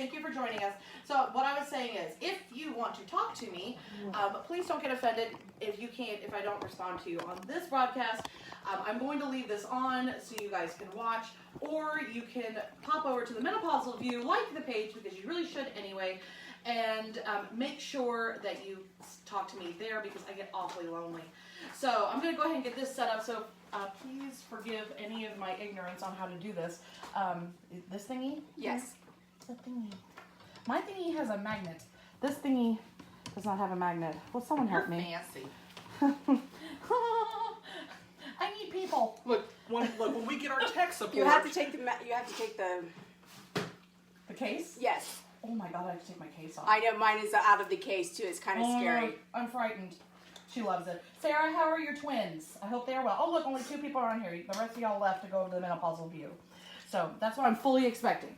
Thank you for joining us. So what I was saying is, if you want to talk to me, please don't get offended if I don't respond to you on this broadcast. I'm going to leave this on so you guys can watch, or you can pop over to the Menopausal View, like the page, because you really should anyway, and make sure that you talk to me there because I get awfully lonely. So I'm going to go ahead and get this set up. So please forgive any of my ignorance on how to do this. This thingy? Yes. The thingy. My thingy has a magnet. This thingy does not have a magnet. Will someone help me? Fancy. I need people. Look, when we get our tech support, You have to take the. The case? Yes. Oh my god, I have to take my case off. I know mine is out of the case too. It's kind of scary. I'm frightened. She loves it. Sarah, how are your twins? I hope they are well. Oh look, only 2 people are on here. The rest of y'all left to go over to the Menopausal View. So that's what I'm fully expecting.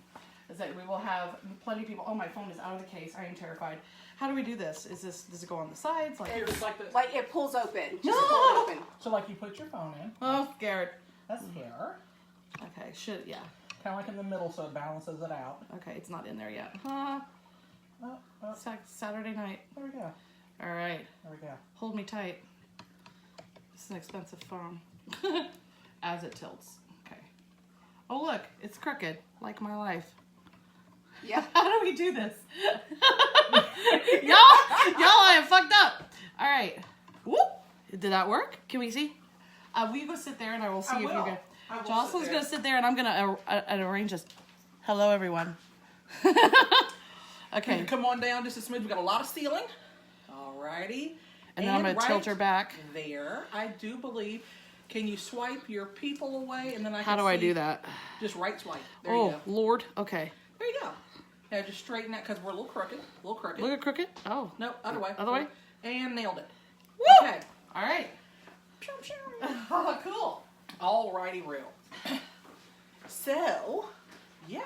Is that we will have plenty of people. Oh, my phone is out of the case. I am terrified. How do we do this? Does it go on the sides? it's like the, Like it pulls open. Just No! pull it open. So like you put your phone in. Oh, scared. That's here. Okay, yeah. Kind of like in the middle so it balances it out. Okay, it's not in there yet. Oh, Saturday night. there we go. All right. There we go. Hold me tight. This is an expensive phone. As it tilts. Okay. Oh, look. It's crooked. Like my life. Yeah. How do we do this? y'all, I am fucked up. All right. Whoop. Did that work? Can we see? Will you go sit there and I will see if you can. Jocelyn's going to sit there and I'm going to arrange this. Hello, everyone. Okay. You come on down just a smidge. We got a lot of ceiling. Alrighty. And then I'm going to tilt her back. There, I do believe. Can you swipe your people away and then I can How do I do that? Just right swipe. There you Oh, go. Lord. Okay. There you go. Now just straighten that because we're a little crooked. Look at crooked. Oh. Nope, other way. Other way? And nailed it. Woo! Okay. All right. Oh, cool. Alrighty, real. So, yeah.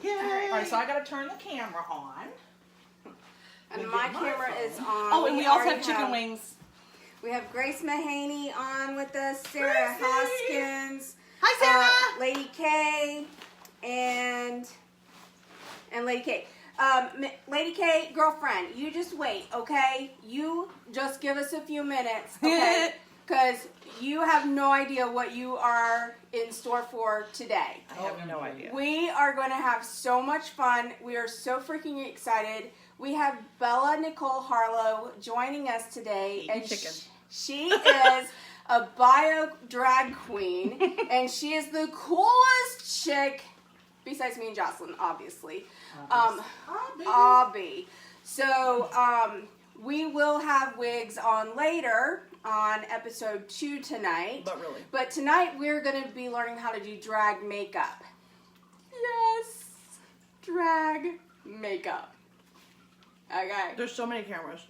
Yay. Alright, so I gotta turn the camera on. And We my get my camera phone. is on. Oh, and we also already have chicken wings. We have Grace Mahaney on with us, Sarah Gracie! Hoskins, Hi, Sarah. Lady K, and Lady K. Lady K, girlfriend, you just wait, okay? You just give us a few minutes, okay? Because you have no idea what you are in store for today. I have no idea. We are going to have so much fun. We are so freaking excited. We have Bella Nicole Harlow joining us today. Eating and chicken. She is a bio drag queen. And she is the coolest chick, besides me and Jocelyn, obviously. Obby. So, we will have wigs on later on episode 2 tonight. But really. But tonight we're going to be learning how to do drag makeup. Yes. Drag makeup. Okay. There's so many cameras.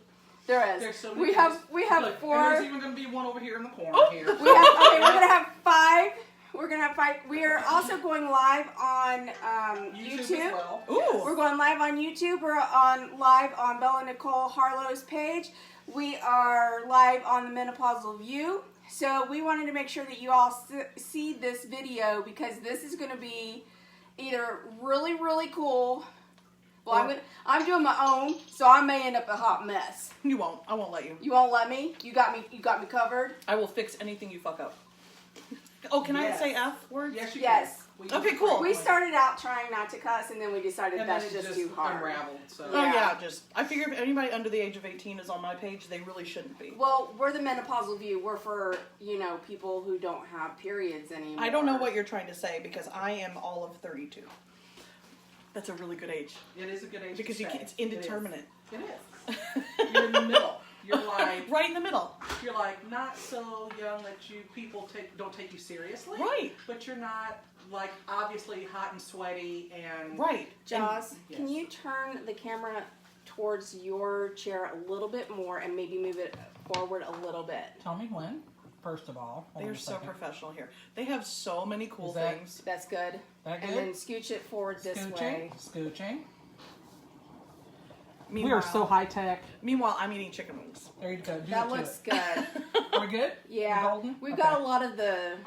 There is. There's so many we have Look, 4. And there's even gonna be one over here in the corner here. We have, okay, we're going to have 5. We're going to have 5. We are also going live on YouTube. as well. Ooh. We're going live on YouTube. We're live on Bella Nicole Harlow's page. We are live on the Menopausal View. So we wanted to make sure that you all see this video because this is going to be either really, really cool. Well, I'm doing my own, so I may end up a hot mess. You won't. I won't let you. You won't let me? You got me covered? I will fix anything you fuck up. Oh, can Yes. I say F words? Yes, you Yes. can. Okay, cool. We started out trying not to cuss, and then we decided And then that's it just too hard. unraveled. So. Oh, Yeah. yeah, I figure if anybody under the age of 18 is on my page, they really shouldn't be. Well, we're the Menopausal View. We're for, people who don't have periods anymore. I don't know what you're trying to say because I am all of 32. That's a really good age. It is a good age Because to say. it's indeterminate. It is. You're in the middle. You're like Right in the middle. you're like not so young that people don't take you seriously. Right. But you're not like obviously hot and sweaty and Right. Joss, And- can yes. you turn the camera towards your chair a little bit more and maybe move it forward a little bit? Tell me when. First of all, hold They're on a so second. professional here. They have so many cool Is that- things. That's good. That And good? then scooch it forward this way. Scooching. We Meanwhile, are so high tech. Meanwhile, I'm eating chicken wings. There you go. Do That it to looks it. good. Are we good? Yeah. Golden? We've Okay. got a lot of the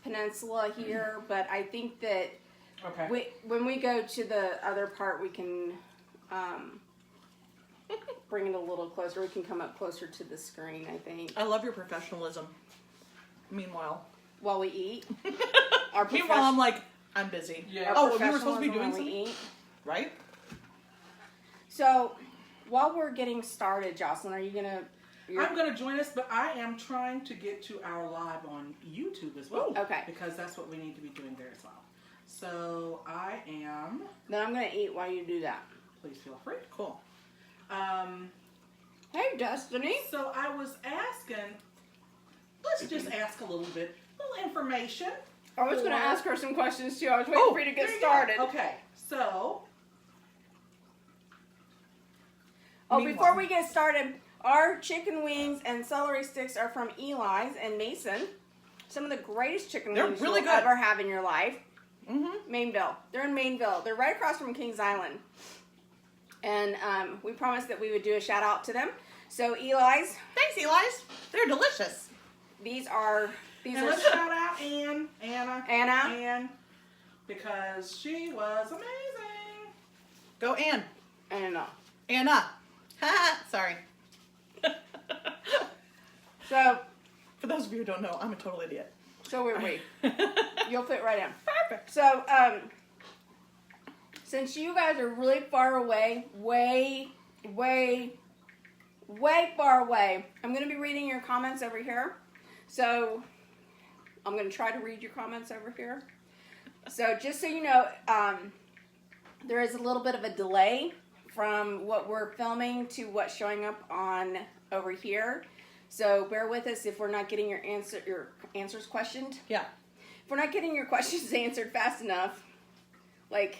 peninsula here, but I think that Okay. When we go to the other part, we can bring it a little closer. We can come up closer to the screen, I think. I love your professionalism. Meanwhile. While we eat. Meanwhile, I'm like, I'm busy. Yeah. Oh, well, you were supposed to be doing while we something, eat. right? So, while we're getting started, Jocelyn, are you gonna? I'm going to join us, but I am trying to get to our live on YouTube as well. Okay. Because that's what we need to be doing there as well. So I am. Then I'm gonna eat while you do that. Please feel free. Cool. Hey, Destiny. So I was asking. Let's just ask a little information. I was gonna for- ask her some questions too. I was waiting for you to get there you started. go. Okay. So. Oh, Meanwhile- before we get started, our chicken wings and celery sticks are from Eli's and Mason. Some of the greatest chicken They're wings really you'll good. ever have in your life. Mm-hmm. Mainville. They're in Mainville. They're right across from Kings Island. And we promised that we would do a shout out to them. So Eli's, Thanks, Eli's. They're delicious. these are And let's shout out Anna. Ann, because she was amazing. Go Ann. Anna. Anna. Sorry. So For those of you who don't know, I'm a total idiot. so were we. You'll fit right in. Perfect. So, since you guys are really far away, way far away, I'm going to be reading your comments over here. So, I'm going to try to read your comments over here. So, just so you know, there is a little bit of a delay from what we're filming to what's showing up on over here. So, bear with us if we're not getting your answers questioned. Yeah. If we're not getting your questions answered fast enough, like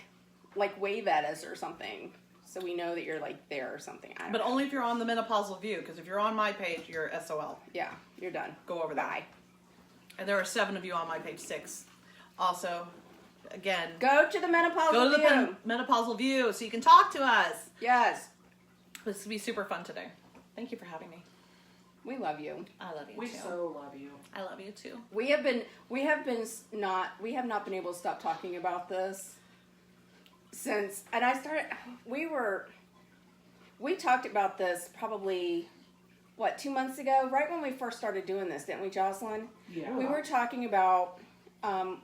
wave at us or something, so we know that you're like there or something. I don't But know. only if you're on the Menopausal View, because if you're on my page, you're SOL. Yeah, you're done. Go over that. Bye. And there are 7 of you on my page, 6. Also, again, Go to the menopausal go to the view. Menopausal View so you can talk to us. Yes, This will be super fun today. Thank you for having me. we love you. I love you We too. so love you. I love you too. We have not been able to stop talking about this since, and we talked about this probably, 2 months ago, right when we first started doing this, didn't we, Jocelyn? Yeah. We were talking about,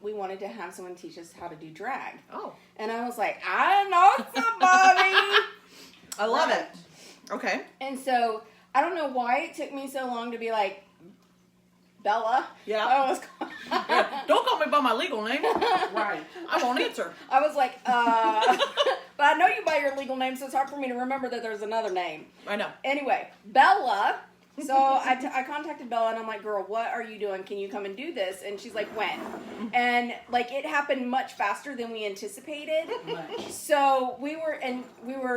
we wanted to have someone teach us how to do drag. Oh, And I was like, I know somebody. I love Right. it. Okay. And so, I don't know why it took me so long to be like, Bella. Yeah. I was, Yeah, don't call me by my legal name. Right. I won't answer. I was like, but I know you by your legal name, so it's hard for me to remember that there's another name. I know. Anyway, Bella. So I contacted Bella and I'm like, girl, what are you doing? Can you come and do this? And she's like, when? And like it happened much faster than we anticipated. Much. So we were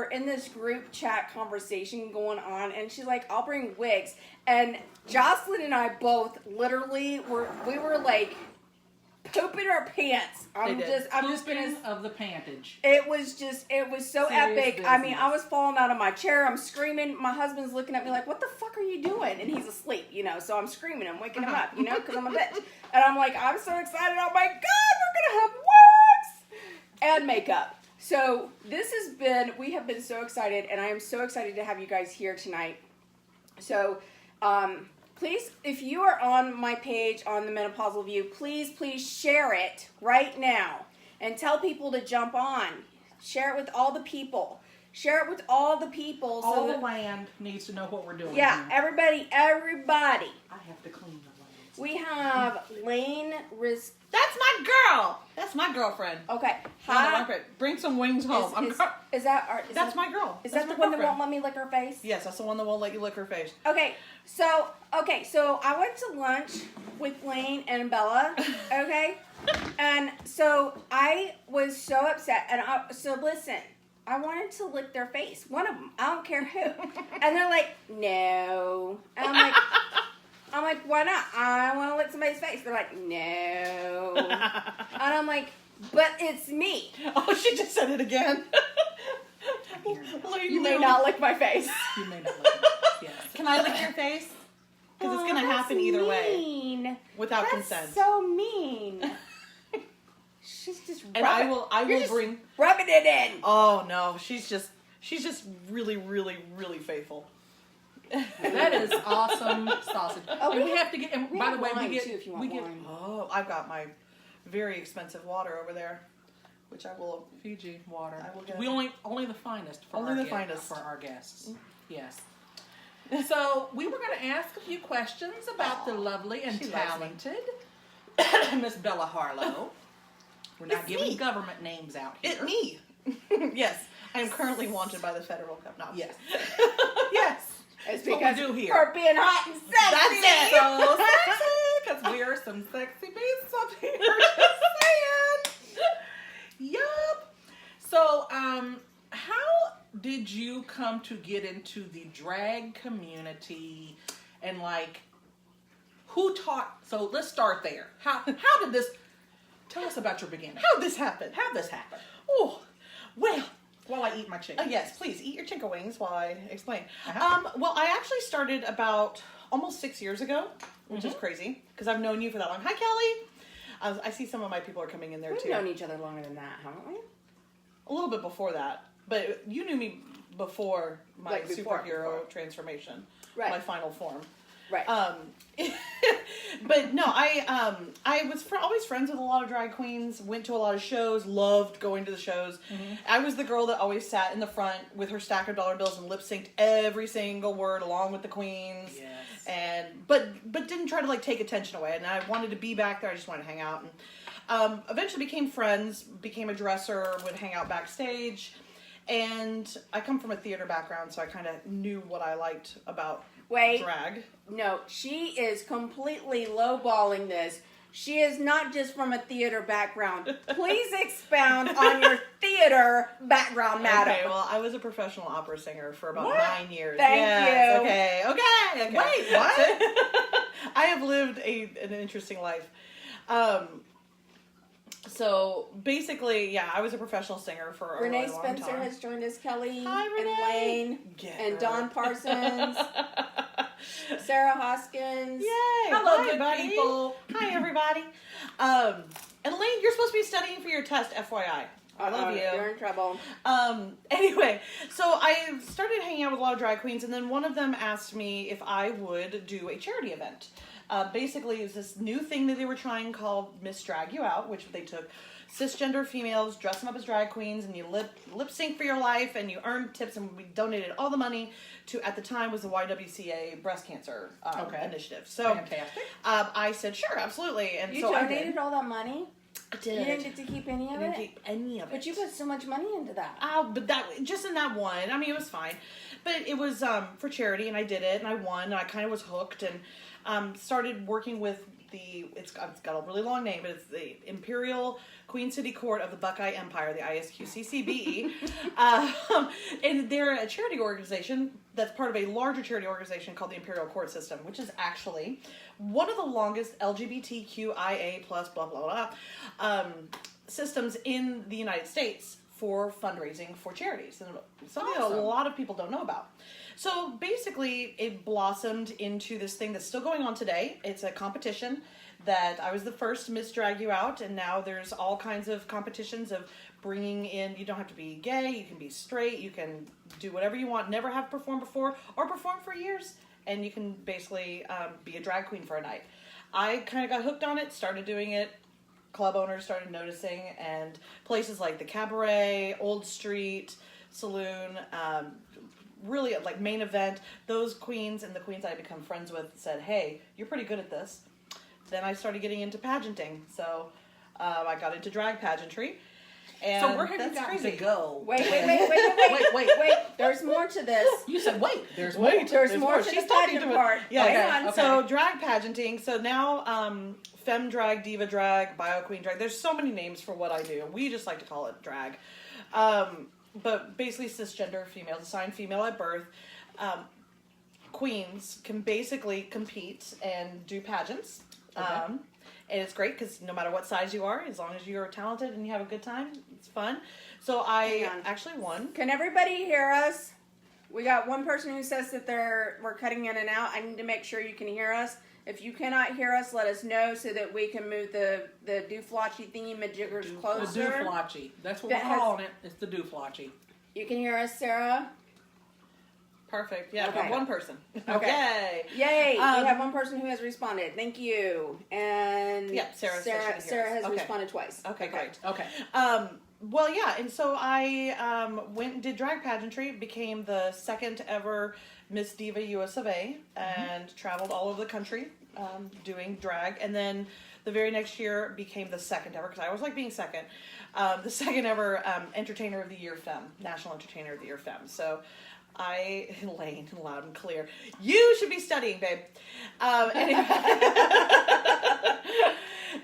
in this group chat conversation going on, and she's like, I'll bring wigs. And Jocelyn and I both literally we were like pooping our pants. I'm did. just gonna. Pooping of the pantage. It was so Serious epic. I mean, business. I was falling out of my chair. I'm screaming. My husband's looking at me like, what the fuck are you doing? And he's asleep, so I'm screaming. I'm waking him up, because I'm a bitch. And I'm like, I'm so excited. Oh my God, we're going to have wigs and makeup. So we have been so excited, and I am so excited to have you guys here tonight. So, please, if you are on my page on the Menopausal View, please share it right now and tell people to jump on. Share it with all the people. Share it with all the people. All so the land needs to know what we're doing. yeah, here. everybody. I have to clean the land. We have Lane Riz. That's my girl. That's my girlfriend. Okay, No, no, hi. I'm great. Bring some wings home. Is that our? That's my girl. Is That's that the my one that girlfriend. won't let me lick her face? Yes, that's the one that won't let you lick her face. Okay, so I went to lunch with Lane and Bella. Okay, and so I was so upset, and so listen. I wanted to lick their face. One of them. I don't care who. And they're like, no. And I'm like, why not? I want to lick somebody's face. They're like, no. And I'm like, but it's me. Oh, she just said it again. You may not lick my face. You may not like it. Yes. Can I lick your face? Because it's going to happen either way mean. without That's consent. so mean. Shut She's just And I will bring. rubbing it in. Oh no, she's just really, really, really faithful. That is awesome sausage. Oh, And we have to get. And We by have the way, wine, we get. too, if you want we get wine. Oh, I've got my very expensive water over there, which I will. Fiji water. I will get- We only the finest for Only our the guests, finest. for our guests. Yes. So we were going to ask a few questions about the lovely and she loves me. talented Miss Bella Harlow. We're not It's giving me. government names out here. It me. Yes, I am currently wanted by the federal government. Yes. Yes. It's what we because do here. we're being hot and sexy. That's it. So sexy, because we are some sexy beasts up here. Just saying. Yup. So, how did you come to get into the drag community, and like, who taught? So let's start there. How did this? Tell us about your beginning. How'd this happen? How'd this happen? Oh, well. While I eat my chicken. Yes, please eat your chicken wings while I explain. Uh-huh. Well, I actually started about almost 6 years ago, which Mm-hmm. is crazy because I've known you for that long. Hi, Kelly. I see some of my people are coming in there We've too. known each other longer than that, haven't we? A little bit before that, but you knew me before my Like before. superhero transformation, Right. my final form. Right. But no, I was always friends with a lot of drag queens. Went to a lot of shows. Loved going to the shows. Mm-hmm. I was the girl that always sat in the front with her stack of dollar bills and lip synced every single word along with the queens. Yes. And but didn't try to like take attention away. And I wanted to be back there. I just wanted to hang out. And eventually became friends. Became a dresser. Would hang out backstage. And I come from a theater background, so I kind of knew what I liked about Wait. drag. No, she is completely lowballing this. She is not just from a theater background. Please expound on your theater background, madam. Okay, well, I was a professional opera singer for about What? 9 years. Thank Yes, you. Okay. Wait, what? I have lived an interesting life. So basically, yeah, I was a professional singer for a Renee really long Spencer time. has joined us, Kelly Hi, and Renee. Lane Get and her. Dawn Parsons, Sarah Hoskins. Yay! Hello, Hi, good buddy. people. Hi, everybody. And Lane, you're supposed to be studying for your test, FYI. I love you. You're in trouble. Anyway, so I started hanging out with a lot of drag queens, and then one of them asked me if I would do a charity event. Basically, it was this new thing that they were trying called Miss Drag You Out, which they took cisgender females, dress them up as drag queens, and you lip sync for your life, and you earn tips, and we donated all the money to, at the time, was the YWCA breast cancer initiative. So Fantastic. I said, sure, absolutely. And You so I donated did. all that money? I did. You didn't get to keep any I of didn't it? keep any of it. But you put so much money into that. But that just in that one, I mean, it was fine, but it was for charity, and I did it, and I won, and I kind of was hooked, and started working with it's got a really long name, but it's the Imperial Queen City Court of the Buckeye Empire, the ISQCCBE, and they're a charity organization that's part of a larger charity organization called the Imperial Court System, which is actually one of the longest LGBTQIA plus blah blah blah systems in the United States for fundraising for charities, and something that a lot of people don't know about. So basically, it blossomed into this thing that's still going on today. It's a competition that I was the first Miss Drag You Out, and now there's all kinds of competitions of bringing in, you don't have to be gay, you can be straight, you can do whatever you want, never have performed before, or perform for years, and you can basically be a drag queen for a night. I kind of got hooked on it, started doing it, club owners started noticing, and places like the Cabaret, Old Street, Saloon, really like Main Event, those queens and the queens I had become friends with said, hey, you're pretty good at this. Then I started getting into pageanting, so I got into drag pageantry. And So where have you that's gotten crazy. to go? Wait. Wait. There's more to this. You said wait. There's There's more to She's the talking pageant to it. part. Yeah, Hang on. okay. So drag pageanting. So now femme drag, diva drag, bio queen drag. There's so many names for what I do. We just like to call it drag. But basically cisgender females, assigned female at birth. Queens can basically compete and do pageants. Okay. And it's great because no matter what size you are, as long as you're talented and you have a good time, it's fun. So I Hang on. actually won. Can everybody hear us? We got one person who says that we're cutting in and out. I need to make sure you can hear us. If you cannot hear us, let us know so that we can move the dooflotchy thingy-majiggers closer. The dooflotchy. That's what That we're calling it. It's the dooflotchy. You can hear us, Sarah? Perfect. Yeah, Okay. one person. Okay. Yay! We Um, have one person who has responded. Thank you. And Yep, Sarah said she can hear Sarah us. has Okay. responded twice. Okay, great. Okay. Well, yeah, and so I went and did drag pageantry, became the second ever Miss Diva US of A, and traveled all over the country doing drag. And then the very next year became the second ever, because I always like being second, the second ever Entertainer of the Year Femme, National Entertainer of the Year Femme. So Lane, loud and clear, you should be studying, babe.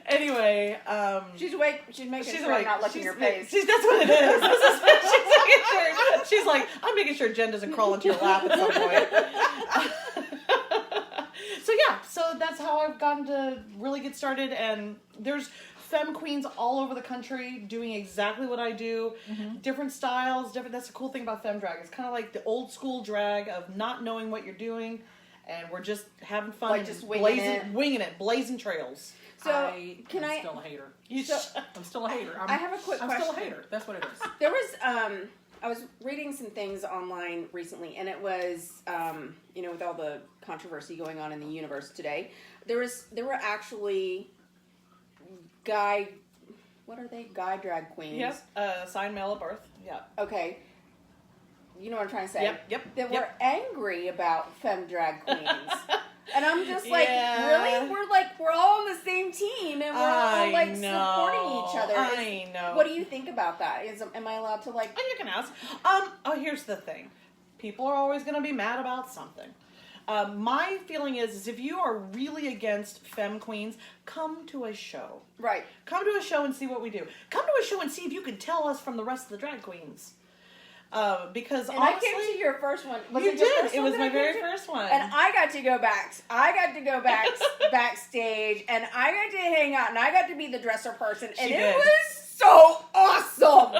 Anyway, She's awake. She's making she's sure like, I'm not licking your face. That's what it is. She's making sure. She's like, I'm making sure Jen doesn't crawl into your lap at some point. So that's how I've gotten to really get started. And there's femme queens all over the country doing exactly what I do. Different styles, That's the cool thing about femme drag. It's kind of like the old school drag of not knowing what you're doing, and we're just having fun, Like and just winging it, blazing trails. So I'm I? still a hater. So, I'm still a hater. I have a quick I'm question. still a hater. That's what it is. There was I was reading some things online recently, and it was with all the controversy going on in the universe today, there were actually guy drag queens. Yep. Sign male at birth. Yeah. Okay. You know what I'm trying to say? Yep. That were angry about femme drag queens. And I'm just like, Yeah. really? We're all on the same team, and we're all like supporting each other. I know. What do you think about that? Am I allowed to like? Oh, you can ask. Here's the thing. People are always going to be mad about something. My feeling is if you are really against femme queens, come to a show. Right. Come to a show and see what we do. Come to a show and see if you can tell us from the rest of the drag queens. Because And honestly, I came to your first one. Was you it your did. first It one was that my I came very to? first one. And I got to go back backstage, and I got to hang out, and I got to be the dresser person, and She it did. was so awesome.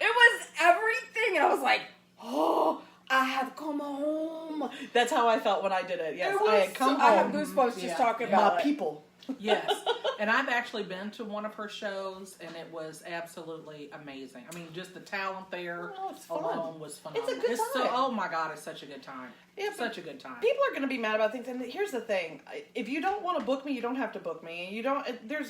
It was everything, and I was like, oh, I have come home. That's how I felt when I did it. Yes, It was I had come I have home. goosebumps just Yeah. talking My about it. people. Yes. And I've actually been to one of her shows, and it was absolutely amazing. I mean, just the talent there Oh, it's fun. alone was phenomenal. It's a good So, time. oh my God, it's such a good time. Yeah, Such a good time. People are going to be mad about things, and here's the thing: if you don't want to book me, you don't have to book me. You don't.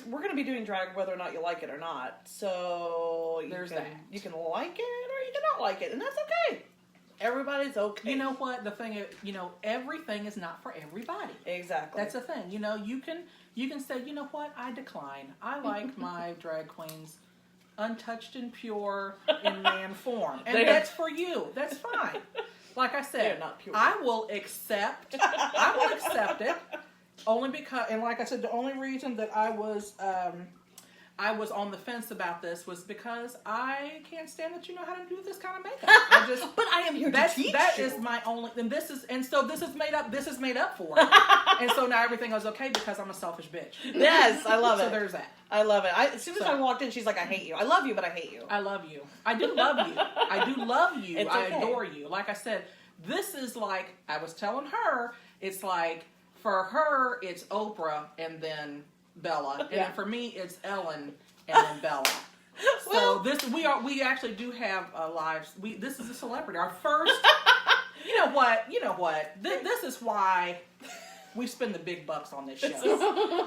We're going to be doing drag whether or not you like it or not. So There's you can, that. You can like it or you can not like it, and that's okay. Everybody's okay. You know what? The thing is, everything is not for everybody. Exactly. That's the thing. You can say, you know what? I decline. I like my drag queens untouched and pure in man form, and They're- that's for you. That's fine. Like I They're said, not pure. I will accept. I will accept it only because, and like I said, the only reason that I was on the fence about this was because I can't stand that you know how to do this kind of makeup. I just, but I am here to teach that you. is my only, and so this is made up. This is made up for it, and so now everything is okay because I'm a selfish bitch. Yes, I love it. So there's that. I love it. As soon as I walked in, she's like, "I hate you. I love you, but I hate you." I love you. I do love you. I do love you. It's I okay. adore you. Like I said, this is like, I was telling her, it's like, for her, it's Oprah and then Bella. And then for me, it's Ellen and then Bella. So we actually do have lives. This is a celebrity. Our first, you know what? This is why we spend the big bucks on this show.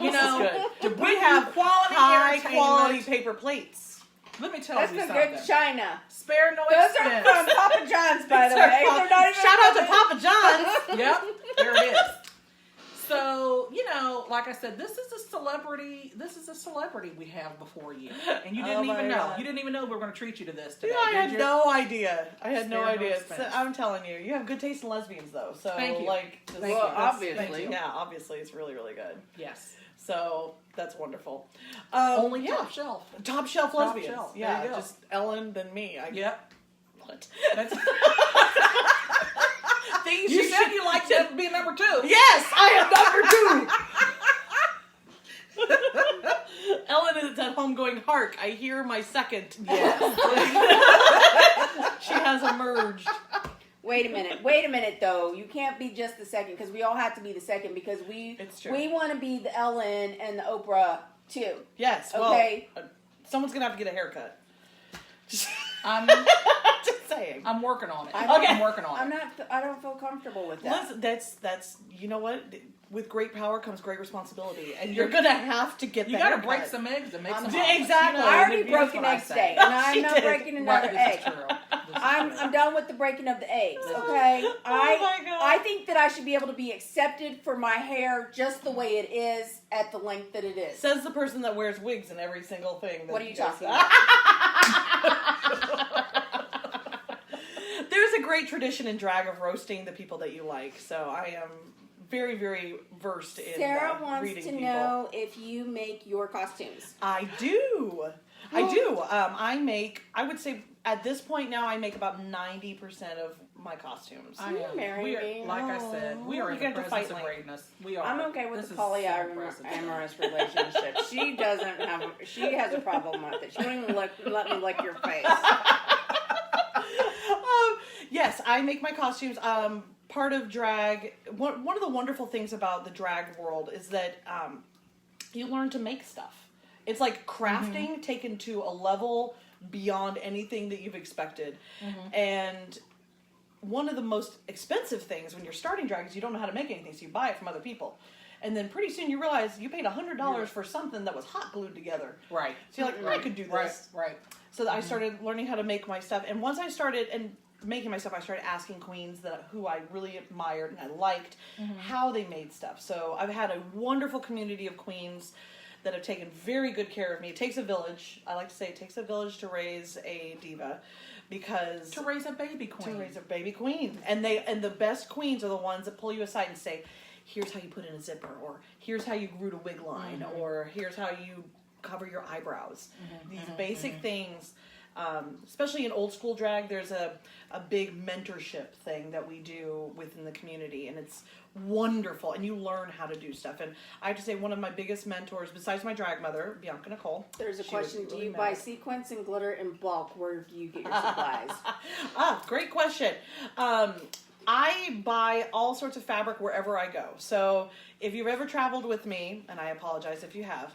You know, to bring we have you quality high entertainment. quality paper plates. Let me tell That's you the something. good china. Spare no Those are expense. from Papa John's, by the way. They're not even Shout out to from- Papa John's. Yep, there it is. So, like I said, this is a celebrity we have before you. And you didn't Oh my even know. God. You didn't even know we were going to treat you to this today. I had did you? no idea. I had no Spare no idea. expense. I'm telling you, you have good taste in lesbians, though. So, Thank you. just- Thank Well, you. obviously. Thank you. Yeah, obviously, it's really, really good. Yes. So that's wonderful. Only yeah. top shelf. Top shelf Top lesbians. shelf. There Yeah, you go. just Ellen then me. Yep. What? That's, Things you said you liked to be number 2. Yes, I am number 2. Ellen is at home going, hark, I hear my second. Yes. She has emerged. Wait, Wait a minute, though. You can't be just the second because we all have to be the second because It's true. we want to be the Ellen and the Oprah too. Yes. Okay. Well, someone's gonna have to get a haircut. Just saying. I'm working on it. Okay. I'm working on it. I don't feel comfortable with that. Listen, that's you know what? With great power comes great responsibility, and you're gonna have to get. You the got to haircut. break some eggs to make some Yeah, omelets. exactly. I already That's broke an what I egg say. today, and I'm She not did. breaking another Right, egg. this is true. This is I'm true. done with the breaking of the eggs. Okay. my God. I think that I should be able to be accepted for my hair just the way it is at the length that it is. Says the person that wears wigs in every single thing. That What are you does talking that. about? There's a great tradition in drag of roasting the people that you like, so I am very, very versed in Sarah wants reading to people. know if you make your costumes. I do. I would say at this point now, I make about 90% of my costumes. I You am. married We me. are, like I said, we are You in the got to presence fight of like- greatness. We are. I'm okay with This the is so polyamorous impressive. relationship. She has a problem with it. She won't even let me lick your face. Yes, I make my costumes. Part of drag, one of the wonderful things about the drag world is that you learn to make stuff. It's like crafting taken to a level beyond anything that you've expected. And one of the most expensive things when you're starting drag is you don't know how to make anything, so you buy it from other people. And then pretty soon you realize you paid $100 for something that was hot glued together. Right. So you're like, I could do this. Right. So I started learning how to make my stuff, and once I started making my stuff, I started asking queens who I really admired and I liked how they made stuff. So I've had a wonderful community of queens that have taken very good care of me. It takes a village. I like to say it takes a village to raise a diva, because To raise a baby queen. to raise a baby queen, and the best queens are the ones that pull you aside and say, here's how you put in a zipper, or here's how you root a wig line, or here's how you cover your eyebrows. These basic things, especially in old school drag, there's a big mentorship thing that we do within the community, and it's wonderful, and you learn how to do stuff. And I have to say, one of my biggest mentors, besides my drag mother, Bella Nicole. There's a she was question. Do really you buy mad. sequins and glitter in bulk? Where do you get your supplies? Great question. I buy all sorts of fabric wherever I go. So if you've ever traveled with me, and I apologize if you have,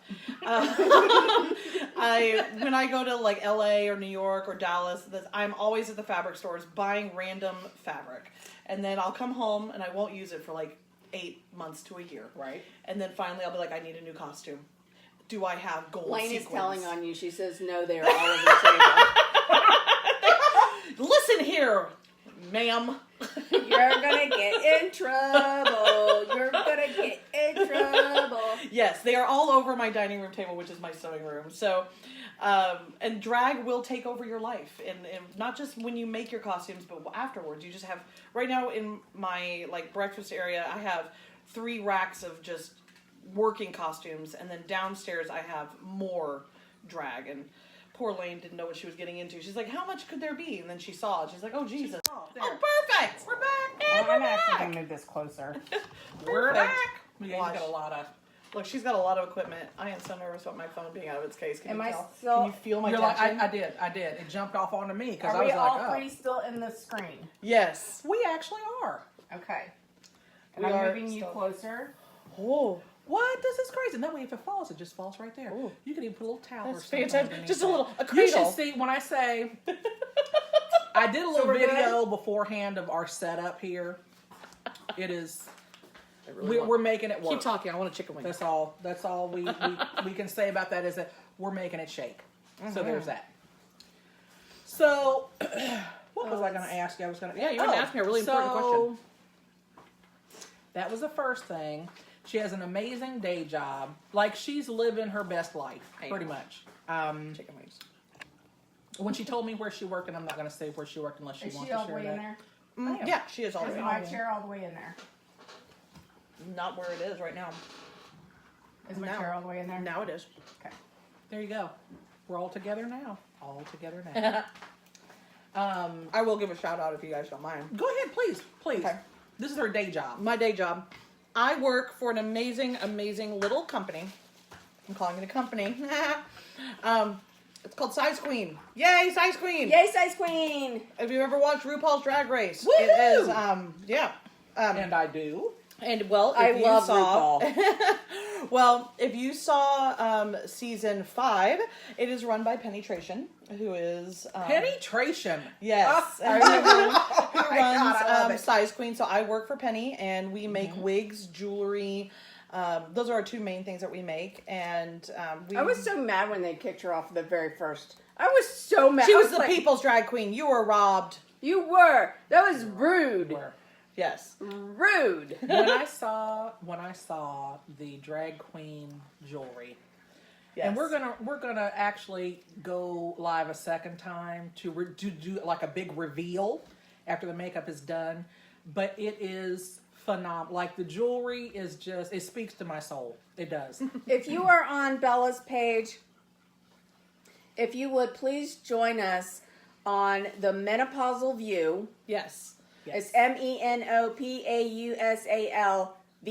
when I go to like LA or New York or Dallas, I'm always at the fabric stores buying random fabric. And then I'll come home and I won't use it for like 8 months to a year. Right. And then finally I'll be like, I need a new costume. Do I have gold Lane sequins? is telling on you. She says no. They are all over the table. Listen here, ma'am. You're gonna get in trouble. You're gonna get in trouble. Yes, they are all over my dining room table, which is my sewing room. So, and drag will take over your life, and not just when you make your costumes, but afterwards. You just have, right now in my like breakfast area, I have 3 racks of just working costumes, and then downstairs I have more drag. And poor Lane didn't know what she was getting into. She's like, how much could there be? And then she saw it. She's like, oh, Jesus. Oh, perfect. We're back. And we're back. gonna move this closer. We're Perfect. back. Yeah, Watch. you got a lot of. Look, she's got a lot of equipment. I am so nervous about my phone being out of its case. Can Am you I tell? still- Can you feel my You're like, tension? I did. It jumped off onto me because Are I we was all like, three still in the screen? Yes. we actually are. Okay. We And I'm are moving you still- closer. Oh, What? This is crazy. And that way, if it falls, it just falls right there. Ooh. You can even put a little towel or that's something. fantastic. underneath Just a that. little, a You cradle. should see when I say. I did a little we're video beforehand of our setup here. It is. We're making it work. Keep talking. I want a chicken wing. That's all. That's all we can say about that is that we're making it shake. So there's that. So, what was I going to ask you? I was going to. Yeah, you were gonna ask me a really important question. That was the first thing. She has an amazing day job. Like she's living her best life, pretty much. Chicken wings. When she told me where she worked, and I'm not going to say where she worked unless she Is wants she to all the share way that. in there? Yeah, she is all Is the way. my chair all the way in there? Not where it is right now. Is my No. chair all the way in there? Now it is. Okay. There you go. We're all together now. All together now. I will give a shout out if you guys don't mind. Go ahead, please. Okay. This is her day job. My day job. I work for an amazing, amazing little company. I'm calling it a company. It's called Size Queen. Yay, Size Queen! Yay, Size Queen! Have you ever watched RuPaul's Drag Race? Woohoo! It is, yeah. And I do. And well, I if you love saw, RuPaul. well, if you saw season 5, it is run by Penetration, who is Penetration. yes, I remember. who my God, I love runs it. Size Queen. So I work for Penny, and we make wigs, jewelry. Those are our 2 main things that we make, and we. I was so mad when they kicked her off the very first. I was so mad. She I was the like, people's drag queen. You were robbed. You were. That was rude. Yes. Rude. when I saw the drag queen jewelry, Yes. and we're gonna actually go live a second time to do like a big reveal after the makeup is done, but it is phenomenal. Like the jewelry is just, it speaks to my soul. It does. If you are on Bella's page, if you would please join us on the Menopausal View. Yes. It's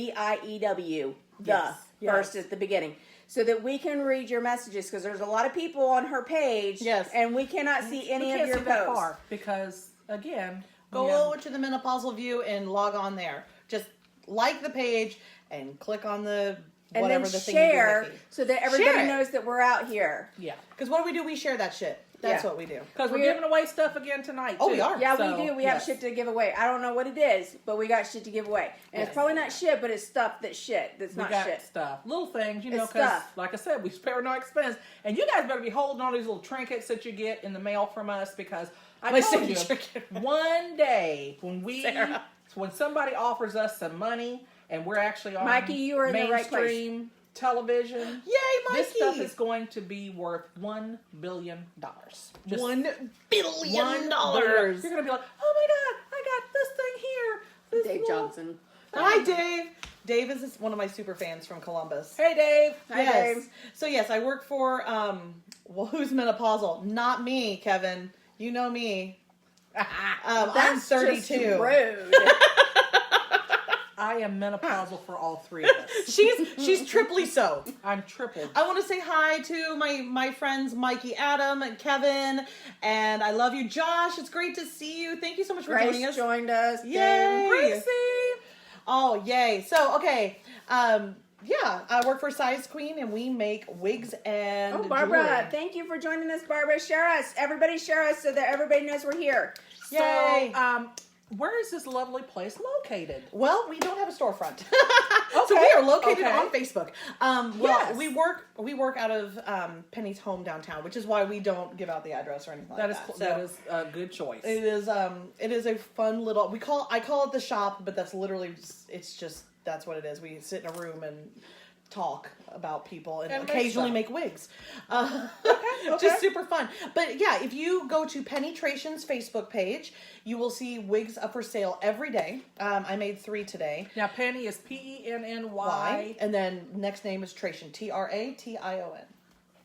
MENOPAUSALVIEW. The Yes. first at the beginning. So that we can read your messages, because there's a lot of people on her page. Yes. And we cannot see We any can't of your see that posts. far because again, Go we have- over to the Menopausal View and log on there. Just like the page and click on the And whatever then the thing share you do. so that everybody Share it. knows that we're out here. yeah, Because what do we do? We share that shit. That's Yeah. what we do. because we're We're- giving away stuff again tonight. Oh, too. we are. Yeah, So, we do. We have yes. shit to give away. I don't know what it is, but we got shit to give away. And Yes. it's probably not shit, but it's stuff that's shit. That's We not got shit. stuff, little things, you know, It's because stuff. like I said, we spare no expense, and you guys better be holding on to these little trinkets that you get in the mail from us, because I My told you, signature. one day Sarah. when somebody offers us some money and we're actually on Mikey, you are in the right place. mainstream television, Yay, Mikey! this stuff is going to be worth $1 billion. Just $1 billion. You're gonna be like, oh my God, I got this thing here. This Dave little- Johnson. Hi, Dave. Dave is one of my super fans from Columbus. Hey, Dave. Hi, Yes. Dave. So yes, I work for well, who's menopausal? Not me, Kevin. You know me. I'm That's 32. just rude. I am menopausal for all 3 of us. She's triply so. I'm tripled. I want to say hi to my friends Mikey, Adam, and Kevin, and I love you, Josh. It's great to see you. Thank you so much for joining Grace us. joined us. Yay! Gracie. Oh, yay! So okay, yeah, I work for Size Queen, and we make wigs and Oh, Barbara, jewelry. thank you for joining us, Barbara. Share us. Everybody share us so that everybody knows we're here. Yay! So, where is this lovely place located? Well, we don't have a storefront, so we are located okay. on Facebook. Well, Yes. we work out of Penny's home downtown, which is why we don't give out the address or anything like that. That is a good choice. It is a fun little I call it the shop, but that's literally that's what it is. We sit in a room and talk about people and And make occasionally stuff. make wigs. Okay. Just super fun. But yeah, if you go to Penetration's Facebook page, you will see wigs up for sale every day. I made 3 today. Now, Penny is Penny, And then next name is Tration, Tratation.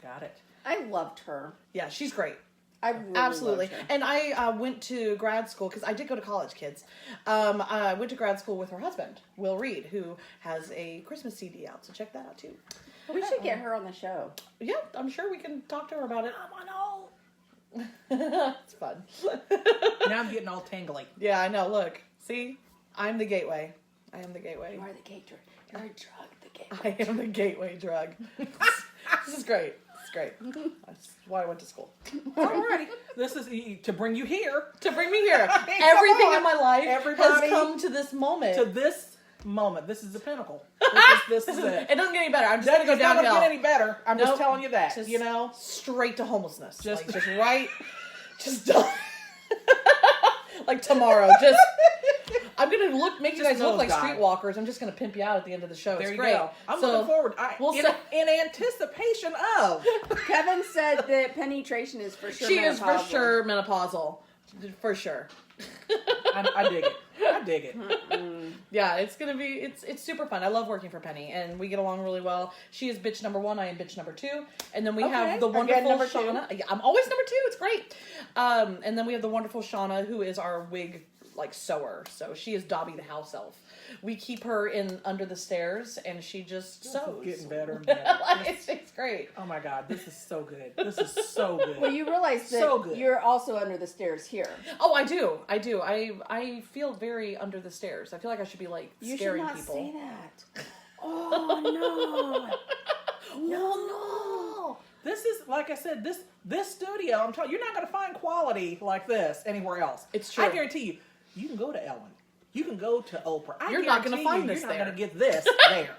Got it. I loved her. Yeah, she's great. I really Absolutely. loved her. And I went to grad school, because I did go to college, kids. I went to grad school with her husband, Will Reed, who has a Christmas CD out. So check that out, too. We should get her on the show. Yeah, I'm sure we can talk to her about it. It's fun. Now I'm getting all tingly. Yeah, I know. Look. See? I'm the gateway. I am the gateway. You are the gateway. You're a drug, the gateway. I am the gateway drug. This is great. It's great. That's why I went to school. Alrighty. This is to bring you here To bring me here. Come Everything on. in my life Everybody has come to this moment. to this moment. This is the pinnacle. This is it. It doesn't get any better. I'm just That going to is go not going to downhill. get any better. I'm just Nope. telling you that. Just you know, straight to homelessness. Just- Just right. Just done. Like tomorrow. Just. I'm gonna make you Just guys look like nosedive. streetwalkers. I'm just gonna pimp you out at the end of the show. there It's you great. go. I'm So, looking forward. we'll in, say- in anticipation of. Kevin said that penetration is for sure She is for menopausal. sure menopausal. For sure. I dig it. I dig it. Yeah, it's gonna be it's super fun. I love working for Penny, and we get along really well. She is bitch number 1, I am bitch number 2, and then we have the Again, wonderful number 2. Shauna. Yeah, I'm always number 2. It's great. And then we have the wonderful Shauna, who is our wig like sewer. So she is Dobby the house elf. We keep her in under the stairs, and she just sews. Getting better and better. It's great. Oh my God, this is so good. This is so good. Well, you realize that So good. you're also under the stairs here. Oh, I do. I feel very under the stairs. I feel like I should be like You scaring should not people. say that. Oh no. No. This is, like I said, this studio, I'm telling you, you're not going to find quality like this anywhere else. It's true. I guarantee you, you can go to Ellen. You can go to Oprah. You're not gonna find this You're not there. going to get this there.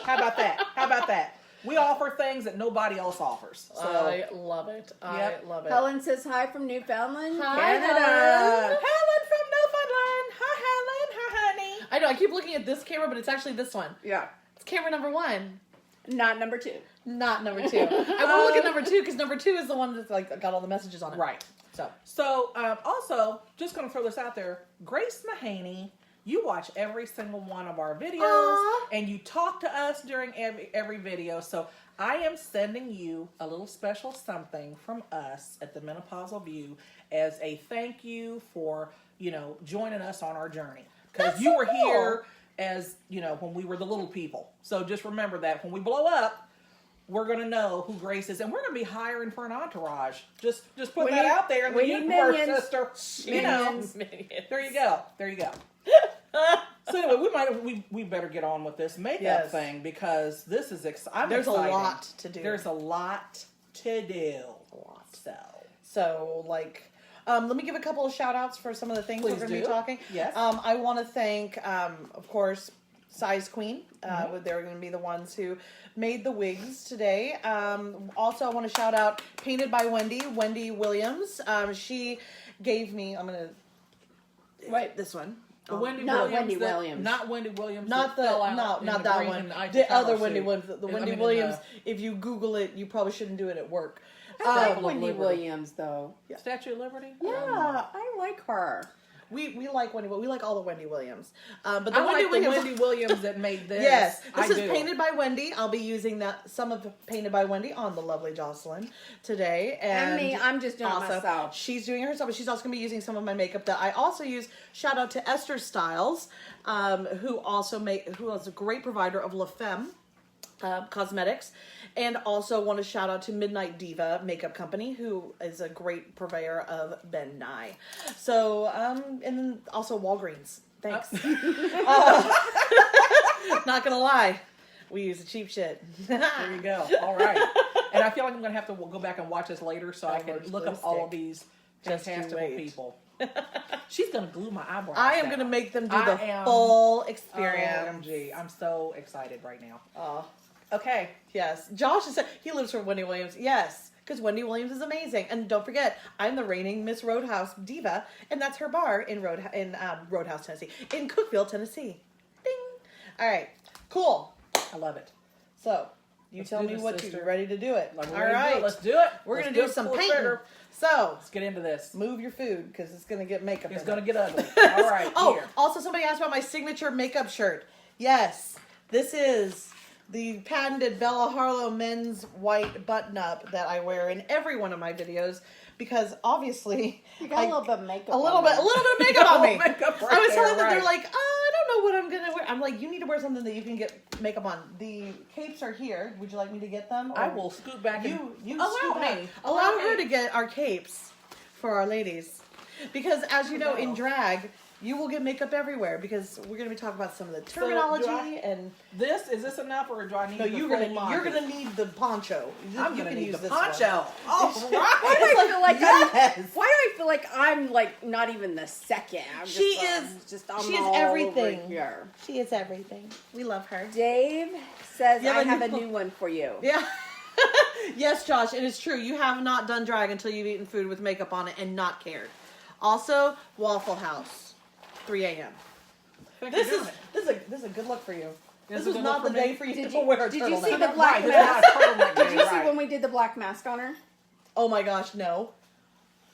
How about that? How about that? We offer things that nobody else offers. So, I love it. Yep. I love it. Helen says hi from Newfoundland, Hi, Canada. Helen from Newfoundland. Hi, Helen. Hi, honey. I know. I keep looking at this camera, but it's actually this one. Yeah, It's camera number 1, not number 2. not number 2. I want to look at number 2 because number 2 is the one that's like got all the messages on it. Right. So, also, just going to throw this out there. Grace Mahaney, you watch every single one of our videos, Aww. and you talk to us during every video. So, I am sending you a little special something from us at the Menopausal View as a thank you for, joining us on our journey. Because you were here as, when we were the little people. So, just remember that when we blow up, we're going to know who Grace is, and we're going to be hiring for an entourage. Just put We that need- out there in the we need universe, minions. sister. There you go. There you go. So anyway, we better get on with this makeup Yes. thing because this is exciting. There's a lot to do. There's a lot to do. So, let me give a couple of shout outs for some of the things Please we're going to be do. talking. Yes. I want to thank, of course, Size Queen. They're going to be the ones who made the wigs today. Also, I want to shout out Painted by Wendy Williams. She gave me, I'm going to, Wait, this one. Wendy Not Williams Wendy that- Williams. Not Wendy Williams. Not that fell out no, in not the that green one. and Eiffel The other Tower Wendy suit. Williams. The Wendy in Williams. If you Google it, you probably shouldn't do it at work. I like of Wendy Liberty. Williams though. Statue of Liberty. Yeah, I like her. We like Wendy. We like all the Wendy Williams. But the I Wendy like Williams. the Wendy Williams that made this. Yes, I this is do. Painted by Wendy. I'll be using some of the Painted by Wendy on the lovely Jocelyn today. And me, I'm just doing it also, myself. She's doing it herself, but she's also going to be using some of my makeup that I also use. Shout out to Esther Styles, who is a great provider of La Femme cosmetics. And also want to shout out to Midnight Diva Makeup Company, who is a great purveyor of Ben Nye. So, and then also Walgreens. Thanks. Not gonna lie, we use the cheap shit. There you go. All right. And I feel like I'm going to have to go back and watch this later so I can look up all of these Just you fantastical wait. people. She's going to glue my eyebrows. I am down. going to make them do I the am- full experience. OMG. I'm so excited right now. Oh, Okay. yes. Josh is he lives for Wendy Williams. Yes, because Wendy Williams is amazing. And don't forget, I'm the reigning Miss Roadhouse diva, and that's her bar in Roadhouse, Tennessee, in Cookeville, Tennessee. Ding. All right. Cool. I love it. So you Let's tell do me this, what sister. you're ready to do it. Like, All we're ready to do it. right. Let's do it. We're Let's gonna do it some full painting. trigger. So Let's get into this. move your food because it's gonna get makeup. It's in going it. to get ugly. All right. Oh, Here. also somebody asked about my signature makeup shirt. Yes, this is the patented Bella Harlow men's white button-up that I wear in every one of my videos because obviously You got a little bit of makeup. a little on bit there. of makeup on me. Makeup right I was telling them, there, they're right. like, oh, I don't know what I'm gonna wear. I'm like, you need to wear something that you can get makeup on. The capes are here. Would you like me to get them? I Or- will scoot back and You allow scoop me. back. Allow her to get our capes for our ladies. Because as you know, in drag, you will get makeup everywhere because we're going to be talking about some of the do terminology I- and Is this enough or do I need no, the you're full gonna Monty? need the poncho. I'm You going to can need use the this poncho. one. All Why right. do I feel like Yes. why do I feel like I'm like not even the second? I'm just, She is- I'm she is all everything. over here. She is everything. We love her. Dave says You have I a have a new- new one for you. Yeah. Yes, Josh, it is true. You have not done drag until you've eaten food with makeup on it and not cared. Also, Waffle House, 3 a.m. This is a good look for you. This This is a was good not look the for day me. for you Did to you- wear a did you turtleneck. see the black Right, mask? it's not turtleneck Did day, you see right. when we did the black mask on her? Oh my gosh, no.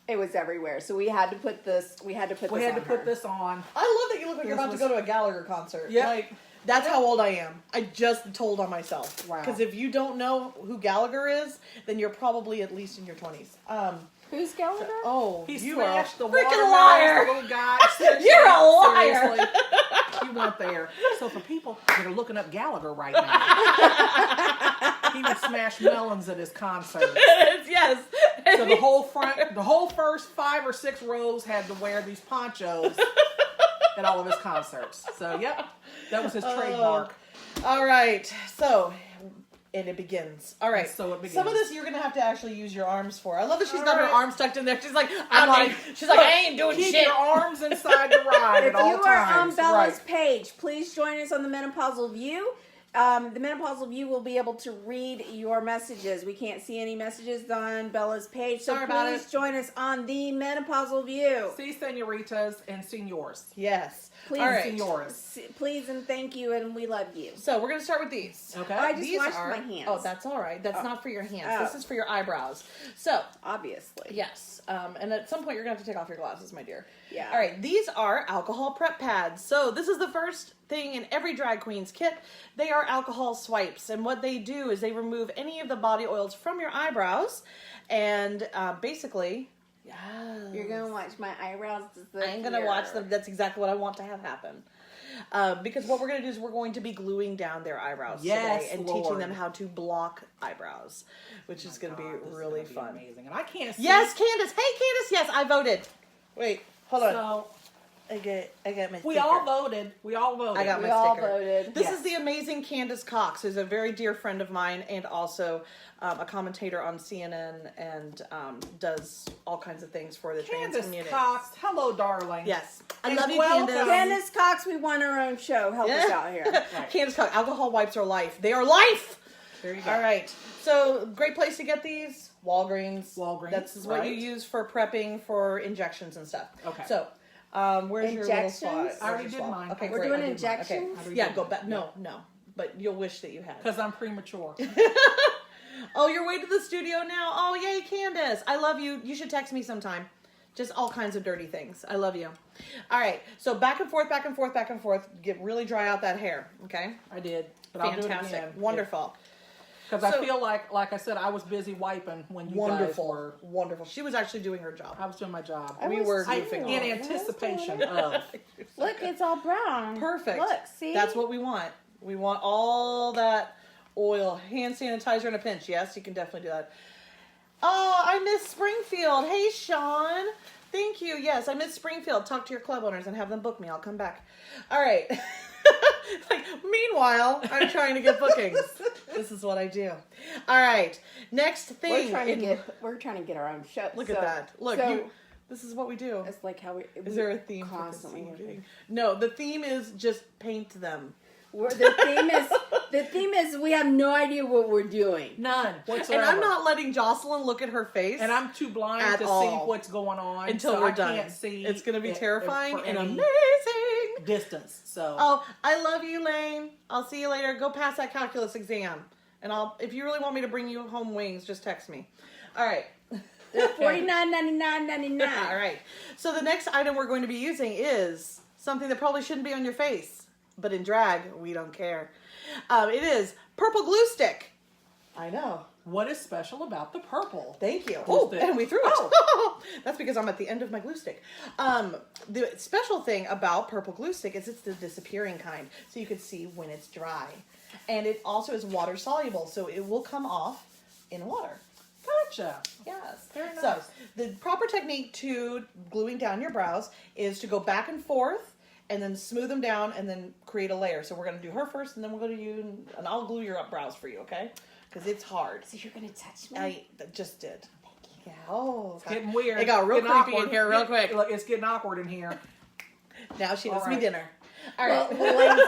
It was everywhere. So we had to put this. We had to put We this had on to put her. this on. I love that you look like you're This about was- to go to a Gallagher concert. Yep. Like, that's how old I am. I just told on myself. Wow. Because if you don't know who Gallagher is, then you're probably at least in your 20s. Who's Gallagher? Oh, He you are a smashed the freaking watermelon, liar. the little guy. Seriously, You're a liar. Seriously. You weren't there. So for people that are looking up Gallagher right now, he would smash melons at his concerts. Yes. So the whole first 5 or 6 rows had to wear these ponchos at all of his concerts. So yep, that was his trademark. All right. So, and it begins. All right. And so it begins. Some of this you're gonna have to actually use your arms for. I love that she's got All her right. arms tucked in there. She's like, Keep I ain't doing your shit. arms inside the ride If at all you are on times. Bella's Right. page, please join us on the Menopausal View. The Menopausal View will be able to read your messages. We can't see any messages on Bella's page, so Sorry about please it. join us on the Menopausal View. See senoritas and senors. Yes. Please, All right. Senores. please and thank you, and we love you. So we're gonna start with these. Okay. I just These washed are, my hands. Oh, that's all right. That's not for your hands. Oh. This is for your eyebrows. So, Obviously. yes. And at some point you're gonna have to take off your glasses, my dear. Yeah. All right. These are alcohol prep pads. So this is the first thing in every drag queen's kit. They are alcohol swipes, and what they do is they remove any of the body oils from your eyebrows, and basically, You're going to watch my eyebrows disappear. I'm gonna watch them. That's exactly what I want to have happen. Because what we're going to do is we're going to be gluing down their eyebrows Yes, today and Lord. teaching them how to block eyebrows, which is going to be God, this is really gonna be fun. amazing. And I can't see. Yes, Candace. Hey, Candace. Yes, I voted. Wait, hold on. So I got my we sticker. all voted. We all voted. I got We my all sticker. voted. This Yes. is the amazing Candace Cox, who's a very dear friend of mine and also a commentator on CNN and does all kinds of things for the trans Candace community. Cox. Hello, darling. Yes. I And love you, welcome. Candace. Candace Cox, we want our own show. Help us out here. Right. Candace Cox. Alcohol wipes are life. They are life. There you go. All right. So, great place to get these. Walgreens. Walgreens, That's what you right. use for prepping for injections and stuff. Okay. So, where's your little Injections? spot? I already Where's did your spot? mine. Okay, We're great. doing I did mine. injections? Okay. I Yeah, did go mine. back. No. But you'll wish that you had. Because I'm premature. Oh, you're way to the studio now? Oh, yay, Candace. I love you. You should text me sometime. Just all kinds of dirty things. I love you. All right. So back and forth, back and forth, back and forth. Get really dry out that hair. Okay? I did. But I'll do it Fantastic. again. Wonderful. Because So- I feel like I said, I was busy wiping when you guys Wonderful. were. Wonderful. She was actually doing her job. I was doing my job. I We was were too. goofing In off. anticipation of. Look, it's all brown. Perfect. Look, see? That's what we want. We want all that oil, hand sanitizer in a pinch. Yes, you can definitely do that. Oh, I miss Springfield. Hey, Sean. Thank you. Yes, I miss Springfield. Talk to your club owners and have them book me. I'll come back. All right. Meanwhile, I'm trying to get bookings. This is what I do. All right. Next thing. We're trying to get our own show. Look at that. Look, this is what we do. It's like how we. Is there a theme constantly for the working. No, the theme is just paint them. The theme is we have no idea what we're doing. None whatsoever. And I'm not letting Jocelyn look at her face. And I'm too blind At to see all. what's going on until so we're I done. Can't see It's going to be terrifying for and any amazing. distance. So Oh, I love you, Lane. I'll see you later. Go pass that calculus exam. And if you really want me to bring you home wings, just text me. All right. They're $49.99.99. All right. So the next item we're going to be using is something that probably shouldn't be on your face. But in drag, we don't care. It is purple glue stick. I know. what is special about the purple? Thank you. Glue Oh, stick. and we threw it. That's because I'm at the end of my glue stick. The special thing about purple glue stick is it's the disappearing kind, so you can see when it's dry. And it also is water soluble, so it will come off in water. Gotcha. Yes. Very nice. So the proper technique to gluing down your brows is to go back and forth and then smooth them down and then create a layer. So we're going to do her first and then we'll go to you and I'll glue your brows for you, okay? Because it's hard. So you're going to touch me? I just did. Yeah. Oh, It's getting weird. It got real Getting creepy in awkward. here real quick. Look, it's getting awkward in here. Now she owes All me right. dinner. All right. Well,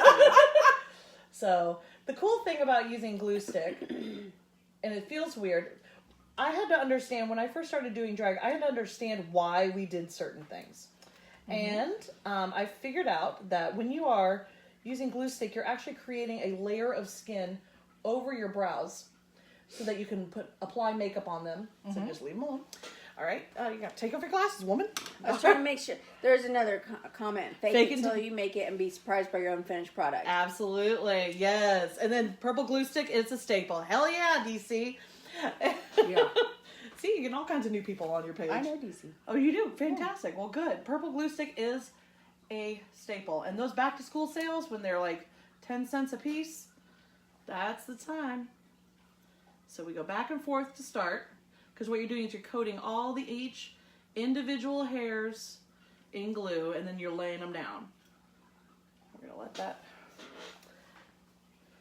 So the cool thing about using glue stick, and it feels weird, I had to understand when I first started doing drag, I had to understand why we did certain things. And I figured out that when you are using glue stick, you're actually creating a layer of skin over your brows so that you can apply makeup on them. So just leave them alone. All right, you got to take off your glasses, woman. I was trying to make sure. There's another comment. Fake Fake it it until till- you make it and be surprised by your unfinished product. Absolutely, yes. And then purple glue stick is a staple. Hell yeah, DC. Yeah. See, you get all kinds of new people on your page. I know DC. Oh, you do? Fantastic. Well, good. Purple glue stick is a staple. And those back to school sales, when they're like 10 cents a piece, that's the time. So we go back and forth to start, because what you're doing is you're coating each individual hairs in glue, and then you're laying them down. We're gonna let that.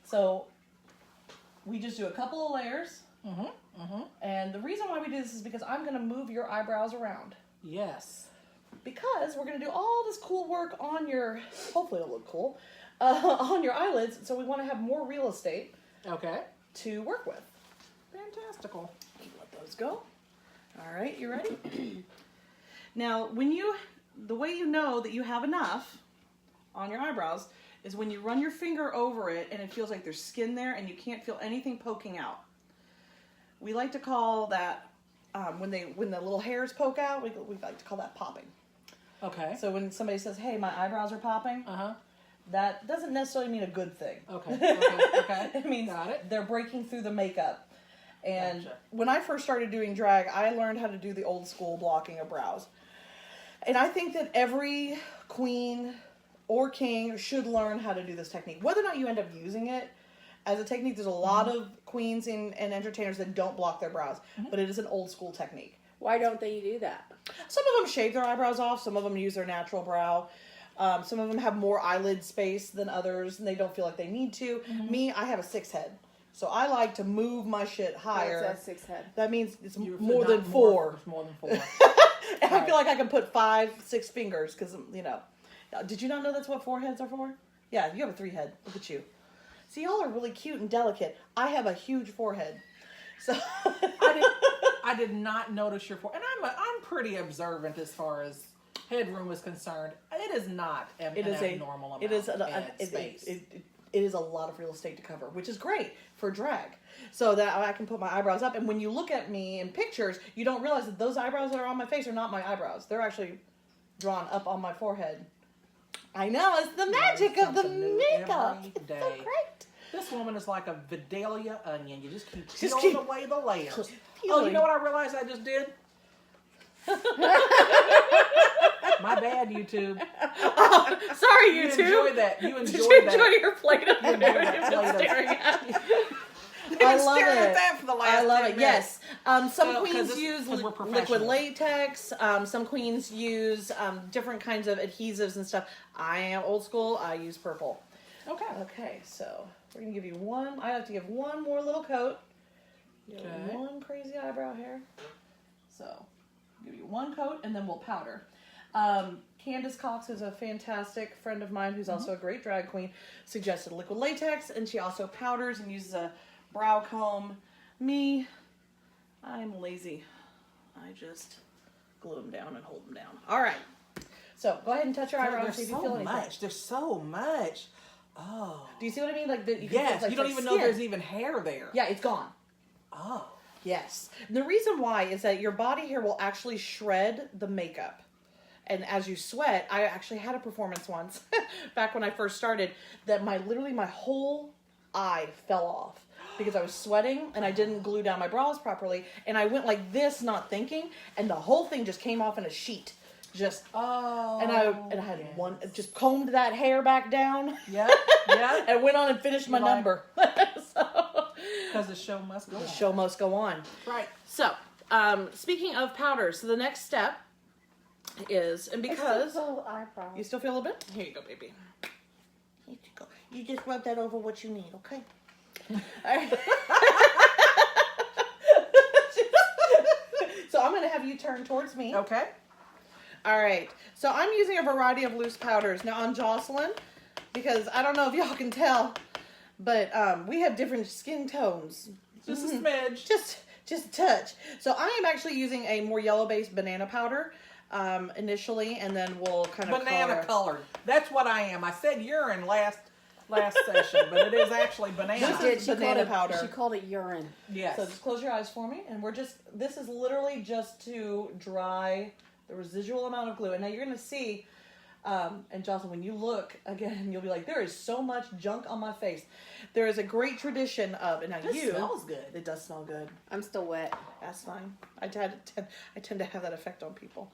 So we just do a couple of layers. And the reason why we do this is because I'm gonna move your eyebrows around. Yes. Because we're gonna do all this cool work on your, hopefully it'll look cool, on your eyelids. So we want to have more real estate. Okay. To work with. Fantastical. Let those go. All right, you ready? Now, the way you know that you have enough on your eyebrows is when you run your finger over it and it feels like there's skin there and you can't feel anything poking out. We like to call that, when the little hairs poke out, we like to call that popping. Okay. So when somebody says, hey, my eyebrows are popping, that doesn't necessarily mean a good thing. Okay. It means Got it. they're breaking through the makeup. And Gotcha. when I first started doing drag, I learned how to do the old school blocking of brows. And I think that every queen or king should learn how to do this technique. Whether or not you end up using it as a technique, there's a lot of queens and entertainers that don't block their brows. But it is an old school technique. Why don't they do that? Some of them shave their eyebrows off. Some of them use their natural brow. Some of them have more eyelid space than others, and they don't feel like they need to. Me, I have a 6 head. So I like to move my shit higher. That's a 6 head. That means it's You're more not than 4. It's more than 4. And I Right. feel like I can put 5, 6 fingers because, Did you not know that's what 4 heads are for? Yeah, you have a 3 head. Look at you. See, y'all are really cute and delicate. I have a huge forehead. So I did not notice your 4. And I'm pretty observant as far as headroom is concerned. It is not an abnormal amount of space. It is a lot of real estate to cover, which is great for drag. So that I can put my eyebrows up. And when you look at me in pictures, you don't realize that those eyebrows that are on my face are not my eyebrows. They're actually drawn up on my forehead. I know, it's the magic of the makeup. Every It's day. so great. This woman is like a Vidalia onion. You just keep Just peeling keep- away the layers. just Oh, peeling. you know what I realized I just did? My bad, YouTube. Sorry, You YouTube. enjoyed that. You Did enjoyed you that. enjoy your plate of enjoyed hair? that You've been Play-Doh. staring at. You've I been love staring it. at that for the last I love 10 it. minutes. Yes. Some So, 'cause queens this- use 'cause we're liquid professionals. latex. Some queens use different kinds of adhesives and stuff. I am old school. I use purple. Okay. Okay, so we're gonna give you one. I have to give one more little coat. Give you Okay. one crazy eyebrow hair. So give you one coat, and then we'll powder. Candace Cox is a fantastic friend of mine who's also a great drag queen. Suggested liquid latex, and she also powders and uses a brow comb. Me, I'm lazy. I just glue them down and hold them down. All right. So go ahead and touch your eyebrow and see There's if you so feel anything. much. There's so much. Oh. Do you see what I mean? Like you can Yes. feel, like, You don't like even skin. know there's even hair there. Yeah, it's gone. Oh. Yes. The reason why is that your body hair will actually shred the makeup. And as you sweat, I actually had a performance once, back when I first started, that literally my whole eye fell off because I was sweating and I didn't glue down my brows properly. And I went like this, not thinking, and the whole thing just came off in a sheet. Just, Oh. and I had just combed that hair back down. Yeah. Yeah. And went on and finished my You're like- number. So, Because the show must go on. the show must go on. Right. So, speaking of powder, so the next step is, and because eyebrow. you still feel a little bit, here you go, baby. Here you go. You just rub that over what you need, okay? All right. So I'm gonna have you turn towards me. Okay. All right. So I'm using a variety of loose powders now on Jocelyn because I don't know if y'all can tell, but we have different skin tones. Just a smidge. Just a touch. So I am actually using a more yellow-based banana powder initially, and then we'll kind of Banana colored. That's what I am. I said urine last session, but it is actually banana. This is banana powder. She called it urine. Yes. So just close your eyes for me, and this is literally just to dry the residual amount of glue. And now you're going to see And Jocelyn, when you look again, you'll be like, there is so much junk on my face. There is a great tradition of, and now It smells good. it does smell good. I'm still wet. That's fine. I tend to have that effect on people.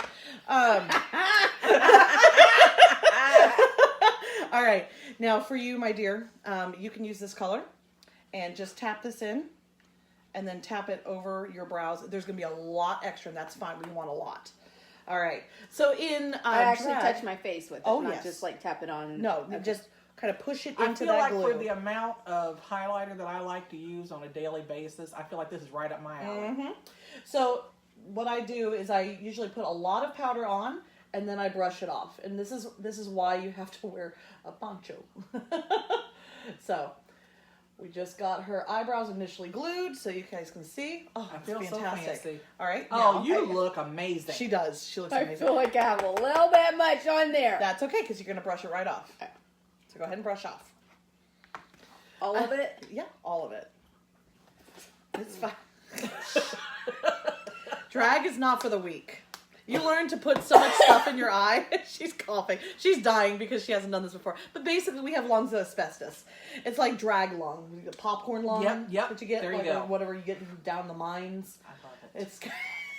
All right. Now for you, my dear, you can use this color and just tap this in and then tap it over your brows. There's going to be a lot extra, and that's fine. We want a lot. All right. So in I actually drag, touch my face with it, Oh, not yes. just like tap it on. No, Okay. just kind of push it I into feel that like glue. for the amount of highlighter that I like to use on a daily basis, I feel like this is right up my alley. Mm-hmm. So what I do is I usually put a lot of powder on, and then I brush it off. And this is why you have to wear a poncho. So we just got her eyebrows initially glued, so you guys can see. Oh, I it's feel so fantastic. fancy. All right. Oh, now- you look amazing. She does. She looks I amazing. feel like I have a little bit much on there. That's okay because you're gonna brush it right off. So go ahead and brush off. All of it? Yeah, all of it. It's fine. Drag is not for the weak. You learn to put so much stuff in your eye. She's coughing. She's dying because she hasn't done this before. But basically, we have lungs of asbestos. It's like drag lung. You get popcorn lung. Yep. That you get, There you like, go. or whatever you get down the mines. I love it. It's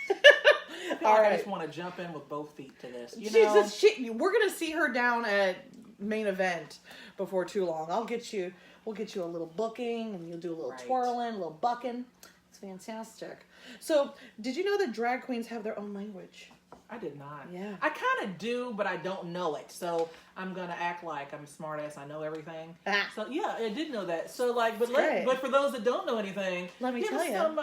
I feel all like I right. just want to jump in with both feet to this. You She's know? just we're gonna see her down at main event before too long. We'll get you a little booking, and you'll do a little Right. twirling, a little bucking. It's fantastic. So, did you know that drag queens have their own language? I did not. Yeah. I kind of do, but I don't know it. So I'm gonna act like I'm a smart ass. I know everything. Ah. So yeah, I did know that. So like, great. but for those that don't know anything, Let me give tell us ya. some,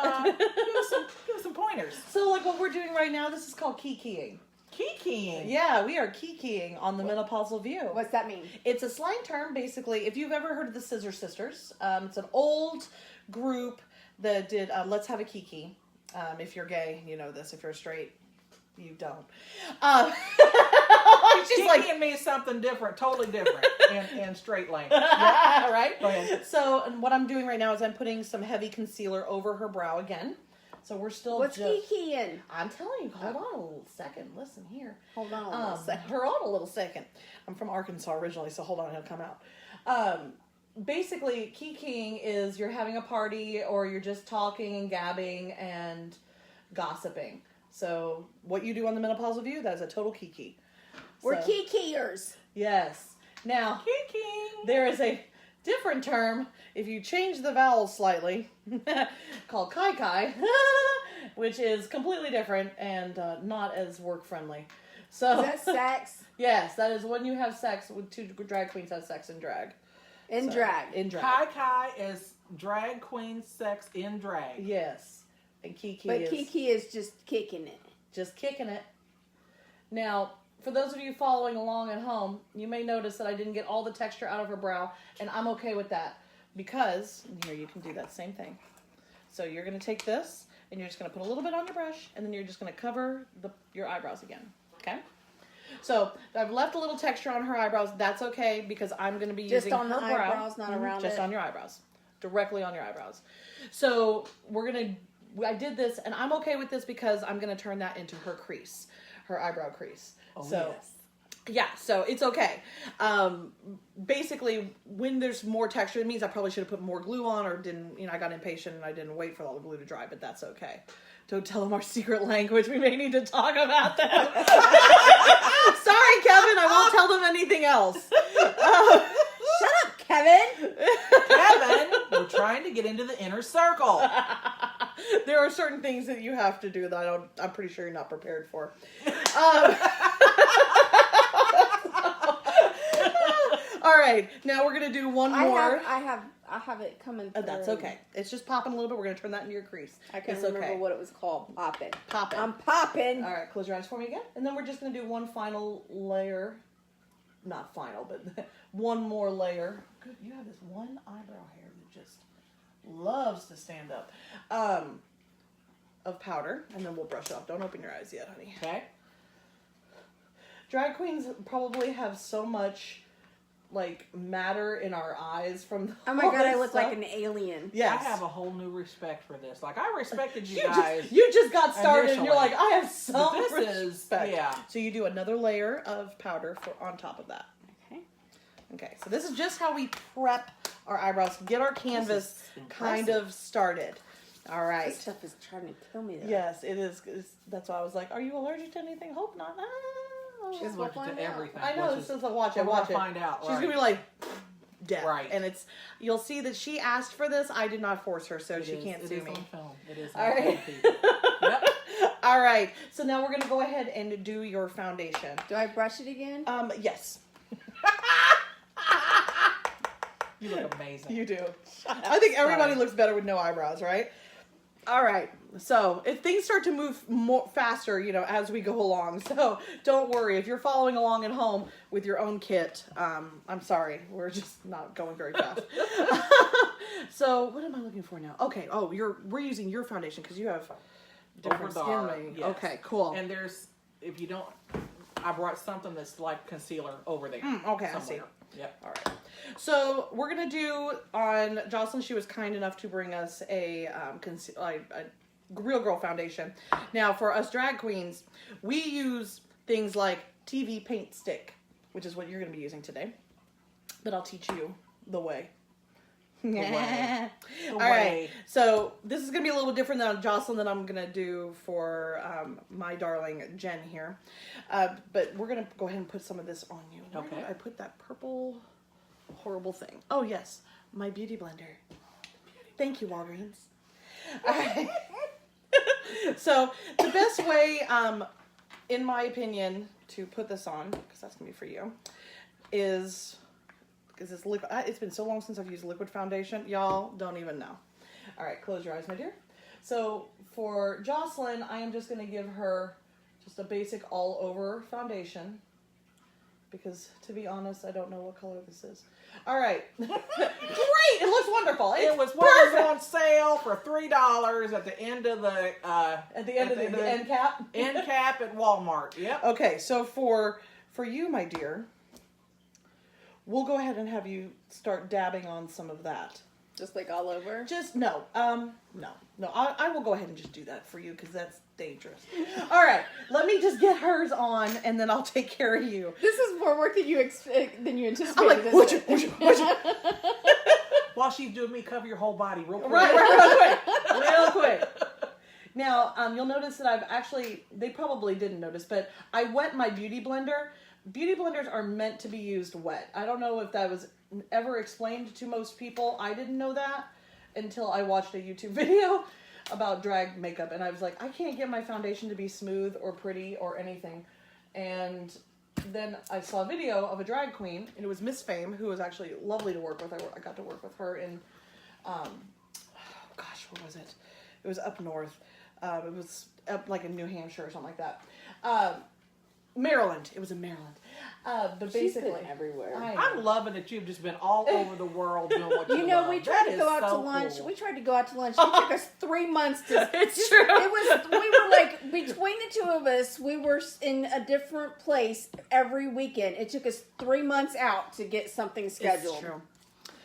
give us some pointers. So, like what we're doing right now, this is called kikiing. Kikiing. Yeah, we are kikiing on the menopausal view. What's that mean? It's a slang term, basically. If you've ever heard of the Scissor Sisters, it's an old group that did Let's Have a Kiki. If you're gay, you know this. If you're straight, you don't. She's like, Kikiing means something different, totally different, in straight length. yeah, right? Go ahead. So, and what I'm doing right now is I'm putting some heavy concealer over her brow again. So we're still What's just... kikiing? I'm telling you, hold on a little second. Listen here. Hold on a little second. Hold on a little second. I'm from Arkansas originally, so hold on, it'll come out. Basically, kikiing is you're having a party or you're just talking and gabbing and gossiping. So what you do on the menopausal view, that is a total kiki. We're So- kikiers. Yes. Now, Kikiing. there is a different term if you change the vowels slightly called kai kai, which is completely different and not as work friendly. So Is that sex? yes, that is when you have sex with two drag queens have sex in drag. In So, drag. In drag. Kai Kai is drag queen sex in drag. Yes. And Kiki But is Kiki is just kicking it. just kicking it. Now, for those of you following along at home, you may notice that I didn't get all the texture out of her brow, and I'm okay with that because here you can do that same thing. So you're going to take this, and you're just going to put a little bit on your brush, and then you're just going to cover your eyebrows again. Okay? So I've left a little texture on her eyebrows. That's okay because I'm going to be Just using on the her brow. eyebrows, not around Just it? on your eyebrows. Directly on your eyebrows. So I did this, and I'm okay with this because I'm going to turn that into her crease, her eyebrow crease. Oh, so, yes. yeah, so it's okay. Basically, when there's more texture, it means I probably should have put more glue on or didn't, I got impatient and I didn't wait for all the glue to dry, but that's okay. Don't tell them our secret language. We may need to talk about that. Sorry, Kevin, I won't tell them anything else. Shut up, Kevin. Kevin, we're trying to get into the inner circle. There are certain things that you have to do that I'm pretty sure you're not prepared for. All right, now we're gonna do one more. I have it coming through. That's okay. It's just popping a little bit. We're gonna turn that into your crease. I can't It's remember okay. what it was called. Popping. Popping. I'm popping. All right, close your eyes for me again, and then we're just gonna do one final layer. Not final, but one more layer. Good, you have this one eyebrow hair that just loves to stand up. Of powder, and then we'll brush it off. Don't open your eyes yet, honey. Okay. Drag queens probably have so much like matter in our eyes from Oh my all god, I this look stuff. like an alien. Yes. I have a whole new respect for this. Like, I respected you You guys. just got started and you're initially. like, I have some But this is- respect. yeah. So you do another layer of powder on top of that. Okay. Okay, so this is just how we prep our eyebrows, get our canvas kind of started. All right. This stuff is trying to kill me though. Yes, it is. That's why I was like, are you allergic to anything? Hope not. She's We'll allergic find to out. everything. I know, which this is- is a watch it, we're gonna watch it. find out, She's right. going to be like, death. Right. And you'll see that she asked for this. I did not force her, so It she is- can't it sue is me. on film. It is All on right. film, people. Yep. All right. So now we're going to go ahead and do your foundation. Do I brush it again? Yes. You look amazing. You do. I think everybody looks better with no eyebrows, right? All right. So if things start to move more faster, as we go along. So don't worry if you're following along at home with your own kit. I'm sorry, we're just not going very fast. So what am I looking for now? Okay. Oh, we're using your foundation because you have different skin Overdar, than me. yes. Okay. Cool. And if you don't, I brought something that's like concealer over there. okay, I see. somewhere. Yep. All right. So we're gonna do on Jocelyn. She was kind enough to bring us a Real Girl foundation. Now for us drag queens, we use things like TV paint stick, which is what you're gonna be using today. But I'll teach you the way. way. All right. So this is gonna be a little different than Jocelyn that I'm gonna do for my darling Jen here. But we're gonna go ahead and put some of this on you. Where Okay. did I put that purple horrible thing? Oh yes, my beauty blender. Thank you, Walgreens. All right. So the best way, in my opinion, to put this on, because that's gonna be for you, is because it's liquid. It's been so long since I've used liquid foundation, y'all don't even know. All right, close your eyes, my dear. So for Jocelyn, I am just gonna give her just a basic all-over foundation, because to be honest, I don't know what color this is. All right, great, it looks wonderful. It was on sale for $3 at the end of the At the end of the end cap. end cap at Walmart. Yep. Okay, so for you, my dear, we'll go ahead and have you start dabbing on some of that. Just like all over? Just no. I will go ahead and just do that for you because that's dangerous. All right, let me just get hers on, and then I'll take care of you. This is more work than you anticipated. I'm like, isn't it? While she's doing me, cover your whole body real quick. real quick. Now, you'll notice that they probably didn't notice, but I wet my beauty blender. Beauty blenders are meant to be used wet. I don't know if that was ever explained to most people. I didn't know that until I watched a YouTube video about drag makeup, and I was like, I can't get my foundation to be smooth or pretty or anything. And then I saw a video of a drag queen, and it was Miss Fame, who was actually lovely to work with. I got to work with her in, where was it? It was up north. It was up like in New Hampshire or something like that. Maryland. It was in Maryland. But She's basically, been everywhere. I know. I'm loving that you've just been all over the world doing what you You know, love. we tried That to go is out to so lunch. cool. We tried to go out to lunch. It took us 3 months to. It's true. We were like, between the two of us, we were in a different place every weekend. It took us 3 months out to get something scheduled. It's true.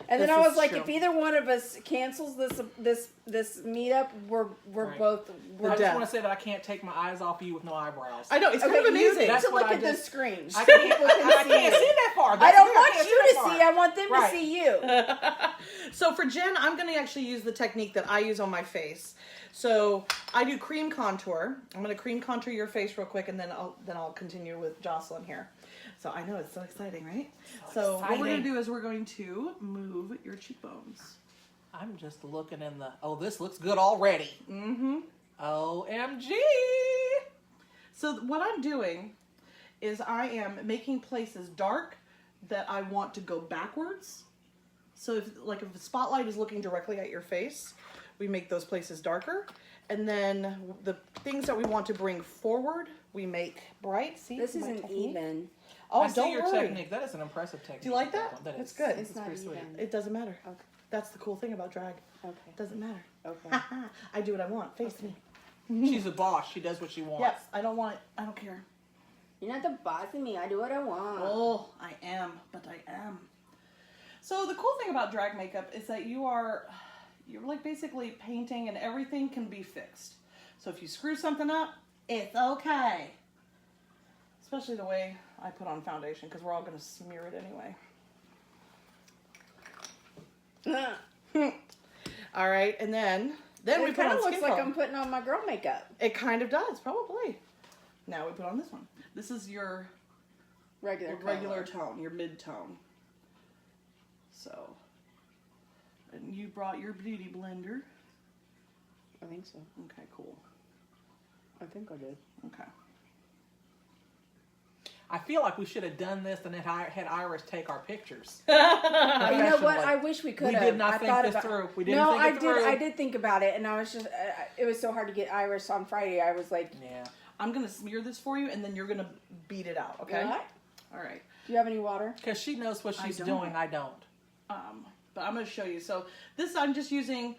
And then This I was is like, true. if either one of us cancels this meetup, we're Right. both. I just death. want to say that I can't take my eyes off of you with no eyebrows. I know, it's Okay, kind of you amazing. need That's to what look I at the just- screen. I So can't, people can I see can't you. see that far. I That's don't it. want can't you that to far. see. I want them Right. to see you. So for Jen, I'm going to actually use the technique that I use on my face. So I do cream contour. I'm going to cream contour your face real quick, and then I'll continue with Jocelyn here. So I know it's so exciting, right? So what we're going exciting. to do is we're going to move your cheekbones. I'm just looking in this looks good already. Mm-hmm. OMG. So what I'm doing is I am making places dark that I want to go backwards. So if the spotlight is looking directly at your face, we make those places darker. And then the things that we want to bring forward, we make bright. See, This my isn't technique? even. Oh, I see don't your worry. technique. That is an impressive technique. Do you like that? That It's is- good. It's not pretty sweet. even. It doesn't matter. Okay. That's the cool thing about drag. Okay. It doesn't matter. Okay. I do what I want. Face me. She's a boss. She does what she wants. Yes, I don't want it. I don't care. You're not the boss of me. I do what I want. Oh, I am, but I am. So the cool thing about drag makeup is that you're like basically painting and everything can be fixed. So if you screw something up, it's okay. Especially the way I put on foundation, because we're all going to smear it anyway. All right, and then we It put kind on of skin looks like tone. I'm putting on my girl makeup. It kind of does, probably. Now we put on this one. This is your Regular regular color. tone, your mid-tone. So, and you brought your beauty blender. I think so. Okay, cool. I think I did. Okay. I feel like we should have done this and had Iris take our pictures. You know what? Professionally. I wish we could We have. did not I think thought this about, through. We didn't no, think it through. I did think about it, and I was just. It was so hard to get Iris on Friday. I was like, Yeah. I'm going to smear this for you, and then you're going to beat it out, okay? What? All right. Do you have any water? Because she knows what she's don't. doing. I don't. But I'm going to show you. So this, I'm just using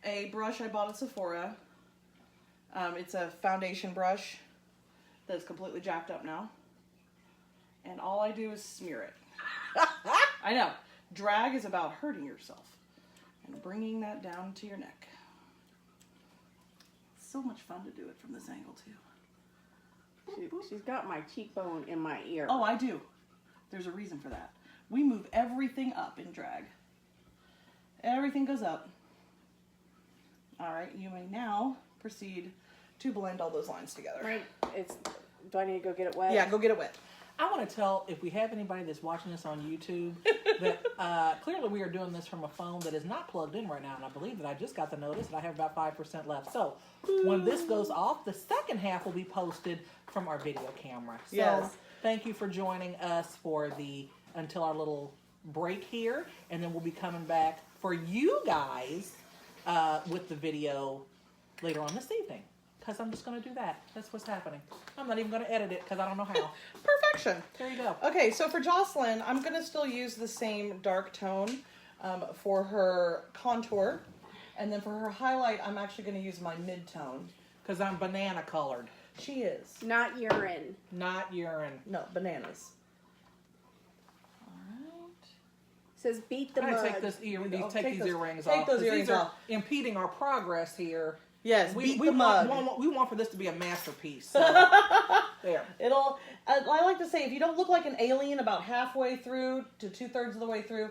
a brush I bought at Sephora. It's a foundation brush that's completely jacked up now. And all I do is smear it. I know. Drag is about hurting yourself and bringing that down to your neck. It's so much fun to do it from this angle, too. She's got my cheekbone in my ear. Oh, I do. There's a reason for that. We move everything up in drag. Everything goes up. All right, you may now proceed to blend all those lines together. Right. Do I need to go get it wet? Yeah, go get it wet. I want to tell, if we have anybody that's watching this on YouTube, that clearly we are doing this from a phone that is not plugged in right now, and I believe that I just got the notice that I have about 5% left. So when this goes off, the second half will be posted from our video camera. So Yes. thank you for joining us for until our little break here, and then we'll be coming back for you guys with the video later on this evening. Because I'm just going to do that. That's what's happening. I'm not even going to edit it because I don't know how. Perfection. There you go. Okay, so for Jocelyn, I'm going to still use the same dark tone for her contour. And then for her highlight, I'm actually going to use my mid-tone. Because I'm banana colored, She is. Not urine. not urine. No, bananas. All right. Says beat the I'm mud. going to take these those- earrings take off. those 'cause earrings these are off. impeding our progress here. Yes, beat the mud. We want for this to be a masterpiece. So, there. I like to say, if you don't look like an alien about halfway through to 2/3 of the way through,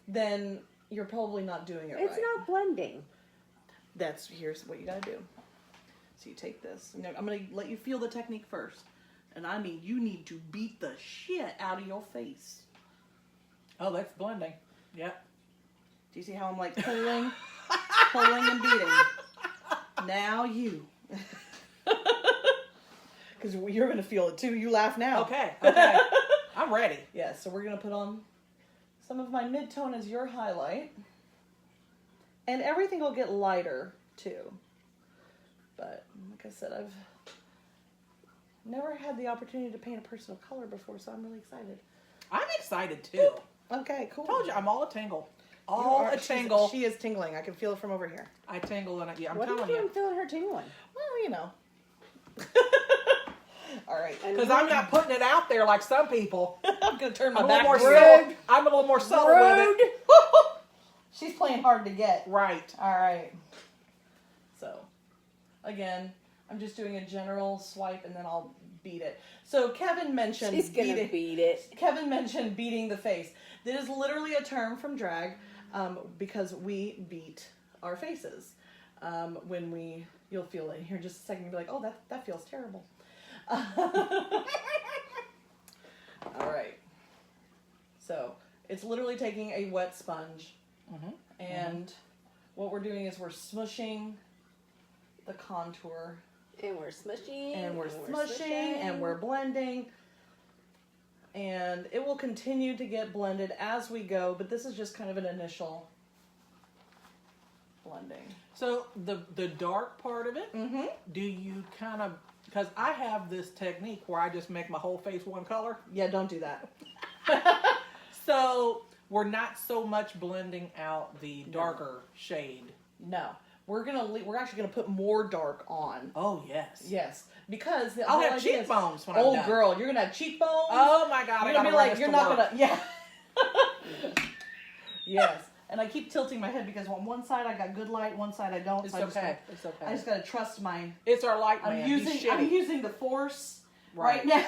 then you're probably not doing it It's right. not blending. Here's what you gotta do. So you take this. Now, I'm gonna let you feel the technique first. And I mean, you need to beat the shit out of your face. Oh, that's blending. Yep. Do you see how I'm like pulling, pulling and beating? Now you. Because you're gonna feel it too. You laugh now. Okay. I'm ready. Yeah, so we're going to put on some of my mid-tone as your highlight. And everything will get lighter, too. But, like I said, I've never had the opportunity to paint a person of color before, so I'm really excited. I'm excited too. Okay, cool. Told you, I'm all a tingle. You All are- a tingle. She is tingling. I can feel it from over here. I tingle and I'm What are you telling doing you. feeling her tingling? Well, you know. All right. Because I'm not putting it out there like some people. I'm going to turn my I'm a back. little more to you. subtle. I'm a little more subtle with Rude. it. She's playing hard to get. Right. All right. So, again, I'm just doing a general swipe and then I'll beat it. So Kevin mentioned She's gonna beat it. Kevin mentioned beating the face. That is literally a term from drag because we beat our faces. You'll feel it here in just a second. You'll be like, oh, that feels terrible. All right. So it's literally taking a wet sponge and what we're doing is we're smushing the contour And we're smushing. and we're smushing and we're blending, and it will continue to get blended as we go, but this is just kind of an initial blending. So the dark part of it, do you kind of, because I have this technique where I just make my whole face one color. Yeah, don't do that. So we're not so much blending out the darker shade. No, we're actually gonna put more dark on. Oh, yes. Yes, because the I'll whole have idea is- cheekbones when I'm Oh, done. girl, you're gonna have cheekbones. Oh, my God. You're I gonna gotta be run like, this you're to not work. gonna, yeah. Yes. And I keep tilting my head because on one side I got good light, one side I don't. It's so okay. It's okay. I just gotta trust my. It's our light man. I'm He's shitty. using the force Right. now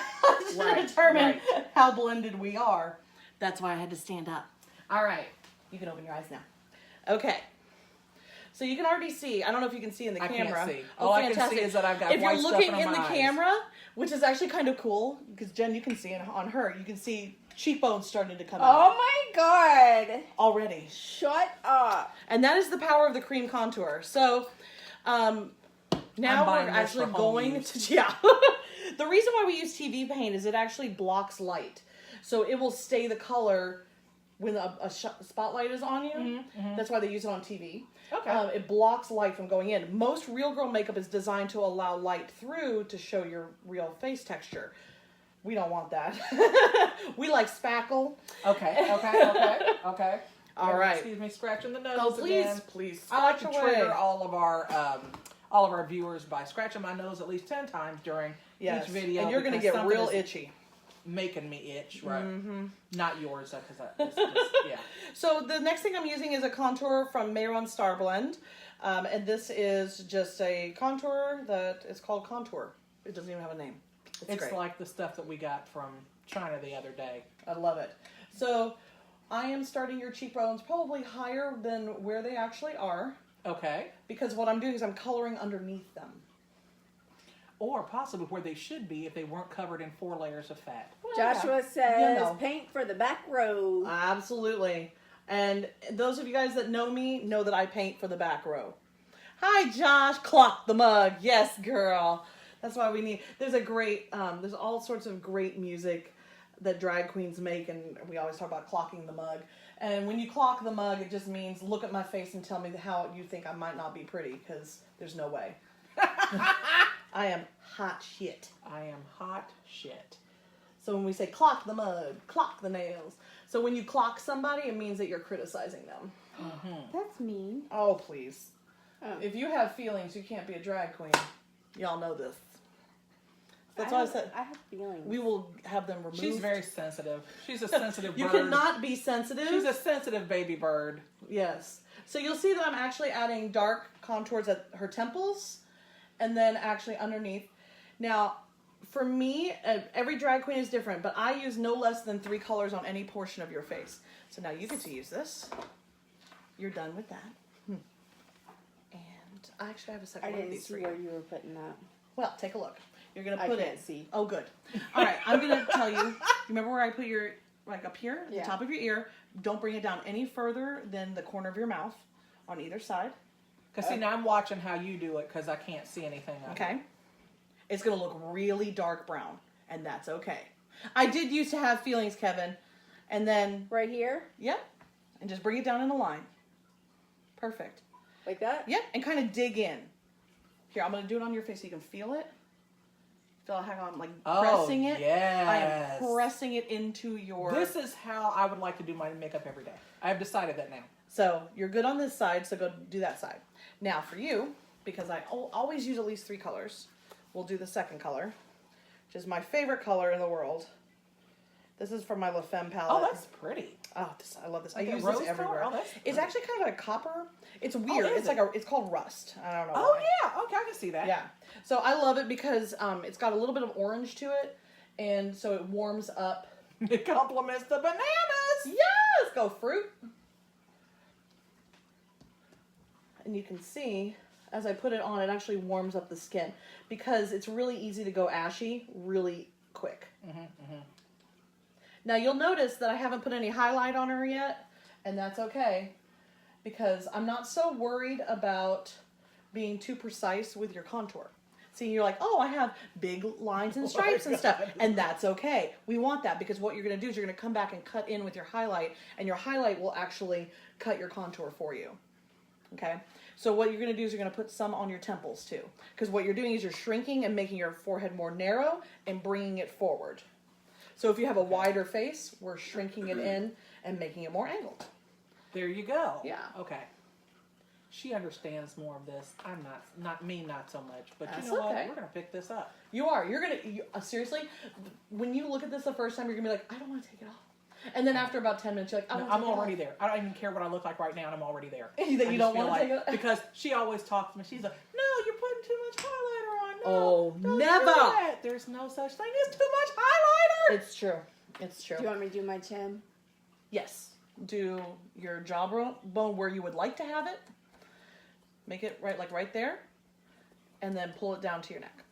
to Right, determine right. how blended we are. That's why I had to stand up. All right, you can open your eyes now. Okay. So you can already see. I don't know if you can see in the I camera. can't see. Oh, All I can fantastic. see is that I've got If you're white stuff looking in in the my eyes. camera, which is actually kind of cool, because Jen, you can see it on her. You can see cheekbones starting to come out Oh my god. already. Shut up. And that is the power of the cream contour. So now I'm we're buying this actually for home going use. to, yeah. The reason why we use TV paint is it actually blocks light. So it will stay the color when a spotlight is on you. That's why they use it on TV. Okay. It blocks light from going in. Most real girl makeup is designed to allow light through to show your real face texture. We don't want that. We like spackle. Okay. All right. Excuse me, scratching the nose Oh, please, again. please. I like to scratch away. trigger all of our viewers by scratching my nose at least 10 times during Yes. each video. And you're going to because get something real is itchy. making me itch, right? Not yours, because yeah. So the next thing I'm using is a contour from Mayron Star Blend. And this is just a contour that is called Contour. It doesn't even have a name. It's great. like the stuff that we got from China the other day. I love it. So I am starting your cheekbones probably higher than where they actually are. Okay. Because what I'm doing is I'm coloring underneath them. Or possibly where they should be if they weren't covered in 4 layers of fat. Joshua says, You know. paint for the back row. Absolutely. And those of you guys that know me know that I paint for the back row. Hi, Josh. Clock the mug. Yes, girl. That's why we need. There's a great. There's all sorts of great music that drag queens make, and we always talk about clocking the mug. And when you clock the mug, it just means look at my face and tell me how you think I might not be pretty, because there's no way. I am hot shit. I am hot shit. So when we say clock the mug, clock the nails. So when you clock somebody, it means that you're criticizing them. That's mean. Oh, please. Oh. If you have feelings, you can't be a drag queen. Y'all know this. That's why I said I have feelings. we will have them removed. She's very sensitive. She's a sensitive bird. You cannot be sensitive. She's a sensitive baby bird. Yes. So you'll see that I'm actually adding dark contours at her temples and then actually underneath. Now, for me, every drag queen is different, but I use no less than 3 colors on any portion of your face. So now you get to use this. You're done with that. And I actually have a second I one of didn't these see for you. where you were putting that. Well, take a look. You're going to I put can't it. see. Oh, good. All right, I'm going to tell you. You remember where I put your, like up here, Yeah. the top of your ear? Don't bring it down any further than the corner of your mouth on either side. Because see, now I'm watching how you do it because I can't see anything. Okay. It's going to look really dark brown, and that's okay. I did used to have feelings, Kevin. And then, Right here? yep, and just bring it down in a line. Perfect. Like that? Yep, and kind of dig in. Here, I'm going to do it on your face so you can feel it. Feel how I'm like pressing it? Yes. I am pressing it into your... This is how I would like to do my makeup every day. I've decided that now. So you're good on this side, so go do that side. Now for you, because I always use at least 3 colors, we'll do the second color, which is my favorite color in the world. This is from my La Femme palette. Oh, that's pretty. Oh, I love this. I Like use a this rose everywhere. color? Oh, that's It's pretty. actually kind of like a copper. It's weird. is It's like it? it's called rust. I don't know. Oh, why. yeah. Okay, I can see that. Yeah. So I love it because it's got a little bit of orange to it, and so it warms up. It compliments the bananas. Yes, go fruit. And you can see as I put it on, it actually warms up the skin because it's really easy to go ashy really quick. Now you'll notice that I haven't put any highlight on her yet, and that's okay because I'm not so worried about being too precise with your contour. See, you're like, oh, I have big lines and stripes and stuff, and that's okay. We want that because what you're going to do is you're going to come back and cut in with your highlight, and your highlight will actually cut your contour for you. Okay? So what you're going to do is you're going to put some on your temples too, because what you're doing is you're shrinking and making your forehead more narrow and bringing it forward. So if you have a wider face, we're shrinking it in and making it more angled. There you go. Yeah. Okay. She understands more of this. I'm not so much. But That's you know okay. what? We're going to pick this up. You are. You're going to, seriously, when you look at this the first time, you're going to be like, I don't want to take it off. And then after about 10 minutes, you're like, No, I'm already there. I don't even care what I look like right now, and I'm already there. You I don't just want to feel take it? because she always talks to me. She's like, "No, you're putting too much highlighter on." No, Oh, don't never. do that. There's no such thing as too much highlighter. It's true. It's true. Do you want me to do my chin? Yes. Do your jawbone where you would like to have it. Make it right there. And then pull it down to your neck.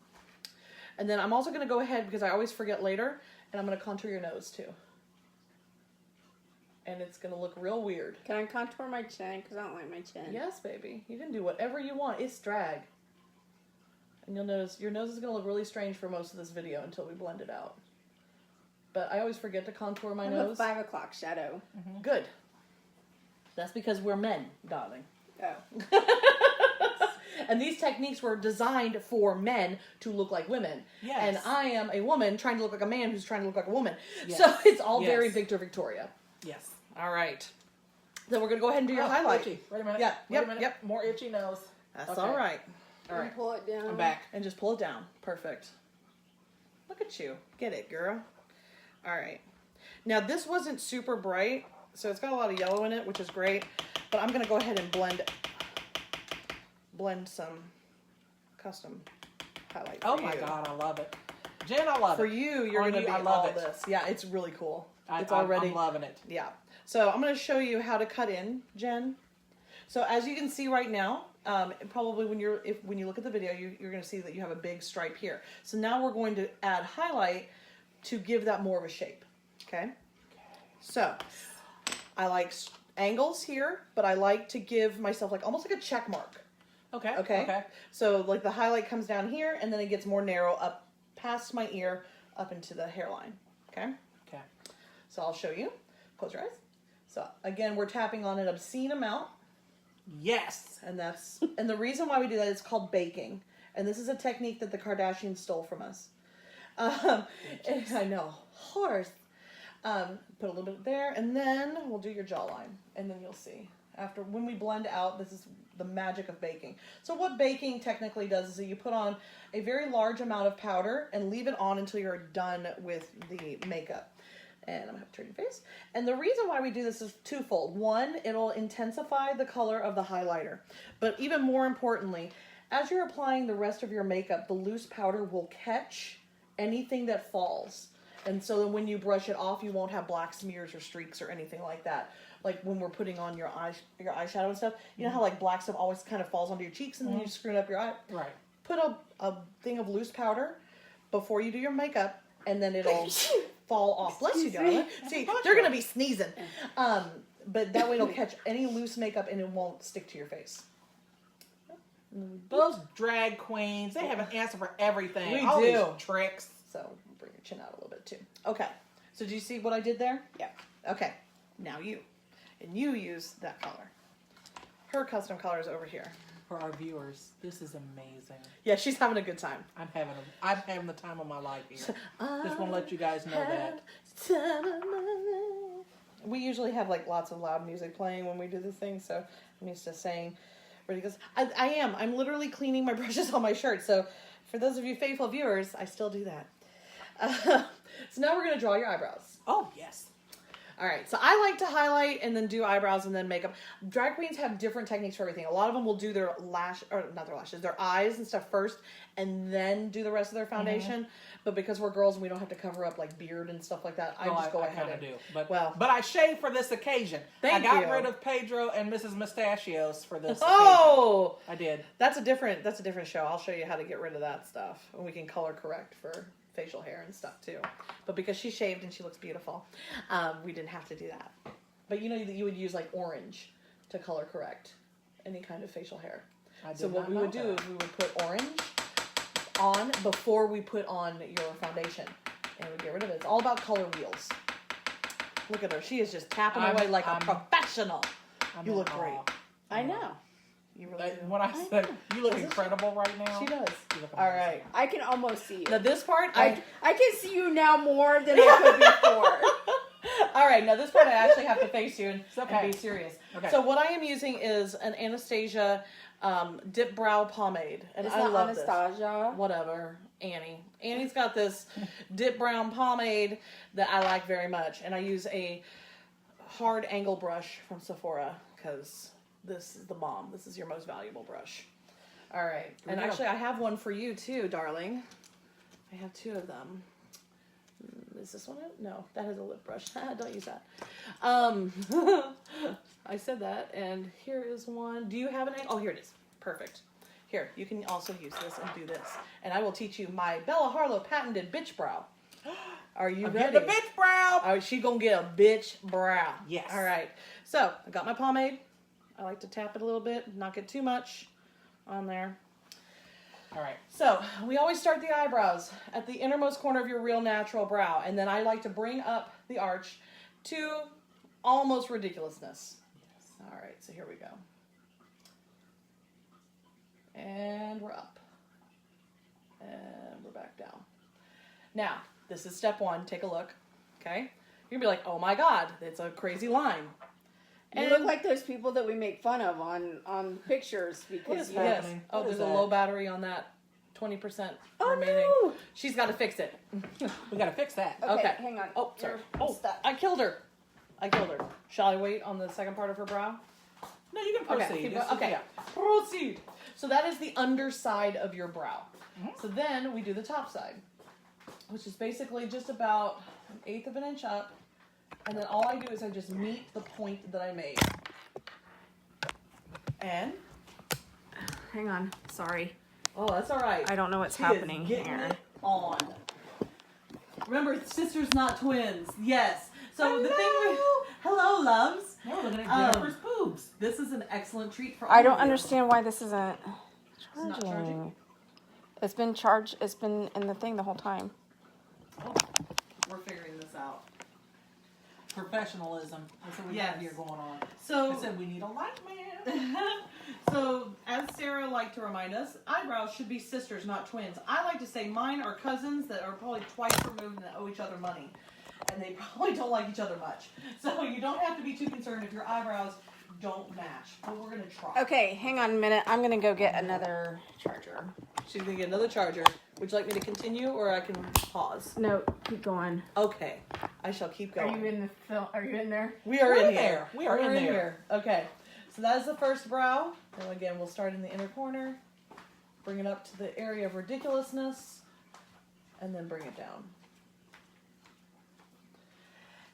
And then I'm also going to go ahead, because I always forget later, and I'm going to contour your nose too. And it's going to look real weird. Can I contour my chin? Because I don't like my chin. Yes, baby. You can do whatever you want. It's drag. And you'll notice your nose is going to look really strange for most of this video until we blend it out. But I always forget to contour my I'm nose. a 5 o'clock shadow. Good. That's because we're men, darling. Oh. And these techniques were designed for men to look like women. Yes. And I am a woman trying to look like a man who's trying to look like a woman. Yes. So it's all Yes. very Victor Victoria. Yes. All right. Then we're going to go ahead and do your highlight. Itchy. Wait a minute. Yeah, Wait a minute. yep. More itchy nose. That's Okay. all right. All And right. pull it down. I'm back. And just pull it down. Perfect. Look at you. Get it, girl. All right. Now, this wasn't super bright, so it's got a lot of yellow in it, which is great. But I'm going to go ahead and blend some custom highlight for Oh my you. God, I love it. Jen, I love For it. you, you're On going to you, be I love all it. this. Yeah, it's really cool. It's I'm already... loving it. Yeah. So I'm going to show you how to cut in, Jen. So as you can see right now, probably when you look at the video, you're going to see that you have a big stripe here. So now we're going to add highlight to give that more of a shape. Okay. So I like angles here, but I like to give myself like almost like a check mark. Okay. Okay. So like the highlight comes down here, and then it gets more narrow up past my ear, up into the hairline. Okay. Okay. So I'll show you. Close your eyes. So again, we're tapping on an obscene amount, Yes. and the reason why we do that is called baking, and this is a technique that the Kardashians stole from us. I know, horse. Put a little bit there, and then we'll do your jawline, and then you'll see. After, when we blend out, this is the magic of baking. So what baking technically does is that you put on a very large amount of powder and leave it on until you're done with the makeup. And I'm going to have to turn your face. And the reason why we do this is twofold. One, it'll intensify the color of the highlighter. But even more importantly, as you're applying the rest of your makeup, the loose powder will catch anything that falls. And so then when you brush it off, you won't have black smears or streaks or anything like that. Like when we're putting on your eyeshadow and stuff, you know how like black stuff always kind of falls onto your cheeks and then you screw up your eye? Right. Put a thing of loose powder before you do your makeup, and then it'll fall off. Bless you, darling. See, they're going to be sneezing. But that way it'll catch any loose makeup and it won't stick to your face. Those drag queens, they have an answer for everything. We All do. these tricks. So bring your chin out a little bit too. Okay. So do you see what I did there? Yeah. Okay. Now you. And you use that color. Her custom color is over here. For our viewers, this is amazing. Yeah, she's having a good time. I'm having the time of my life here. Just want to let you guys know that. We usually have like lots of loud music playing when we do this thing, so I'm used to saying ridiculous. I am. I'm literally cleaning my brushes on my shirt. So for those of you faithful viewers, I still do that. So now we're going to draw your eyebrows. Oh, yes. All right, so I like to highlight and then do eyebrows and then makeup. Drag queens have different techniques for everything. A lot of them will do their their eyes and stuff first and then do the rest of their foundation. But because we're girls and we don't have to cover up like beard and stuff like that, I just go ahead and do. But well, but I shaved for this occasion. Thank I got you. rid of Pedro and Mrs. Mustachios for this oh, occasion. I did. that's a different show. I'll show you how to get rid of that stuff, and we can color correct for facial hair and stuff too. But because she shaved and she looks beautiful, we didn't have to do that. But you know that you would use like orange to color correct any kind of facial hair. So what we would do is we would put orange on before we put on your foundation, and we get rid of it. It's all about color wheels. Look at her; she is just tapping away like a professional. You look great. I know. You really do. When I said you look incredible right now, She does. you look All amazing. right. I can almost see you. Now this part, I can see you now more than I could before. All right. Okay, now this part I actually have to face you and okay. be serious. Okay. So what I am using is an Anastasia dip brow pomade, and It's I not love Anastasia. this. Whatever, Annie's got this dip brown pomade that I like very much, and I use a hard angle brush from Sephora because this is the bomb. This is your most valuable brush. All right, and actually I have one for you too, darling. I have 2 of them. Is this one it? No, that has a lip brush. Don't use that. I said that, and here is one. Do you have an angle? Oh, here it is. Perfect. Here, you can also use this and do this. And I will teach you my Bella Harlow patented bitch brow. Are you ready? The bitch brow. All right, she gonna get a bitch brow. Yes. All right. So, I got my pomade. I like to tap it a little bit, not get too much on there. All right. So, we always start the eyebrows at the innermost corner of your real natural brow. And then I like to bring up the arch to almost ridiculousness. Yes. All right, so here we go. And we're up. And we're back down. Now, this is step 1. Take a look. Okay? You're going to be like, oh my God, it's a crazy line. You look like those people that we make fun of on pictures because you Yes. happening? Oh, What there's is a that? low battery on that 20% remaining. no! She's got to fix it. We got to fix that. Okay, Okay. hang on. Oh, sorry. You're Oh, stuck. I killed her. Shall I wait on the second part of her brow? No, you can proceed. Okay. This is- Okay. yeah. Proceed. So that is the underside of your brow. Mhm. So then we do the top side, which is basically just about 1/8 of an inch up. And then all I do is I just meet the point that I made. And, Hang on. Sorry. oh, that's all right. I don't know what's She is happening getting here. it on. Remember, sisters, not twins. Yes. So the thing with hello, loves. Now we're looking at Jennifer's boobs. This is an excellent treat for all I of don't you. understand why this isn't not charging? charging. It's been charged. It's been in the thing the whole time. Oh, we're figuring this out. Professionalism. That's what we Yes. got here going on. So, I said we need a light man. so as Sarah liked to remind us, eyebrows should be sisters, not twins. I like to say mine are cousins that are probably twice removed and that owe each other money. And they probably don't like each other much. So you don't have to be too concerned if your eyebrows don't match. But we're going to try. Okay, hang on a minute. I'm gonna go get another charger. She's going to get another charger. Would you like me to continue or I can pause? No, keep going. Okay. I shall keep going. in the film? Are you in there? We are We're in in here. there. We are We're in in there. here. Okay. So that is the first brow. And again, we'll start in the inner corner. Bring it up to the area of ridiculousness. And then bring it down.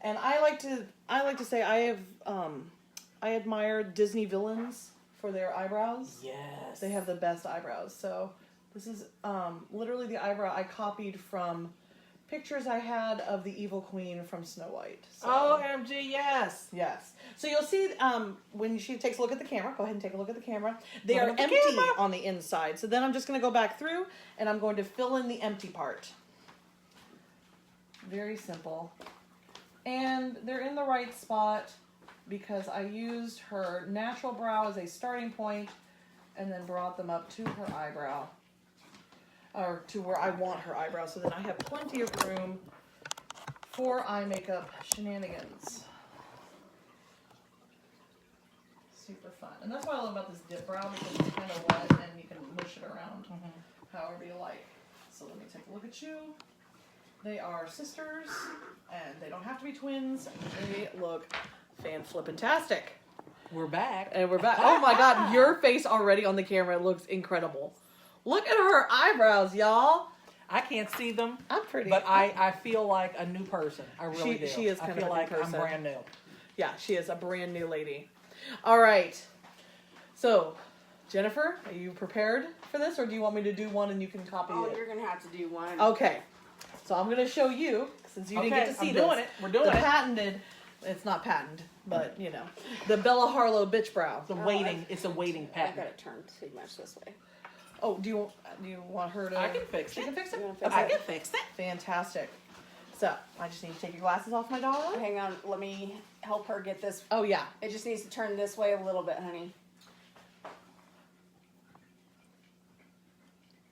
And I like to say I admire Disney villains for their eyebrows. Yes. They have the best eyebrows. So this is literally the eyebrow I copied from pictures I had of the evil queen from Snow White. So, OMG, yes. yes. So you'll see when she takes a look at the camera. Go ahead and take a look at the camera. They Look are at the empty camera. on the inside. So then I'm just going to go back through and I'm going to fill in the empty part. Very simple. And they're in the right spot because I used her natural brow as a starting point and then brought them up to her eyebrow. Or to where I want her eyebrow. So then I have plenty of room for eye makeup shenanigans. Super fun. And that's what I love about this dip brow because it's kind of wet and you can mush it around however you like. So let me take a look at you. They are sisters, and they don't have to be twins. They look fan-flippin-tastic. We're back. And we're back. Oh my God, your face already on the camera looks incredible. Look at her eyebrows, y'all. I can't see them, I'm pretty. but I feel like a new person. I really do. She is kind I of feel a new like person. I'm brand new. Yeah, she is a brand new lady. All right. So, Jennifer, are you prepared for this, or do you want me to do one and you can copy Oh, it? you're gonna have to do one. Okay. So I'm going to show you, since you didn't get to see I'm this. doing it. We're doing the it. patented, it's not patented, but you know, the Bella Harlow bitch brow. The waiting. It's a waiting I've pattern. got it turned too much this way. Oh, do you want her to? I can fix She it. can fix it. You wanna fix I it? can fix it. Fantastic. So I just need to take your glasses off, my dog. Hang on, let me help her get this. Oh yeah. It just needs to turn this way a little bit, honey.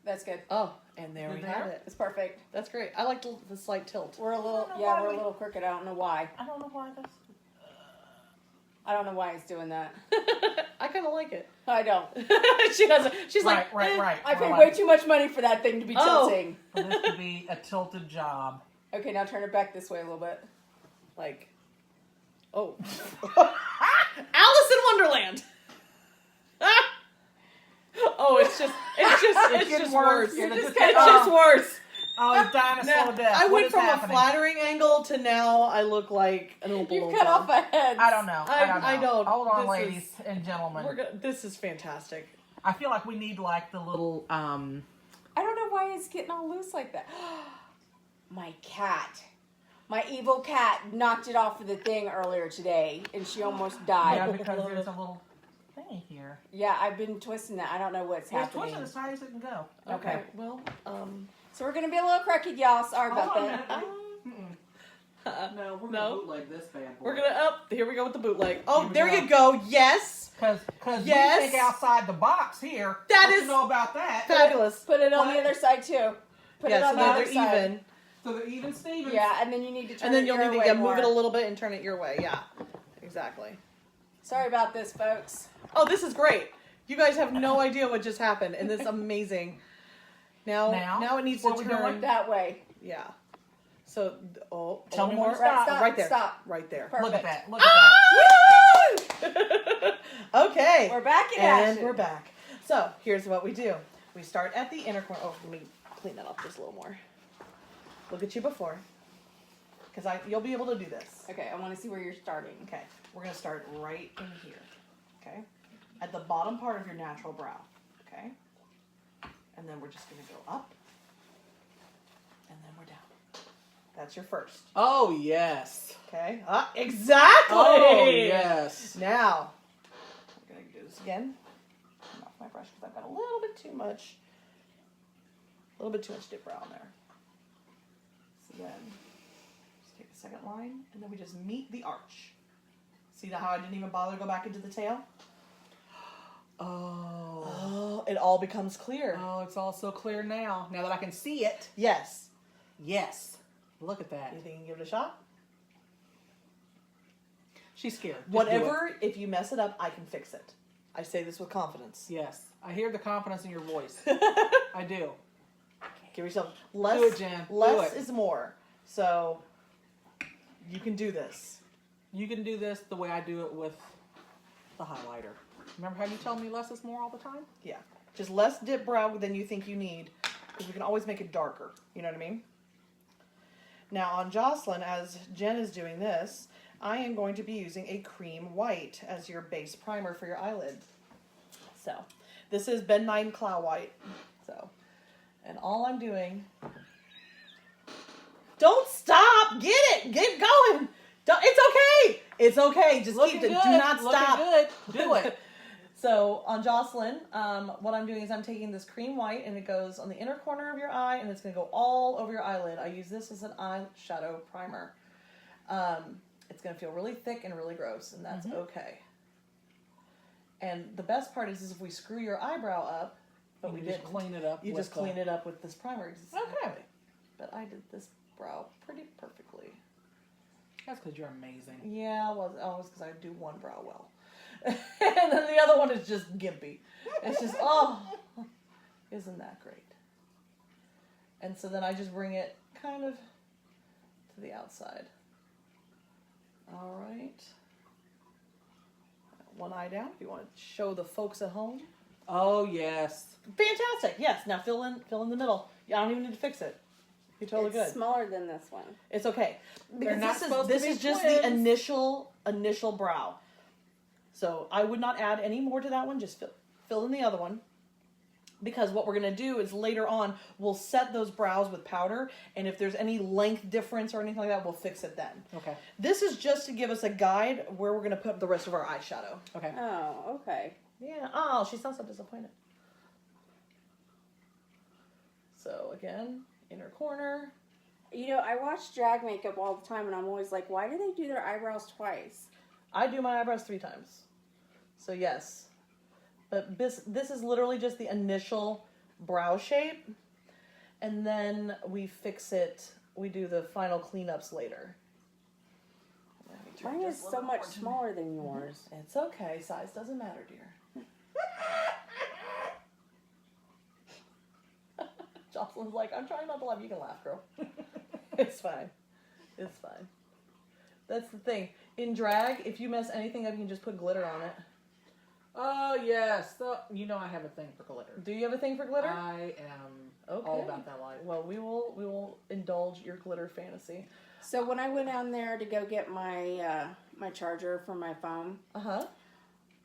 That's good. Oh, and there we Good have there. it. It's perfect. That's great. I like the slight tilt. We're a little, I don't know yeah, why we're we- a little crooked. I don't know why. I don't know why this. I don't know why it's doing that. I kind of like it. I don't. She doesn't. She's Right, like, right, eh. right. I paid like way it. too much money for that thing to be Oh. tilting. For this to be a tilted job. Okay, now turn it back this way a little bit. Like, oh, Alice in Wonderland. Oh, it's just getting just worse. worse. You're It's just just getting- worse. Oh, he's dying a Now, slow death. I What went is from happening? a flattering angle to now I look like an Oompa You've Loompa. cut off a head. I don't know. I don't. Hold on, This ladies is- and gentlemen. This is fantastic. I feel like we need like the little I don't know why it's getting all loose like that. My cat. My evil cat knocked it off of the thing earlier today, and she almost died. yeah, because there's a little thingy here. Yeah, I've been twisting that. I don't know what's It's happening. twisted as high as it can go. Okay. Well, So we're gonna be a little crooked, y'all. Sorry Hold about on a that. minute. No, we're No. bootleg this bad boy. we're gonna up. Here we go with the bootleg. Oh, Here we there go. you go. Yes, Because Yes. we think outside the box here. That What is- you know about that? fabulous. Put it on What? the other side too. Put Yeah, it on so the now other they're side. even, So they're even Stevens. Yeah, and then you need to turn and then it you'll your need to way move it a more. little bit and turn it your way. Yeah, exactly. Sorry about this, folks. Oh, this is great. You guys have no idea what just happened, and it's amazing. Now it needs to what we turn. doing? That way. Yeah. So, Tell me when more. to stop. Stop, Right there. stop. Right there. Perfect. Look at that. Look at that. Okay. We're back in and action. we're back. So here's what we do. We start at the inner corner. Oh, let me clean that up just a little more. Look at you before, because you'll be able to do this. Okay, I want to see where you're starting. Okay, we're gonna start right in here. Okay, at the bottom part of your natural brow. Okay, and then we're just gonna go up, and then we're down. That's your first. Oh, yes. Okay. Exactly. Oh, yes. Now, I'm going to do this again. Turn off my brush because I've got a little bit too much dip brow in there. So then, just take the second line, and then we just meet the arch. See how I didn't even bother to go back into the tail? Oh. Oh, it all becomes clear. Oh, it's all so clear now. Now that I can see it. Yes. Yes. Look at that. You think you can give it a shot? She's scared. Just do Whatever, if you mess it up, I can fix it. I say this with confidence. it. Yes. I hear the confidence in your voice. I do. Give yourself less. Do it, Jen. Do Less it. is more. So you can do this. You can do this the way I do it with the highlighter. Remember how you tell me less is more all the time? Yeah, just less dip brow than you think you need, because we can always make it darker. You know what I mean? Now on Jocelyn, as Jen is doing this, I am going to be using a cream white as your base primer for your eyelid. So this is Ben 9 Cloud White. So, and all I'm doing. Don't stop! Get it! Get going! It's okay! It's okay. Just Looking keep it. good. Do not Looking stop. good. Do it. So on Jocelyn, what I'm doing is I'm taking this cream white and it goes on the inner corner of your eye and it's going to go all over your eyelid. I use this as an eyeshadow primer. It's going to feel really thick and really gross, and that's okay. And the best part is if we screw your eyebrow up, but we You just didn't, clean it up. you with just clean it up with this primer. Exactly. Okay. But I did this brow pretty perfectly. That's because you're amazing. Yeah, well, always because I do one brow well. And then the other one is just gimpy. It's just, oh, isn't that great? And so then I just bring it kind of to the outside. All right. One eye down if you want to show the folks at home. Oh, yes. Fantastic. Yes. Now fill in the middle. I don't even need to fix it. You're totally It's good. smaller than this one. It's okay. Because not supposed to this be is just twins. the initial brow. So I would not add any more to that one. Just fill in the other one. Because what we're going to do is later on, we'll set those brows with powder. And if there's any length difference or anything like that, we'll fix it then. Okay. This is just to give us a guide where we're going to put the rest of our eyeshadow. Okay. Oh, okay. Yeah. Oh, she sounds so disappointed. So again, inner corner. You know, I watch drag makeup all the time, and I'm always like, why do they do their eyebrows twice? I do my eyebrows 3 times. So yes. But this is literally just the initial brow shape, and then we fix it. We do the final cleanups later. Let me turn Mine is just a so little much more to- smaller than yours. It's okay. Size doesn't matter, dear. Jocelyn's like, I'm trying not to laugh. You can laugh, girl. It's fine. It's fine. That's the thing. In drag, if you mess anything up, you can just put glitter on it. Oh yes, so, you know I have a thing for glitter. Do you have a thing for glitter? I am Okay. all about that life. Well, we will indulge your glitter fantasy. So when I went down there to go get my my charger for my phone, Uh-huh.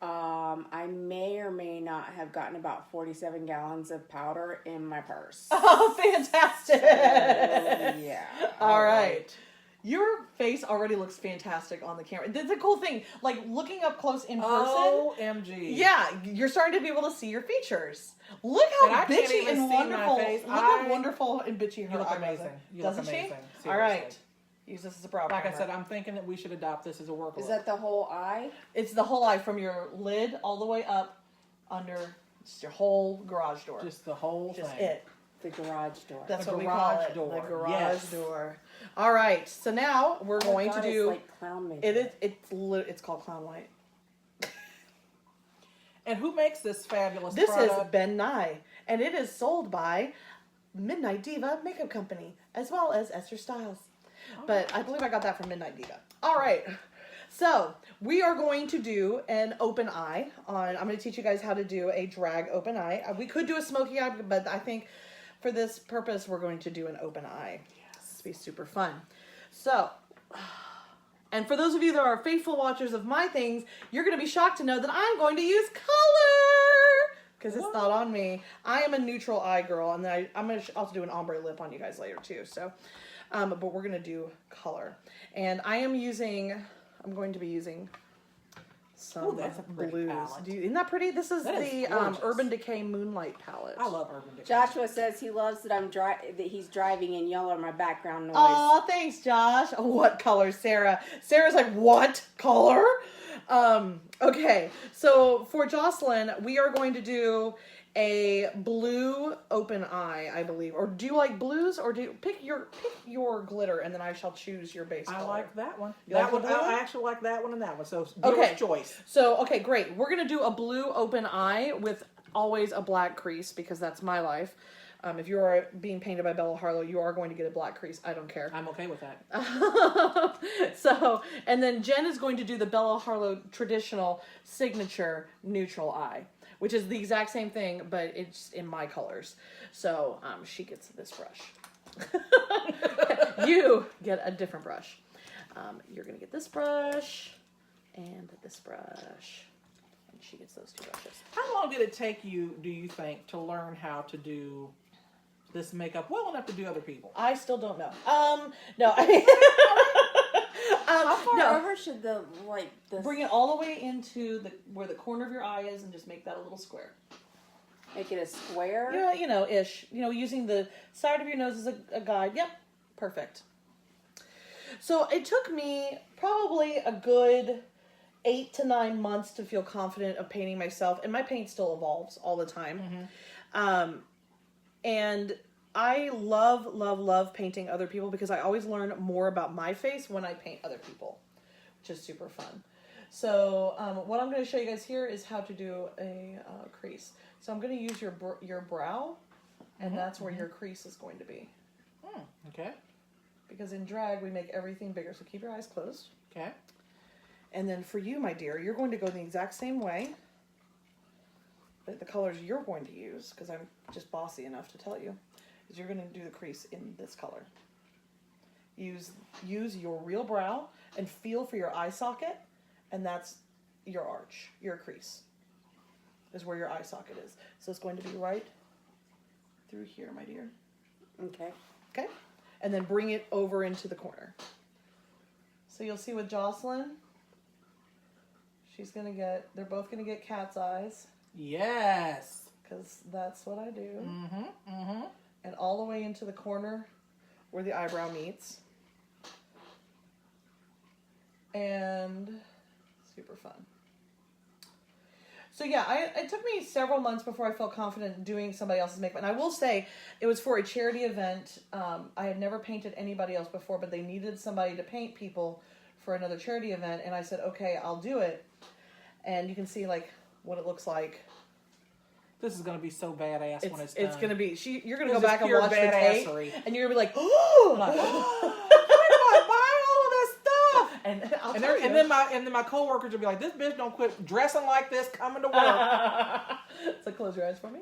I may or may not have gotten about 47 gallons of powder in my purse. Oh, fantastic. Yeah. All right. Your face already looks fantastic on the camera. That's a cool thing. Like looking up close in person. OMG. Yeah, you're starting to be able to see your features. Look how And I can't bitchy even and see my wonderful. face. Look how I- wonderful and bitchy her You look eyebrows amazing. are. You Doesn't look she? amazing. All Seriously. right. Use this as a brow Like I primer. said, I'm thinking that we should adopt this as a work Is look. that the whole eye? It's the whole eye from your lid all the way up under just your whole garage door. Just the whole Just thing. it. The garage door. That's The what we call garage it. door. The garage Yes. door. All right. So now we're Oh my going God, to it's do. like clown makeup. It is. It's called Clown White. And who makes this fabulous This is product? Ben Nye, and it is sold by Midnight Diva Makeup Company as well as Esther Styles. But I believe I got that from Midnight Diva. All right. So we are going to do an open eye on. I'm going to teach you guys how to do a drag open eye. We could do a smoky eye, but I think for this purpose we're going to do an open eye. This will be super fun. So, and for those of you that are faithful watchers of my things, you're going to be shocked to know that I'm going to use color because it's not on me. I am a neutral eye girl, and then I'm going to also do an ombre lip on you guys later too. So, but we're going to do color, and I'm going to be using some Ooh, that's a pretty blues. palette. Isn't that pretty? This is That is the gorgeous. Urban Decay Moonlight palette. I love Urban Decay. Joshua says he loves that that he's driving and yell at my background noise. Oh, thanks, Josh. Oh, what color, Sarah? Sarah's like, what color? Okay, so for Jocelyn, we are going to do a blue open eye, I believe. Or do you like blues, or do you pick your glitter, and then I shall choose your base I color. like that one. You That like one. the blue one? I actually like that one and that one. So Okay. dealer's choice. So, okay, great. We're going to do a blue open eye with always a black crease because that's my life. If you are being painted by Bella Harlow, you are going to get a black crease. I don't care. I'm okay with that. So, and then Jen is going to do the Bella Harlow traditional signature neutral eye, which is the exact same thing, but it's in my colors. So, she gets this brush. You get a different brush. You're going to get this brush and this brush. And she gets those two brushes. How long did it take you, do you think, to learn how to do this makeup well enough to do other people? I still don't know. No. How far no. over should the Bring it all the way into where the corner of your eye is and just make that a little square. make it a square? Yeah, ish. Using the side of your nose as a guide. Yep, perfect. So it took me probably a good 8 to 9 months to feel confident of painting myself, and my paint still evolves all the time. And I love painting other people because I always learn more about my face when I paint other people, which is super fun. So what I'm going to show you guys here is how to do a crease. So I'm going to use your brow, and that's where your crease is going to be. Okay. Because in drag, we make everything bigger. So keep your eyes closed. Okay. And then for you, my dear, you're going to go the exact same way. But the colors you're going to use, because I'm just bossy enough to tell you, is you're going to do the crease in this color. Use your real brow and feel for your eye socket, and that's your arch, your crease, is where your eye socket is. So it's going to be right through here, my dear. Okay. Okay? And then bring it over into the corner. So you'll see with Jocelyn, they're both going to get cat's eyes, Yes. because that's what I do. Mm-hmm. And all the way into the corner where the eyebrow meets. And super fun. So yeah, it took me several months before I felt confident in doing somebody else's makeup. And I will say, it was for a charity event. I had never painted anybody else before, but they needed somebody to paint people for another charity event. And I said, okay, I'll do it. And you can see like what it looks like. This is going to be so badass when it's done. It's going to be, you're going to This go is back and pure watch the tape. badassery. And you're going to be like, oh, Like, where do I buy all of this stuff? And I'll tell you. and then my coworkers will be like, this bitch don't quit dressing like this, coming to work. So close your eyes for me.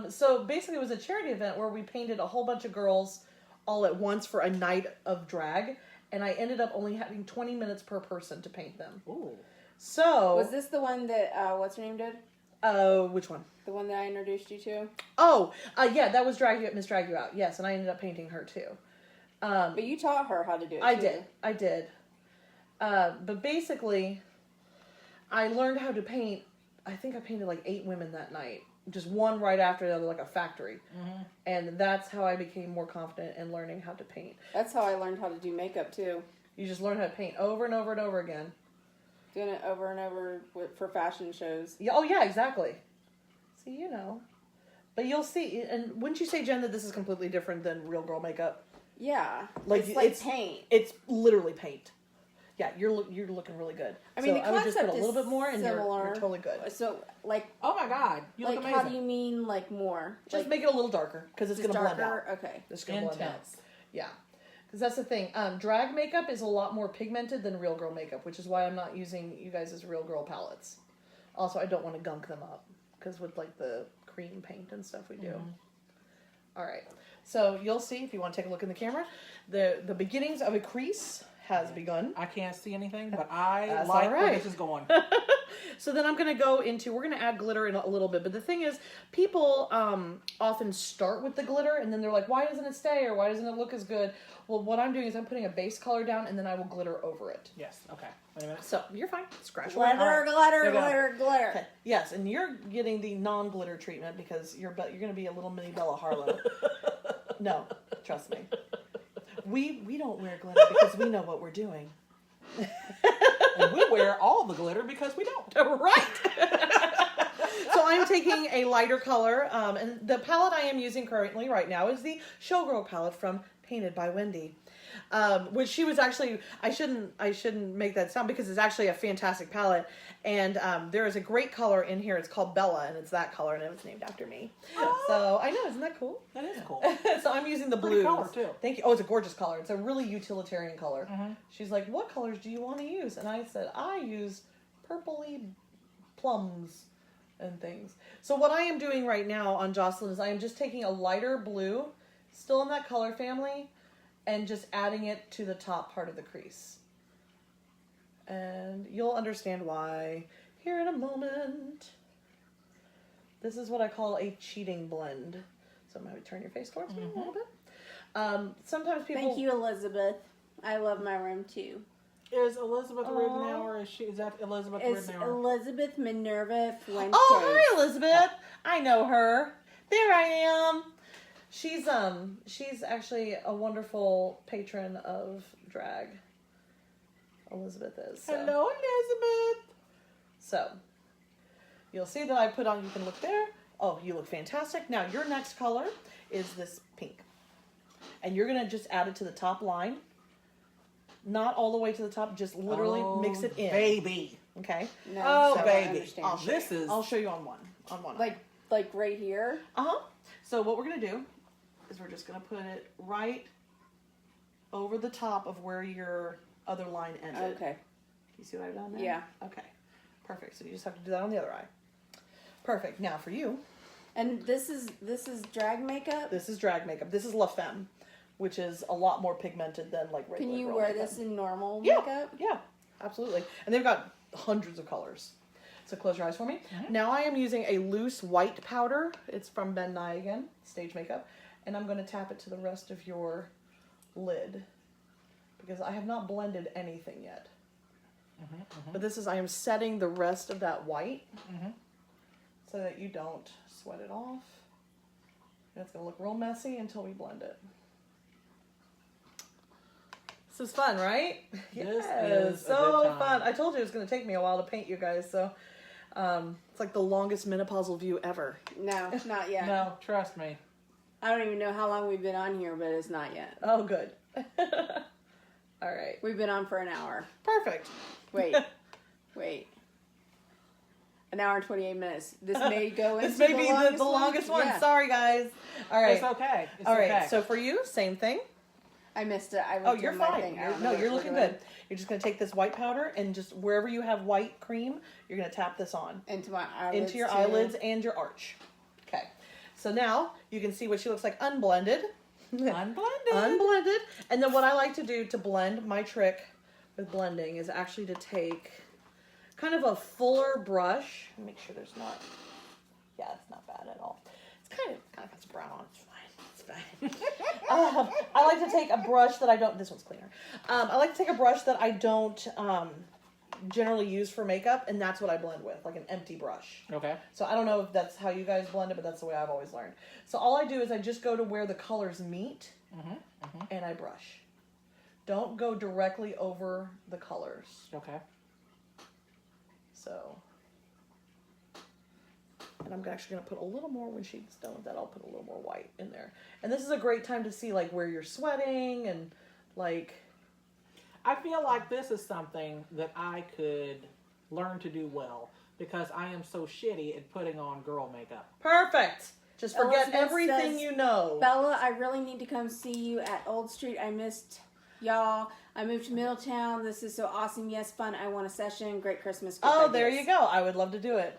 So basically it was a charity event where we painted a whole bunch of girls all at once for a night of drag. And I ended up only having 20 minutes per person to paint them. Ooh. So. Was this the one that, what's her name did? Which one? The one that I introduced you to? Oh, yeah, that was Miss Drag You Out. Yes, and I ended up painting her too. But you taught her how to do it, I too. did. But basically, I learned how to paint. I think I painted like 8 women that night. Just one right after the other, like a factory. Mm-hmm. And that's how I became more confident in learning how to paint. That's how I learned how to do makeup, too. You just learn how to paint over and over and over again. Doing it over and over for fashion shows. Yeah. Oh, yeah, exactly. See, you know. But you'll see. And wouldn't you say, Jen, that this is completely different than real girl makeup? Yeah. Like, it's paint. It's literally paint. Yeah, you're looking really good. I mean, so the I would just put a concept little is bit more, and similar. you're totally good. So, like, Oh my God, you look like amazing. how do you mean, like, more? Just like, make it a little darker because it's just going to blend darker? out. Okay. It's going to blend out. Intense. Yeah, because that's the thing. Drag makeup is a lot more pigmented than real girl makeup, which is why I'm not using you guys' real girl palettes. Also, I don't want to gunk them up because with like the cream paint and stuff we do. Mm-hmm. All right, so you'll see if you want to take a look in the camera, the beginnings of a crease has begun. I can't see anything, but I That's like all where right. this is going. So then I'm going to go into, we're going to add glitter in a little bit. But the thing is, people often start with the glitter and then they're like, why doesn't it stay or why doesn't it look as good? Well, what I'm doing is I'm putting a base color down and then I will glitter over it. Yes. Okay. Wait a minute. So you're fine. Scratch away. Glitter, There you glitter, go. glitter. Okay. Yes, and you're getting the non-glitter treatment because you're going to be a little mini Bella Harlow. No, trust me. We don't wear glitter because we know what we're doing. And we wear all the glitter because we don't. Right. So I'm taking a lighter color, and the palette I am using currently right now is the Showgirl palette from Painted by Wendy. Which she was actually, I shouldn't make that sound because it's actually a fantastic palette. And there is a great color in here. It's called Bella, and it's that color, and it was named after me. Oh. So I know, isn't that cool? That is cool. So I'm using the Pretty blues. color, too. Thank you. Oh, it's a gorgeous color. It's a really utilitarian color. Mm-hmm. She's like, what colors do you want to use? And I said, I use purpley plums and things. So what I am doing right now on Jocelyn is I am just taking a lighter blue, still in that color family, and just adding it to the top part of the crease. And you'll understand why here in a moment. This is what I call a cheating blend. So I'm going to turn your face towards me a little bit. Sometimes people... Thank you, Elizabeth. I love my room, too. Is Elizabeth Ridenour? Is that Elizabeth It's Ridenour? Elizabeth Minerva Fuentes. Oh, hi, Elizabeth. I know her. There I am. She's actually a wonderful patron of drag. Elizabeth is. So. Hello, Elizabeth. So, you'll see that I put on, you can look there. Oh, you look fantastic. Now, your next color is this pink. And you're going to just add it to the top line. Not all the way to the top, just literally mix it in. Baby. Okay? No, Oh, so I baby. understand. I'll show This you. is- I'll show you on one. Like right here. Uh-huh. So what we're going to do is we're just going to put it right over the top of where your other line ended. Okay. You see what I've done there? Yeah. Okay. Perfect. So you just have to do that on the other eye. Perfect. Now for you, And this is drag makeup. this is drag makeup. This is La Femme, which is a lot more pigmented than like regular Can you girl wear makeup. this in normal Yeah. makeup? Yeah, absolutely. And they've got hundreds of colors. So close your eyes for me. Mm-hmm. Now I am using a loose white powder. It's from Ben Nye again, Stage Makeup. And I'm going to tap it to the rest of your lid. Because I have not blended anything yet. But this is, I am setting the rest of that white. So that you don't sweat it off. And it's going to look real messy until we blend it. This is fun, right? This is a so good time. fun. I told you it was going to take me a while to paint you guys, so It's like the longest menopausal view ever. No, not yet. No, trust me. I don't even know how long we've been on here, but it's not yet. Oh, good. All right. We've been on for an hour. Perfect. Wait. An hour and 28 minutes. This may go into This may be the longest one. Yeah. Sorry, guys. All right. It's okay. It's All right. okay. So for you, same thing. I missed it. I was Oh, doing you're my fine. thing. I don't know No, what you're we're looking doing. good. You're just going to take this white powder and just wherever you have white cream, you're going to tap this on. Into my eyelids. Into your too. eyelids and your arch. Okay. So now you can see what she looks like unblended. Unblended. Unblended. And then what I like to do to blend, my trick with blending is actually to take kind of a fuller brush. Make sure there's not, yeah, it's not bad at all. It's kind of got some brown on it. It's fine. I like to take a brush that I don't, this one's cleaner. I like to take a brush that I don't generally use for makeup, and that's what I blend with, like an empty brush. Okay. So I don't know if that's how you guys blend it, but that's the way I've always learned. So all I do is I just go to where the colors meet, and I brush. Don't go directly over the colors. Okay. So, and I'm actually going to put a little more when she's done with that. I'll put a little more white in there. And this is a great time to see like where you're sweating and like. I feel like this is something that I could learn to do well because I am so shitty at putting on girl makeup. Perfect. Just forget Elizabeth everything says, you know. Bella, I really need to come see you at Old Street. I missed y'all. I moved to Middletown. This is so awesome. Yes, fun. I want a session. Great Christmas gift Oh, ideas. there you go. I would love to do it.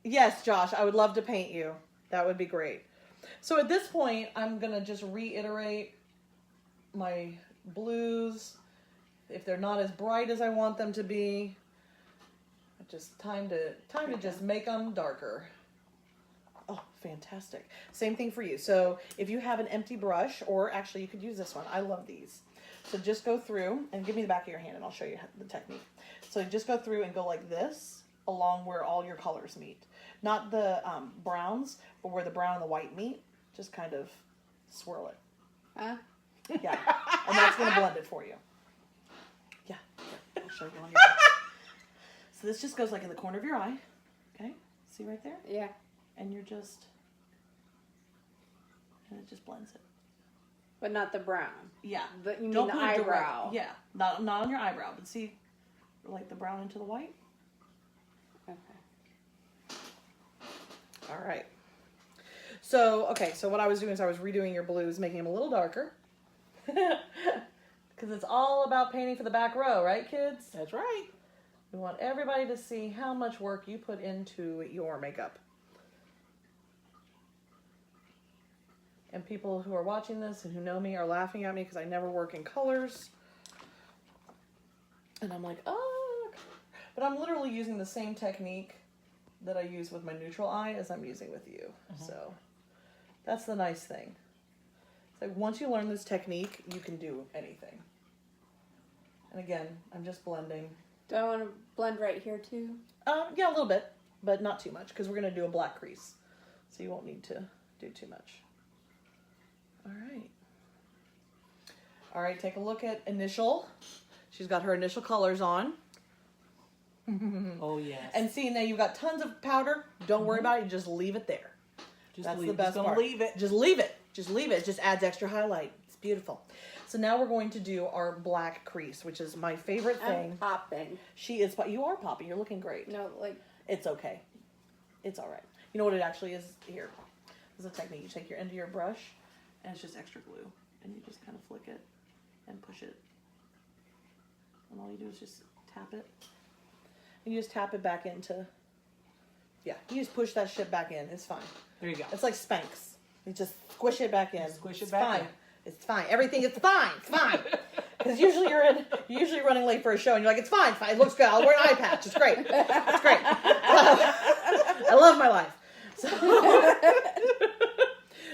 Yes, Josh, I would love to paint you. That would be great. So at this point, I'm going to just reiterate my blues. If they're not as bright as I want them to be, just time to just make them darker. Oh, fantastic. Same thing for you. So if you have an empty brush, or actually you could use this one. I love these. So just go through and give me the back of your hand and I'll show you the technique. So just go through and go like this along where all your colors meet. Not the browns, but where the brown and the white meet. Just kind of swirl it. Huh? Yeah. And that's going to blend it for you. Yeah. Here, I'll show you on your side. So this just goes like in the corner of your eye. Okay? See right there? Yeah. And you're just, and it just blends it. But not the brown. Yeah. But you mean Don't the put it direct- eyebrow. Yeah. Not on your eyebrow, but see, like the brown into the white. Okay. All right. So, okay, so what I was doing is I was redoing your blues, making them a little darker. Because it's all about painting for the back row, right, kids? That's right. We want everybody to see how much work you put into your makeup. And people who are watching this and who know me are laughing at me because I never work in colors. And I'm like, oh. But I'm literally using the same technique that I use with my neutral eye as I'm using with you. So that's the nice thing. It's like once you learn this technique, you can do anything. And again, I'm just blending. Do I want to blend right here too? Yeah, a little bit, but not too much because we're going to do a black crease. So you won't need to do too much. All right. All right, take a look at initial. She's got her initial colors on. Oh, yes. And see, now you've got tons of powder. Don't worry about it. You just leave it there. That's the best part. Leave it. Just leave it. Just leave it. It just adds extra highlight. It's beautiful. So now we're going to do our black crease, which is my favorite thing. I'm popping. She is, you are popping. You're looking great. No, like, It's okay. It's all right. You know what it actually is? Here. This is a technique. You take your end of your brush, and it's just extra glue. And you just kind of flick it and push it. And all you do is just tap it. And you just tap it back into, yeah, you just push that shit back in. It's fine. There you go. It's like Spanx. You just squish it back in. Squish it It's back fine. in. It's fine. Everything is fine. It's fine. Because usually you're usually running late for a show and you're like, it's fine. It's fine. It looks good. I'll wear an eye patch. It's great. It's great. I love my life.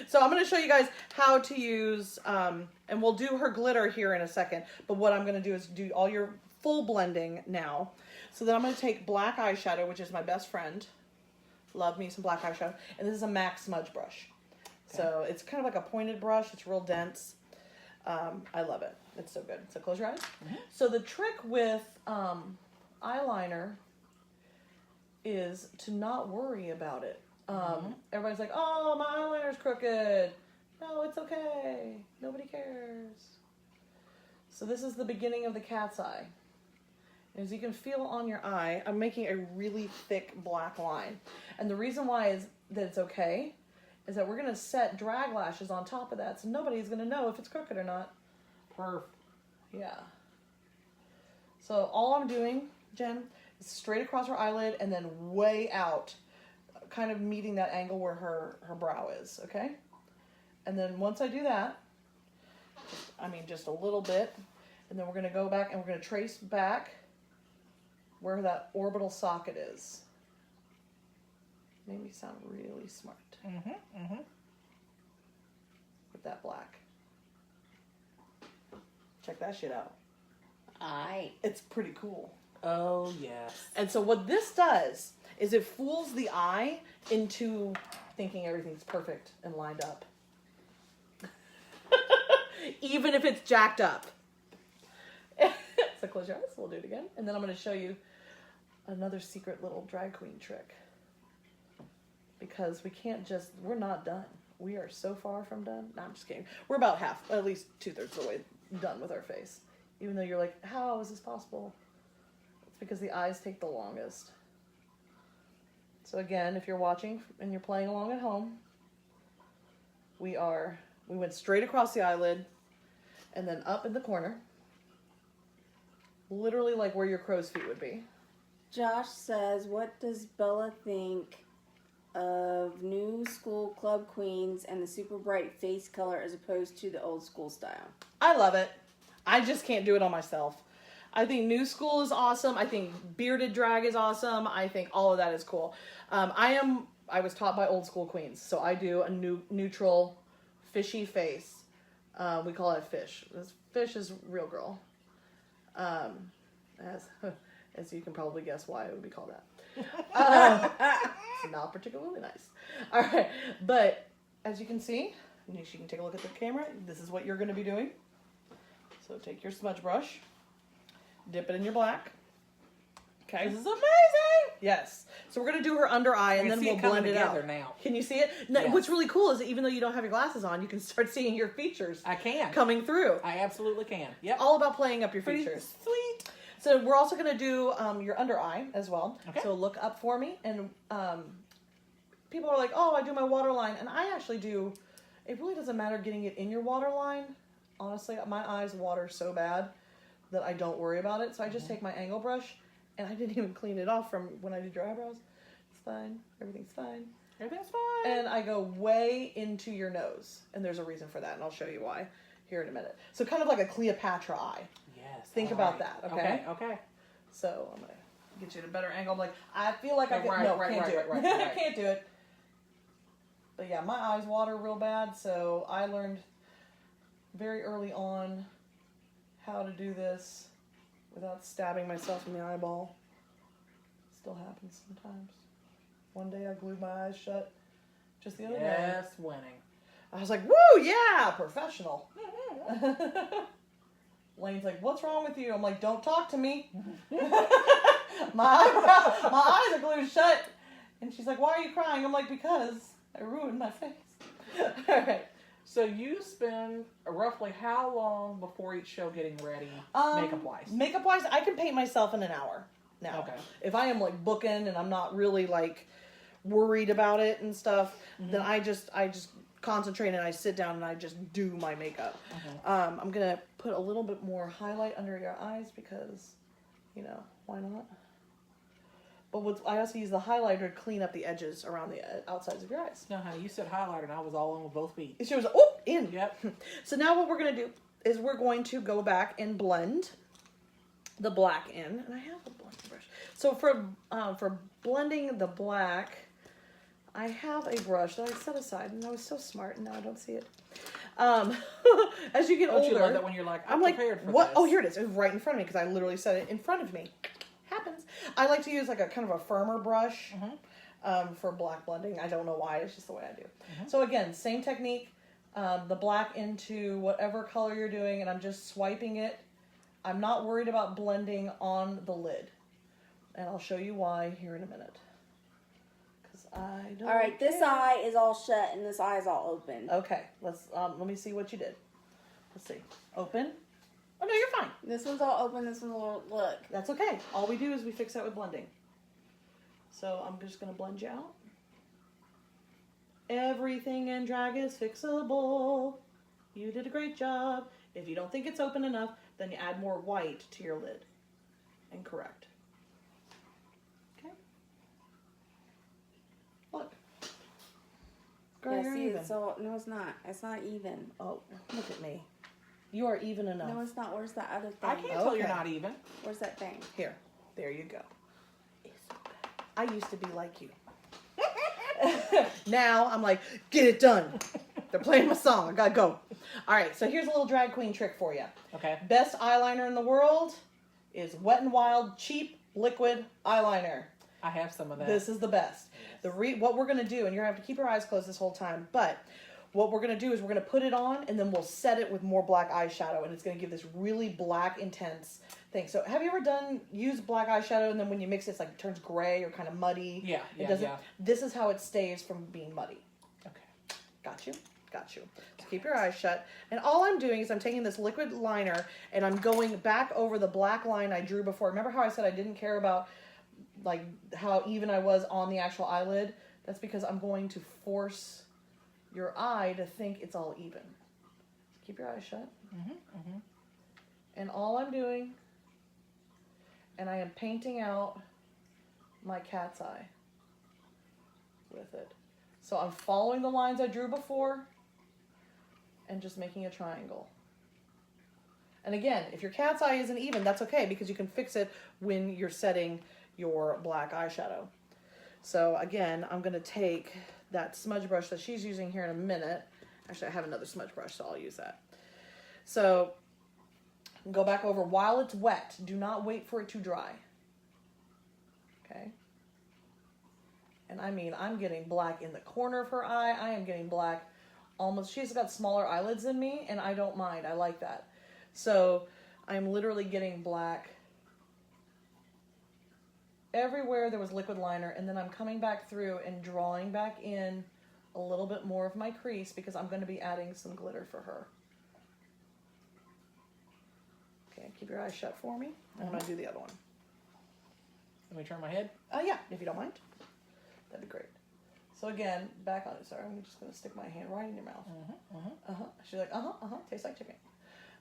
So I'm going to show you guys how to use, and we'll do her glitter here in a second. But what I'm going to do is do all your full blending now. So then I'm going to take black eyeshadow, which is my best friend. Love me some black eyeshadow. And this is a MAC smudge brush. Okay. So it's kind of like a pointed brush. It's real dense. I love it. It's so good. So close your eyes. Mm-hmm. So the trick with eyeliner is to not worry about it. Everybody's like, oh, my eyeliner's crooked. No, it's okay. Nobody cares. So this is the beginning of the cat's eye. As you can feel on your eye, I'm making a really thick black line. And the reason why is that it's okay is that we're going to set drag lashes on top of that, so nobody's going to know if it's crooked or not. Perf. Yeah. So all I'm doing, Jen, is straight across her eyelid and then way out, kind of meeting that angle where her brow is, okay? And then once I do that, just a little bit, and then we're going to go back and we're going to trace back where that orbital socket is. Made me sound really smart. With that black. Check that shit out. It's pretty cool. Oh, yes. And so what this does is it fools the eye into thinking everything's perfect and lined up. Even if it's jacked up. So close your eyes, we'll do it again. And then I'm going to show you another secret little drag queen trick. Because we're not done. We are so far from done. No, I'm just kidding. We're about half, at least 2/3 of the way done with our face. Even though you're like, how is this possible? It's because the eyes take the longest. So again, if you're watching and you're playing along at home, we went straight across the eyelid and then up in the corner. Literally like where your crow's feet would be. Josh says, what does Bella think of new school club queens and the super bright face color as opposed to the old school style? I love it. I just can't do it on myself. I think new school is awesome. I think bearded drag is awesome. I think all of that is cool. I was taught by old school queens, so I do a neutral, fishy face. We call it fish. This fish is real girl. As you can probably guess why it would be called that. It's not particularly nice. All right, but as you can see, you can take a look at the camera. This is what you're going to be doing. So take your smudge brush, dip it in your black. Okay. This is amazing. Yes. So we're going to do her under eye, and then we'll blend it out. Now. Can you see it? No, Yes. What's really cool is that even though you don't have your glasses on, you can start seeing your features I can. coming through. I absolutely can. Yep. All about playing up your Pretty features. sweet. So we're also going to do your under eye as well. Okay. So look up for me. And people are like, oh, I do my waterline. And I actually do. It really doesn't matter getting it in your waterline. Honestly, my eyes water so bad that I don't worry about it. So I just take my angle brush, and I didn't even clean it off from when I did your eyebrows. It's fine. Everything's fine. Everything's fine. And I go way into your nose. And there's a reason for that, and I'll show you why here in a minute. So kind of like a Cleopatra eye. Yes. Think all about right. that, okay? Okay. So I'm going to get you at a better angle. I'm like, I feel like I can. Right, No, right, can't right, do it. right, right. I can't do it. But yeah, my eyes water real bad, so I learned very early on how to do this without stabbing myself in the eyeball. Still happens sometimes. One day I glued my eyes shut just the other day. Yes, winning. I was like, woo, yeah, professional. Lane's like, what's wrong with you? I'm like, don't talk to me. my eyes are glued shut. And she's like, why are you crying? I'm like, because I ruined my face. All right. So you spend roughly how long before each show getting ready, makeup-wise? Makeup-wise, I can paint myself in an hour now. Okay. If I am like booking and I'm not really like worried about it and stuff, then I just concentrate and I sit down and I just do my makeup. I'm gonna put a little bit more highlight under your eyes because, why not? But I also use the highlighter to clean up the edges around the outsides of your eyes. No, honey, you said highlighter and I was all on with both feet. She was in. Yep. So now what we're gonna do is we're going to go back and blend the black in, and I have a blending brush. So for blending the black, I have a brush that I set aside, and I was so smart, and now I don't see it. As you get Don't older, you love that when you're like, I'm like, prepared for what? this. Oh, here it is. It was right in front of me because I literally set it in front of me. Happens. I like to use like a kind of a firmer brush for black blending. I don't know why. It's just the way I do. So again, same technique. The black into whatever color you're doing, and I'm just swiping it. I'm not worried about blending on the lid. And I'll show you why here in a minute. I don't All right, this care. eye is all shut and this eye is all open. Okay, let me see what you did. Let's see. Open. Oh no, you're fine. This one's all open. This one's all look. That's okay. All we do is we fix that with blending. So I'm just gonna blend you out. Everything in drag is fixable. You did a great job. If you don't think it's open enough, then you add more white to your lid and correct. Okay. Look. Girl, Yeah, you're see, even. it's all, no, it's not. It's not even. Oh, look at me. You are even enough. No, it's not. Where's that other thing? I can't tell you're Okay. not even. Where's that thing? Here. There you go. I used to be like you. Now I'm like, get it done. They're playing my song. I gotta go. All right, so here's a little drag queen trick for you. Okay. Best eyeliner in the world is Wet n Wild cheap liquid eyeliner. I have some of that. This is the best. What we're gonna do, and you're gonna have to keep your eyes closed this whole time, but what we're gonna do is we're gonna put it on and then we'll set it with more black eyeshadow, and it's gonna give this really black intense thing. So have you ever used black eyeshadow and then when you mix it, it's like it turns gray or kind of muddy? Yeah, It yeah, doesn't. yeah. This is how it stays from being muddy. Okay. Got you. Got you. So keep your eyes shut. And all I'm doing is I'm taking this liquid liner and I'm going back over the black line I drew before. Remember how I said I didn't care about like how even I was on the actual eyelid? That's because I'm going to force your eye to think it's all even. Keep your eyes shut. And all I'm doing, and I am painting out my cat's eye with it. So I'm following the lines I drew before and just making a triangle. And again, if your cat's eye isn't even, that's okay because you can fix it when you're setting your black eyeshadow. So again, I'm going to take that smudge brush that she's using here in a minute. Actually, I have another smudge brush, so I'll use that. So go back over while it's wet. Do not wait for it to dry. Okay? And I mean, I'm getting black in the corner of her eye. I am getting black almost. She's got smaller eyelids than me, and I don't mind. I like that. So I'm literally getting black everywhere there was liquid liner, and then I'm coming back through and drawing back in a little bit more of my crease because I'm going to be adding some glitter for her. Okay, keep your eyes shut for me. I'm going to do the other one. Let me turn my head. Yeah, if you don't mind. That'd be great. So again, back on it. Sorry, I'm just going to stick my hand right in your mouth. She's like, tastes like chicken.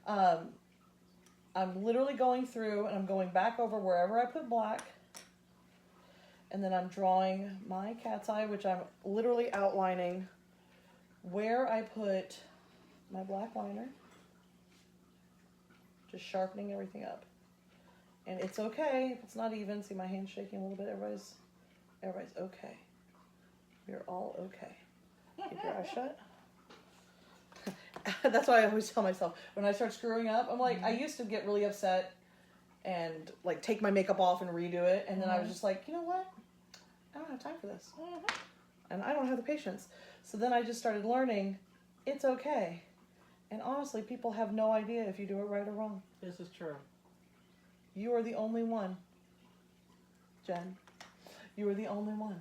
I'm literally going through and I'm going back over wherever I put black. And then I'm drawing my cat's eye, which I'm literally outlining where I put my black liner. Just sharpening everything up. And it's okay if it's not even. See my hand shaking a little bit. Everybody's okay. We're all okay. Keep your eyes shut. That's why I always tell myself when I start screwing up, I'm like, I used to get really upset and like take my makeup off and redo it. And then I was just like, you know what? I don't have time for this. And I don't have the patience. So then I just started learning it's okay. And honestly, people have no idea if you do it right or wrong. This is true. You are the only one, Jen. You are the only one.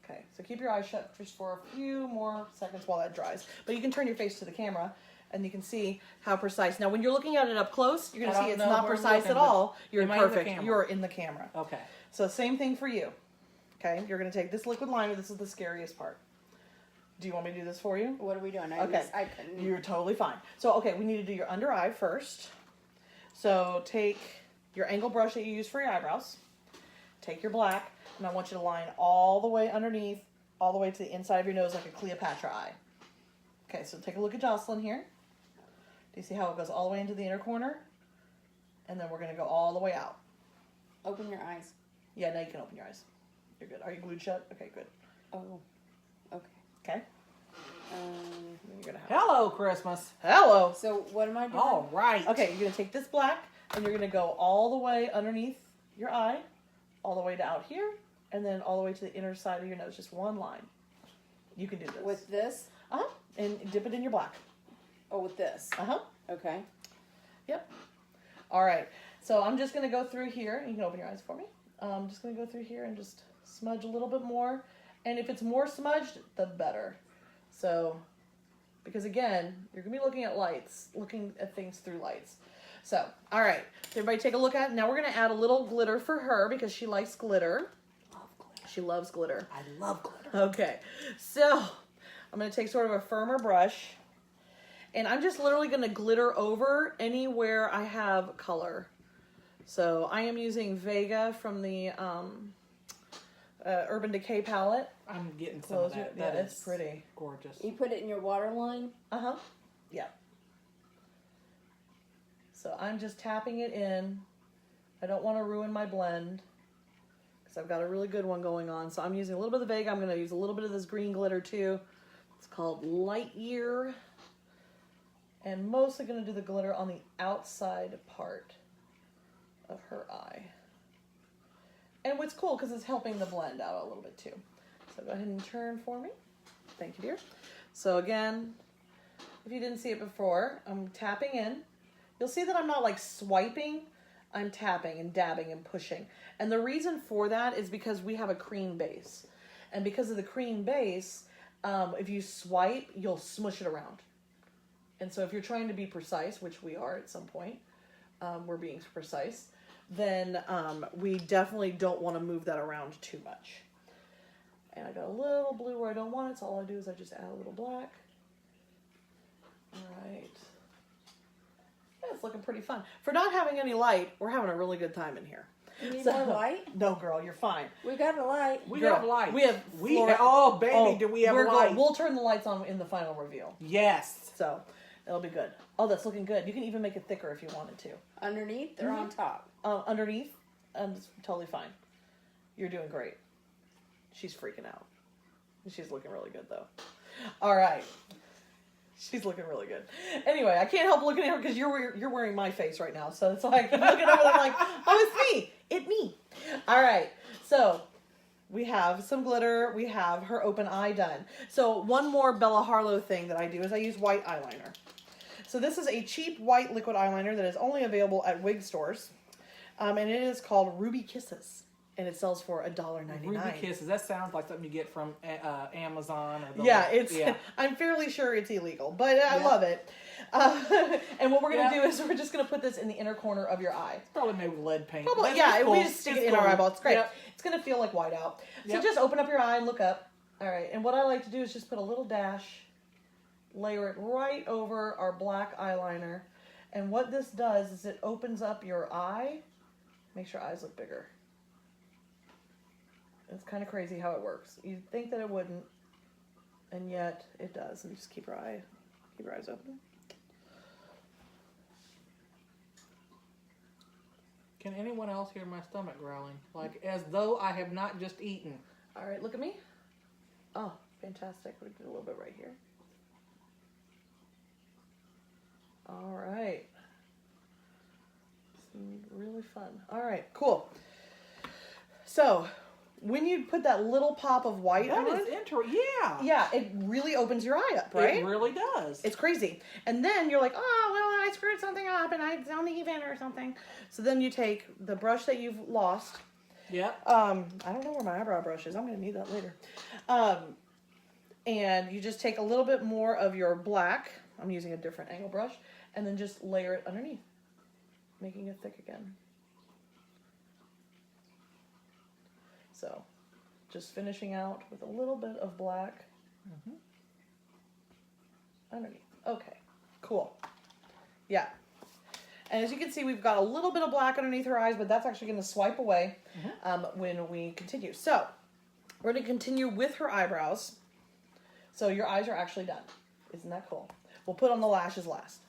Okay, so keep your eyes shut just for a few more seconds while that dries. But you can turn your face to the camera and you can see how precise. Now, when you're looking at it up close, you're going to see it's not precise at all. You're Am I in the perfect. camera? You're in the camera. Okay. So same thing for you. Okay, you're going to take this liquid liner. This is the scariest part. Do you want me to do this for you? What are we doing? Okay. I couldn't. You're totally fine. So, okay, we need to do your under eye first. So take your angle brush that you use for your eyebrows. Take your black, and I want you to line all the way underneath, all the way to the inside of your nose like a Cleopatra eye. Okay, so take a look at Jocelyn here. Do you see how it goes all the way into the inner corner? And then we're going to go all the way out. Open your eyes. Yeah, now you can open your eyes. You're good. Are you glued shut? Okay, good. Oh, okay. Okay. You're gonna have Hello, Christmas. hello. So what am I doing? All right. Okay, you're gonna take this black and you're gonna go all the way underneath your eye, all the way to out here, and then all the way to the inner side of your nose. Just one line. You can do this. With this? And dip it in your black. Oh, with this. Okay. Yep. All right. So I'm just gonna go through here. You can open your eyes for me. I'm just gonna go through here and just smudge a little bit more. And if it's more smudged, the better. So, because again, you're going to be looking at things through lights. So, all right. Everybody take a look at it. Now we're going to add a little glitter for her because she likes glitter. She loves glitter. I love glitter. Okay. So, I'm going to take sort of a firmer brush. And I'm just literally going to glitter over anywhere I have color. So, I am using Vega from the Urban Decay palette. I'm getting some of that. Yeah, That it's is pretty. gorgeous. You put it in your waterline? Uh-huh. Yeah. So I'm just tapping it in. I don't want to ruin my blend because I've got a really good one going on. So I'm using a little bit of the Vega. I'm going to use a little bit of this green glitter too. It's called Light Year. And mostly going to do the glitter on the outside part of her eye. And what's cool because it's helping the blend out a little bit too. So go ahead and turn for me. Thank you, dear. So again, if you didn't see it before, I'm tapping in. You'll see that I'm not like swiping. I'm tapping and dabbing and pushing. And the reason for that is because we have a cream base. And because of the cream base, if you swipe, you'll smush it around. And so if you're trying to be precise, which we are at some point, we're being precise, then we definitely don't want to move that around too much. And I got a little blue where I don't want it, so all I do is I just add a little black. All right. Yeah, it's looking pretty fun. For not having any light, we're having a really good time in here. You need more light? No, girl, you're fine. We got a light. We Girl, have light. Oh, baby, do we have light? We'll turn the lights on in the final reveal. Yes. So, it'll be good. Oh, that's looking good. You can even make it thicker if you wanted to. Underneath or on top? Underneath, it's totally fine. You're doing great. She's freaking out. She's looking really good, though. All right. She's looking really good. Anyway, I can't help looking at her because you're wearing my face right now. So it's like, I'm looking over there like, oh, it's me. It's me. All right. So we have some glitter. We have her open eye done. So one more Bella Harlow thing that I do is I use white eyeliner. So this is a cheap white liquid eyeliner that is only available at wig stores. And it is called Ruby Kisses. And it sells for $1.99. Ruby Kisses. That sounds like something you get from Amazon. Or Yeah, I'm fairly sure it's illegal, but I love it. And what we're going to do is we're just going to put this in the inner corner of your eye. Probably made with lead paint. Probably, we just stick it in our eyeball. It's great. Yep. It's going to feel like whiteout. So just open up your eye and look up. All right, and what I like to do is just put a little dash, layer it right over our black eyeliner. And what this does is it opens up your eye, makes your eyes look bigger. It's kind of crazy how it works. You'd think that it wouldn't, and yet it does. And just keep your eyes open. Can anyone else hear my stomach growling? Like as though I have not just eaten. All right, look at me. Oh, fantastic. We did a little bit right here. All right. It's really fun. All right, cool. So, when you put that little pop of white on it, yeah, it really opens your eye up, right? It really does. It's crazy. And then you're like, oh, well, I screwed something up and it's uneven or something. So then you take the brush that you've lost. Yeah. I don't know where my eyebrow brush is. I'm going to need that later. And you just take a little bit more of your black. I'm using a different angle brush. And then just layer it underneath, making it thick again. So, just finishing out with a little bit of black underneath. Okay, cool. Yeah. And as you can see, we've got a little bit of black underneath her eyes, but that's actually going to swipe away when we continue. So, we're going to continue with her eyebrows. So, your eyes are actually done. Isn't that cool? We'll put on the lashes last.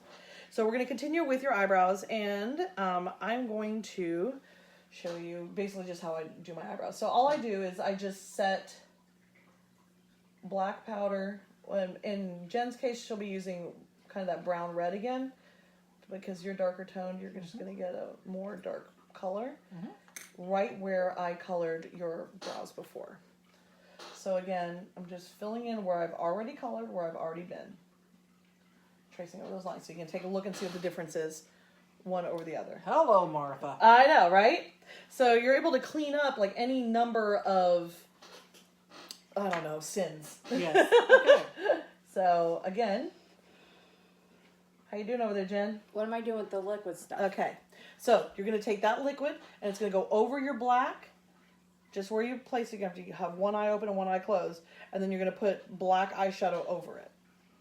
So, we're going to continue with your eyebrows, and I'm going to show you basically just how I do my eyebrows. So all I do is I just set black powder. In Jen's case, she'll be using kind of that brown red again because you're darker toned. You're just going to get a more dark color right where I colored your brows before. So again, I'm just filling in where I've already colored, where I've already been. Tracing over those lines so you can take a look and see what the difference is one over the other. Hello, Martha. I know, right? So you're able to clean up like any number of, I don't know, sins. Yes. Okay. So again, how you doing over there, Jen? What am I doing with the liquid stuff? Okay. So you're going to take that liquid and it's going to go over your black, just where you place it. You have one eye open and one eye closed, and then you're going to put black eyeshadow over it.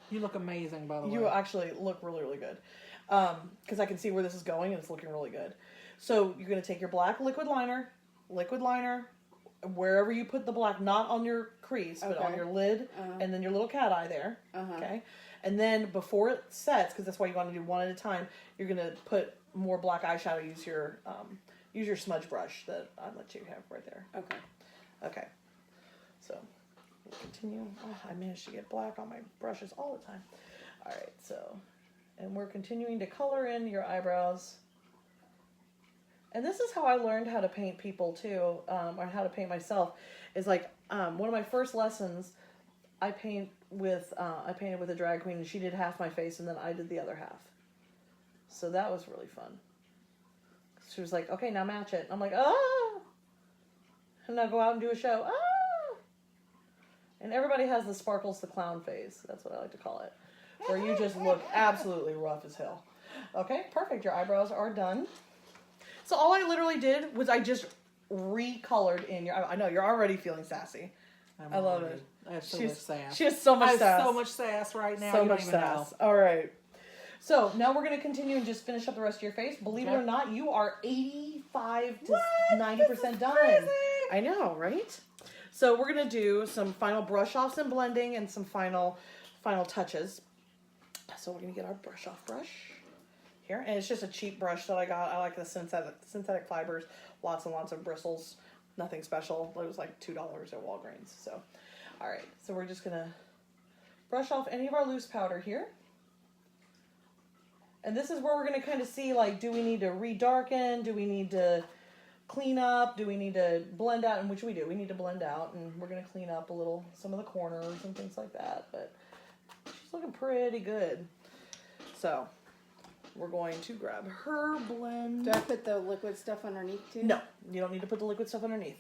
You look amazing, by the way. You actually look really, really good. Because I can see where this is going and it's looking really good. So you're going to take your black liquid liner, wherever you put the black, not on your crease, but on Okay. your lid, and then your little cat eye there. Uh-huh. Okay. And then before it sets, because that's why you want to do one at a time, you're going to put more black eyeshadow. Use your smudge brush that I let you have right there. Okay. Okay. So we'll continue. Oh, I managed to get black on my brushes all the time. All right. So, and we're continuing to color in your eyebrows. And this is how I learned how to paint people too, or how to paint myself. Is like one of my first lessons. I painted with a drag queen, and she did half my face, and then I did the other half. So that was really fun. She was like, "Okay, now match it." I'm like, "Oh!" And now go out and do a show. "Oh!" And everybody has the Sparkles the Clown phase. That's what I like to call it, where you just look absolutely rough as hell. Okay, perfect. Your eyebrows are done. So all I literally did was I just recolored in your. I know you're already feeling sassy. I love it. I have so much sass. She has so much I have sass. so much sass right now. So you much don't even sass. know. All right. So now we're going to continue and just finish up the rest of your face. Believe it Okay. or not, you are 85 to 90% done. crazy. I know, right? So we're going to do some final brush offs and blending and some final touches. So we're going to get our brush off brush here. And it's just a cheap brush that I got. I like the synthetic fibers. Lots and lots of bristles. Nothing special. It was like $2 at Walgreens. So, all right. So we're just going to brush off any of our loose powder here. And this is where we're going to kind of see, like, do we need to redarken? Do we need to clean up? Do we need to blend out? And which we do. We need to blend out. And we're going to clean up a little, some of the corners and things like that. But she's looking pretty good. So, we're going to grab her blend. Do I put the liquid stuff underneath too? No, you don't need to put the liquid stuff underneath.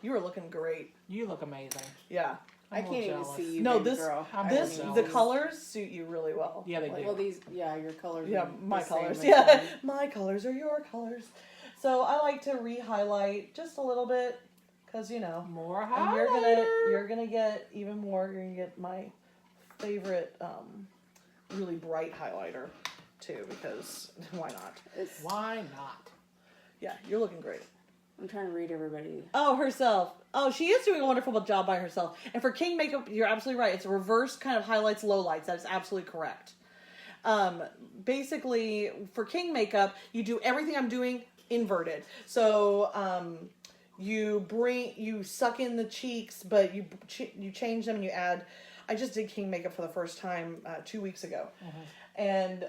You are looking great. You look amazing. Yeah. I I'm a can't little even jealous. see you, No, baby this girl. I'm I a this don't little the even- colors suit you really well. Yeah, they Like, do. Well, these, yeah, your colors. Yeah, are my the same colors. as Yeah, mine. my colors are your colors. So I like to re-highlight just a little bit, because you know, More and highlighter. you're gonna get even more. You're gonna get my favorite, really bright highlighter too, because why not? It's, Why not? Yeah, you're looking great. I'm trying to read everybody. Oh, herself. Oh, she is doing a wonderful job by herself. And for King makeup, you're absolutely right. It's a reverse kind of highlights, lowlights. That is absolutely correct. Basically, for King makeup, you do everything I'm doing inverted. So, you suck in the cheeks, but you change them and you add. I just did King makeup for the first time 2 weeks ago. And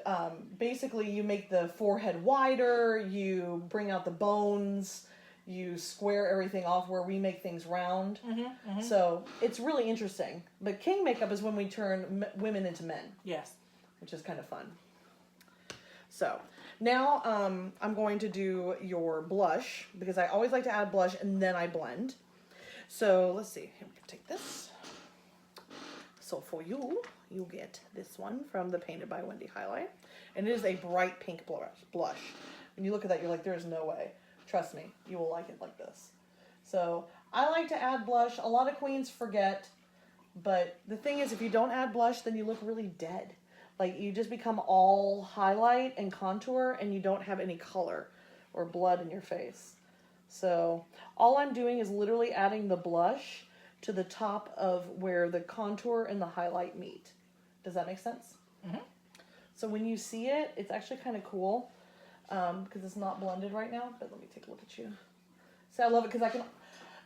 basically, you make the forehead wider, you bring out the bones, you square everything off where we make things round. So it's really interesting. But King makeup is when we turn women into men, Yes. which is kind of fun. So now I'm going to do your blush, because I always like to add blush and then I blend. So let's see. Here, we can take this. So for you get this one from the Painted by Wendy highlight. And it is a bright pink blush. When you look at that, you're like, there's no way. Trust me, you will like it like this. So I like to add blush. A lot of queens forget. But the thing is, if you don't add blush, then you look really dead. Like, you just become all highlight and contour, and you don't have any color or blood in your face. So all I'm doing is literally adding the blush to the top of where the contour and the highlight meet. Does that make sense? So when you see it, it's actually kind of cool, because it's not blended right now. But let me take a look at you. See, I love it because I can.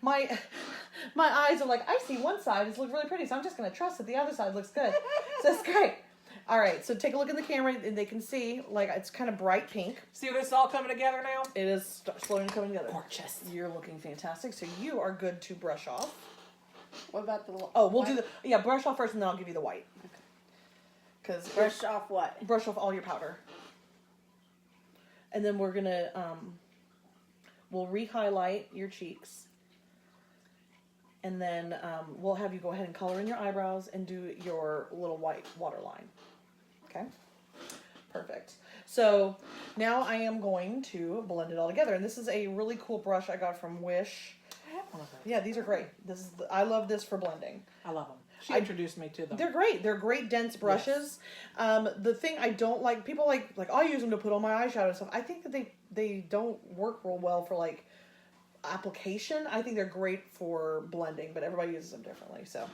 My eyes are like, I see one side, it's looking really pretty, so I'm just going to trust that the other side looks good. So it's great. All right, so take a look in the camera, and they can see, like, it's kind of bright pink. See this all coming together now? It is slowly coming together. Gorgeous. You're looking fantastic, so you are good to brush off. What about the? Oh, we'll white? do the, brush off first, and then I'll give you the white. Okay. Because Brush off what? brush off all your powder. And then we're going to we'll re-highlight your cheeks. And then we'll have you go ahead and color in your eyebrows and do your little white waterline. Okay? Perfect. So now I am going to blend it all together. And this is a really cool brush I got from Wish. I have one of those. Yeah, these are great. I love this for blending. I love them. She introduced me to them. They're great. They're great dense brushes. Yes. The thing I don't like, people like I'll use them to put on my eyeshadow and stuff. I think that they don't work real well for like application. I think they're great for blending, but everybody uses them differently. So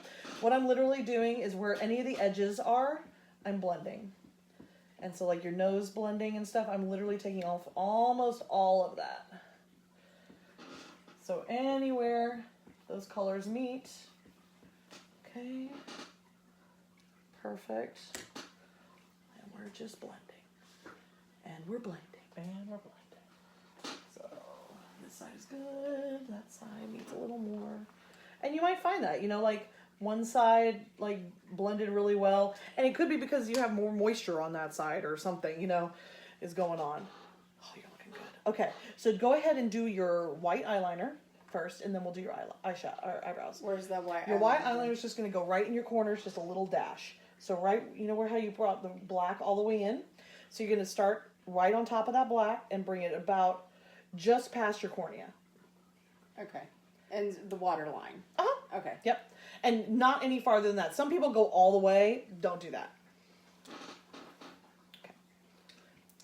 what I'm literally doing is where any of the edges are, I'm blending. And so like your nose blending and stuff, I'm literally taking off almost all of that. So anywhere those colors meet. Okay. Perfect. And we're just blending. And we're blending. And we're blending. So this side is good. That side needs a little more. And you might find that, you know, like one side like blended really well. And it could be because you have more moisture on that side or something, you know, is going on. Oh, you're looking good. Okay. So go ahead and do your white eyeliner first, and then we'll do your eyeshadow or eyebrows. Where's the white? Your white eyeliner is just going to go right in your corners, just a little dash. So right, you know how you brought the black all the way in? So you're going to start right on top of that black and bring it about just past your cornea. Okay. And the waterline. Uh-huh. Okay. Yep. And not any farther than that. Some people go all the way. Don't do that. Okay.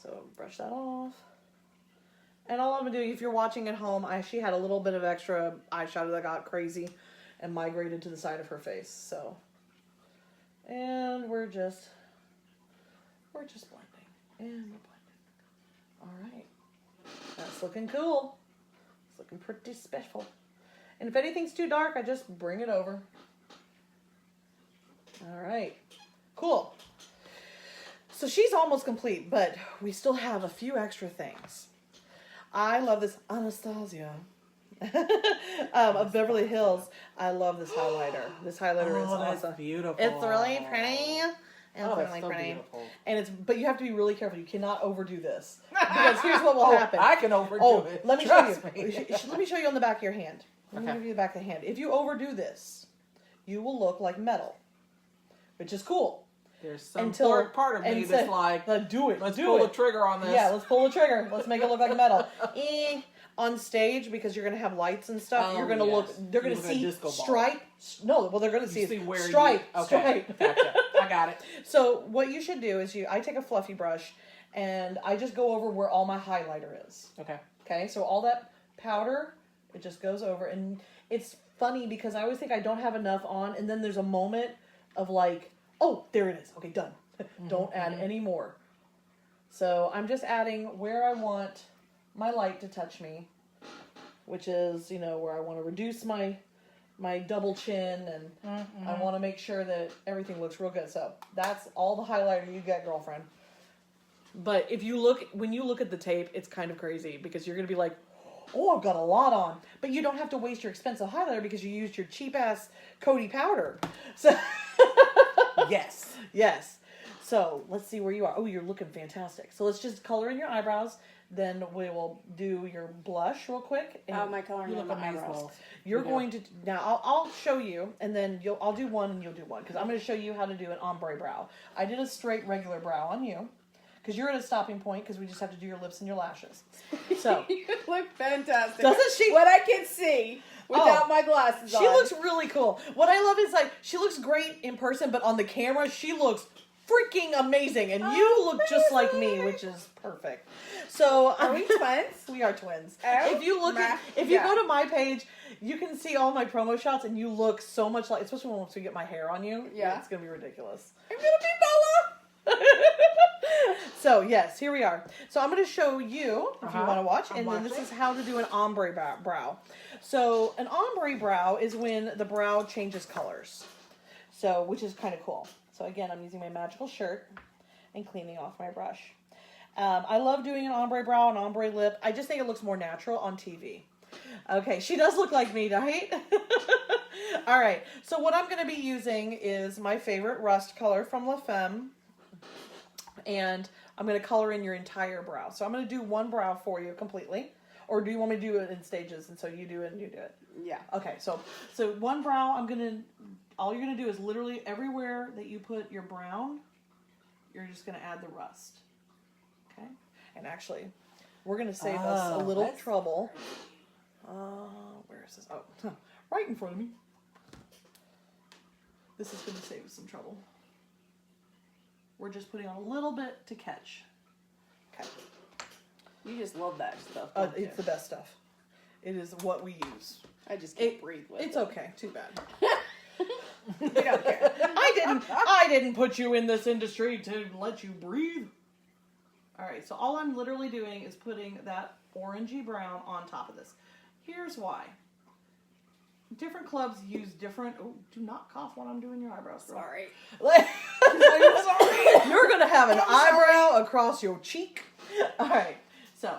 So brush that off. And all I'm going to do, if you're watching at home, she had a little bit of extra eyeshadow that got crazy and migrated to the side of her face. So, and we're just blending. And we're blending. All right. That's looking cool. It's looking pretty special. And if anything's too dark, I just bring it over. All right. Cool. So she's almost complete, but we still have a few extra things. I love this Anastasia of Beverly Hills. I love this highlighter. This highlighter is awesome. That's beautiful. It's really pretty. It's really so pretty. beautiful. And but you have to be really careful. You cannot overdo this. Because here's what will happen. I can overdo it. Let me Trust show you. me. Let me show you on the back of your hand. Let me Okay. give you the back of the hand. If you overdo this, you will look like metal, which is cool. There's some part of me that's like, do it. let's do pull it. the trigger on this. Yeah, let's pull the trigger. Let's make it look like metal. On stage, because you're going to have lights and stuff, you're going to look, they're going to see stripe. No, well, they're going to see stripe. Stripe. Gotcha. I got it. So what you should do is I take a fluffy brush and I just go over where all my highlighter is. Okay. Okay, so all that powder, it just goes over. And it's funny because I always think I don't have enough on, and then there's a moment of like, oh, there it is. Okay, done. Don't add any more. So I'm just adding where I want my light to touch me, which is, where I want to reduce my double chin, and I want to make sure that everything looks real good. So that's all the highlighter you get, girlfriend. But when you look at the tape, it's kind of crazy because you're going to be like, oh, I've got a lot on. But you don't have to waste your expensive highlighter because you used your cheap-ass Cody powder. So Yes. So let's see where you are. Oh, you're looking fantastic. So let's just color in your eyebrows. Then we will do your blush real quick. And my coloring on my eyebrows. You're going to now. I'll show you, and then I'll do one, and you'll do one because I'm going to show you how to do an ombre brow. I did a straight regular brow on you because you're at a stopping point because we just have to do your lips and your lashes. So you look fantastic. Doesn't she? What I can see without my glasses on. She looks really cool. What I love is she looks great in person, but on the camera she looks freaking amazing, and you look just like me, which is perfect. So are we twins? We are twins. Oh, if you go to my page, you can see all my promo shots, and you look so much like, especially once we get my hair on you. Yeah, it's gonna be ridiculous. I'm gonna be Bella. So yes, here we are. So I'm going to show you if you want to watch, and then this is how to do an ombre brow. So an ombre brow is when the brow changes colors. So which is kind of cool. So again, I'm using my magical shirt and cleaning off my brush. I love doing an ombre brow, an ombre lip. I just think it looks more natural on TV. Okay, she does look like me, right? All right. So what I'm going to be using is my favorite rust color from La Femme. And I'm going to color in your entire brow. So I'm going to do one brow for you completely. Or do you want me to do it in stages, and so you do it and you do it? Yeah. Okay, so one brow, all you're gonna do is literally everywhere that you put your brown, you're just gonna add the rust. Okay? And actually, we're gonna save us a little trouble. Where is this? Oh, right in front of me. This is gonna save us some trouble. We're just putting on a little bit to catch. Okay. You just love that stuff. Don't you? It's the best stuff. It is what we use. I just can't breathe with It's it. okay. Too bad. You don't care. I didn't put you in this industry to let you breathe. All right. So all I'm literally doing is putting that orangey brown on top of this. Here's why. Different clubs use different. Oh, do not cough when I'm doing your eyebrows, girl. Sorry. I'm sorry. You're gonna have an eyebrow across your cheek. All right. So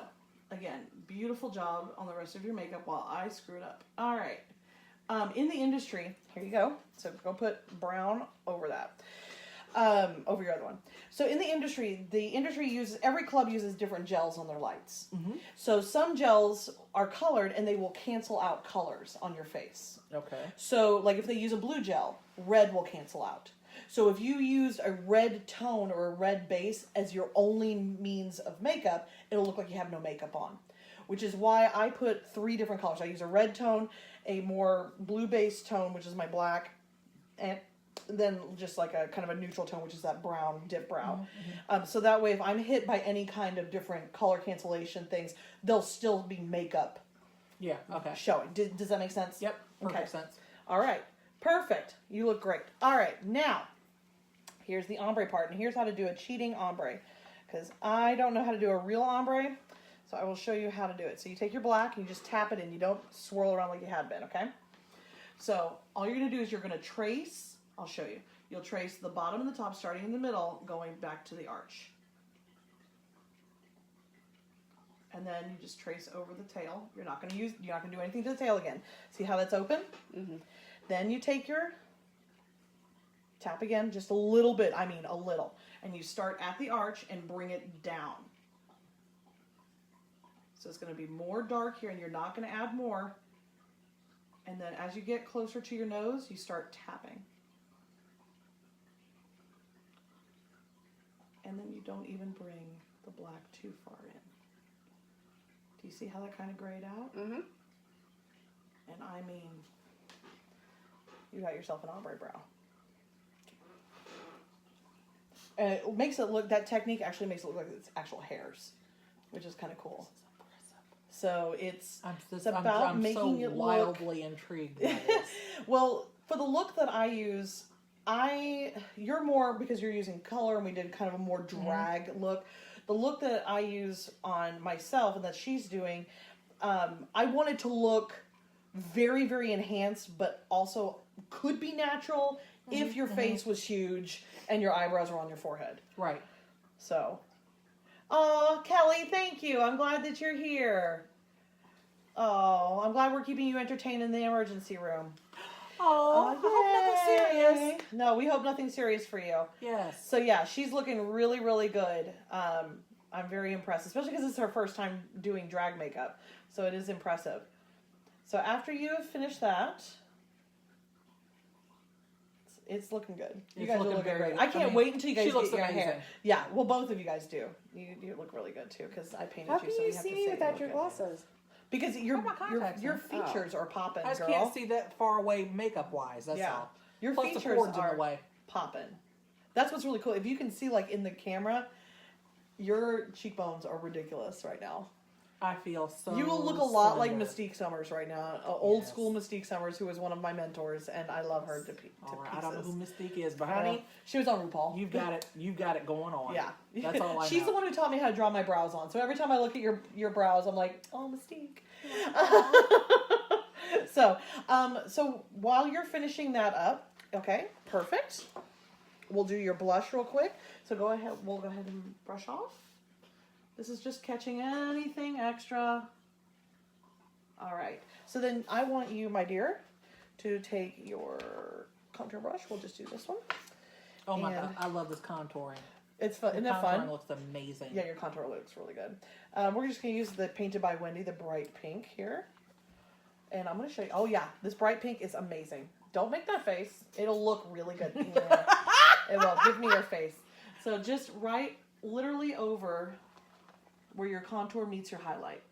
again, beautiful job on the rest of your makeup while I screw it up. All right. In the industry, here you go. So go put brown over that. Over your other one. So in the industry uses, every club uses different gels on their lights. Mm-hmm. So some gels are colored and they will cancel out colors on your face. Okay. So like if they use a blue gel, red will cancel out. So if you used a red tone or a red base as your only means of makeup, it'll look like you have no makeup on. Which is why I put 3 different colors. I use a red tone, a more blue base tone, which is my black, and then just like a kind of a neutral tone, which is that brown dip brow. Mm-hmm. So that way if I'm hit by any kind of different color cancellation things, they'll still be makeup Yeah. Okay. showing. Does that make sense? Yep. Perfect Okay. sense. All right. Perfect. You look great. All right. Now, here's the ombre part, and here's how to do a cheating ombre, because I don't know how to do a real ombre, so I will show you how to do it. So you take your black and you just tap it in. You don't swirl around like you had been, okay? So all you're going to do is you're going to trace. I'll show you. You'll trace the bottom and the top, starting in the middle, going back to the arch. And then you just trace over the tail. You're not going to do anything to the tail again. See how that's open? Mm-hmm. Then you take your tap again, just a little bit, I mean a little. And you start at the arch and bring it down. So it's going to be more dark here and you're not going to add more. And then as you get closer to your nose, you start tapping. And then you don't even bring the black too far in. Do you see how that kind of grayed out? Mm-hmm. And I mean, you got yourself an ombre brow. And it makes it look, that technique actually makes it look like it's actual hairs, which is kind of cool. So it's about making it wildly intrigued by this. Well, for the look that I use, you're more, because you're using color and we did kind of a more drag look. The look that I use on myself and that she's doing, I wanted to look very, very enhanced, but also could be natural if your face was huge and your eyebrows were on your forehead. Right. So, oh, Kelly, thank you. I'm glad that you're here. Oh, I'm glad we're keeping you entertained in the emergency room. Oh, I hope nothing serious. No, we hope nothing serious for you. Yes. So yeah, she's looking really, really good. I'm very impressed, especially because it's her first time doing drag makeup. So it is impressive. So after you have finished that, it's looking good. You guys are looking great. I can't wait until you guys get your hair. Yeah, well, both of you guys do. You look really good too because I painted How you. can So you we have see to me say without you your look good. glasses? Because your features are popping, I just girl. can't see that far away makeup wise. That's all. Your Plus features the cords in are the way. popping. That's what's really cool. If you can see, like in the camera, your cheekbones are ridiculous right now. I feel so. You look a lot like slender. Mystique Summers right now. Old Yes. school Mystique Summers, who was one of my mentors, and I love her to pieces. All right, I don't know who Mystique is, but honey, She was on RuPaul. you've got it. You've got it going on. Yeah, That's all I know. She's the one who taught me how to draw my brows on. So every time I look at your brows, I'm like, oh, Mystique. So while you're finishing that up, okay, perfect. We'll do your blush real quick. So go ahead. We'll go ahead and brush off. This is just catching anything extra. All right. So then I want you, my dear, to take your contour brush. We'll just do this one. Oh my and- god, I love this contouring. It's fun. Isn't Your that fun? contouring looks amazing. Yeah, your contour looks really good. We're just going to use the Painted by Wendy, the bright pink here. And I'm going to show you. Oh, yeah. This bright pink is amazing. Don't make that face. It'll look really good. Yeah. It will. Give me your face. So just right literally over where your contour meets your highlight.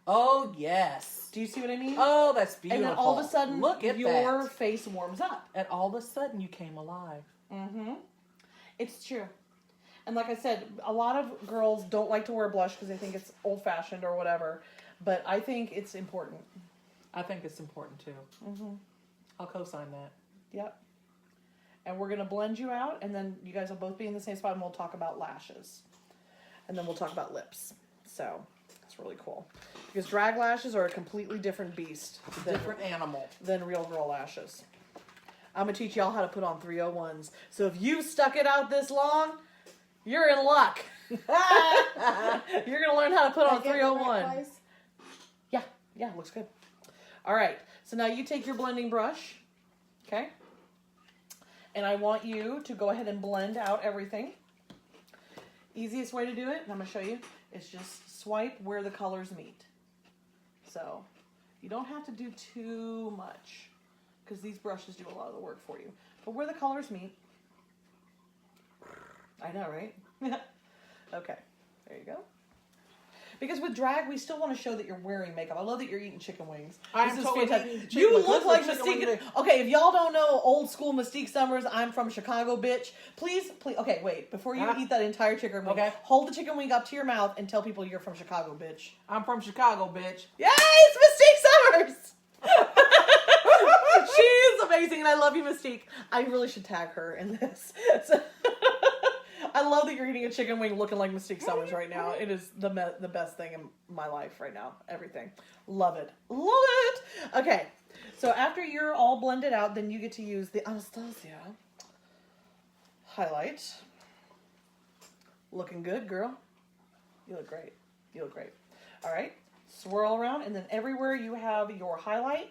Oh, yes. Do you see what I mean? Oh, that's beautiful. And then all of a sudden, look at your that. face warms up. And all of a sudden, you came alive. Mm-hmm. It's true. And like I said, a lot of girls don't like to wear blush because they think it's old-fashioned or whatever. But I think it's important. I think it's important, too. Mm-hmm. I'll co-sign that. Yep. And we're going to blend you out, and then you guys will both be in the same spot, and we'll talk about lashes. And then we'll talk about lips. So, it's really cool. Because drag lashes are a completely different beast. Different animal. Than real girl lashes. I'm going to teach y'all how to put on 301s. So if you've stuck it out this long, you're in luck. You're going to learn how to put on 301. Yeah, looks good. All right. So now you take your blending brush. Okay? And I want you to go ahead and blend out everything. Easiest way to do it, and I'm going to show you, is just swipe where the colors meet. So you don't have to do too much because these brushes do a lot of the work for you. But where the colors meet, I know, right? Okay, there you go. Because with drag, we still want to show that you're wearing makeup. I love that you're eating chicken wings. I This am is totally fantastic. eating chicken You wings. look What's like the chicken Mystique. wing? Okay, if y'all don't know old school Mystique Summers, I'm from Chicago, bitch. Please. Okay, wait. Before you eat that entire chicken wing, Okay. hold the chicken wing up to your mouth and tell people you're from Chicago, bitch. I'm from Chicago, bitch. Yay, it's Mystique Summers! She is amazing, and I love you, Mystique. I really should tag her in this. So, I love that you're eating a chicken wing looking like Mystique Summers right now. It is the best thing in my life right now. Everything. Love it. Love it! Okay, so after you're all blended out, then you get to use the Anastasia highlight. Looking good, girl. You look great. You look great. All right. Swirl around, and then everywhere you have your highlight,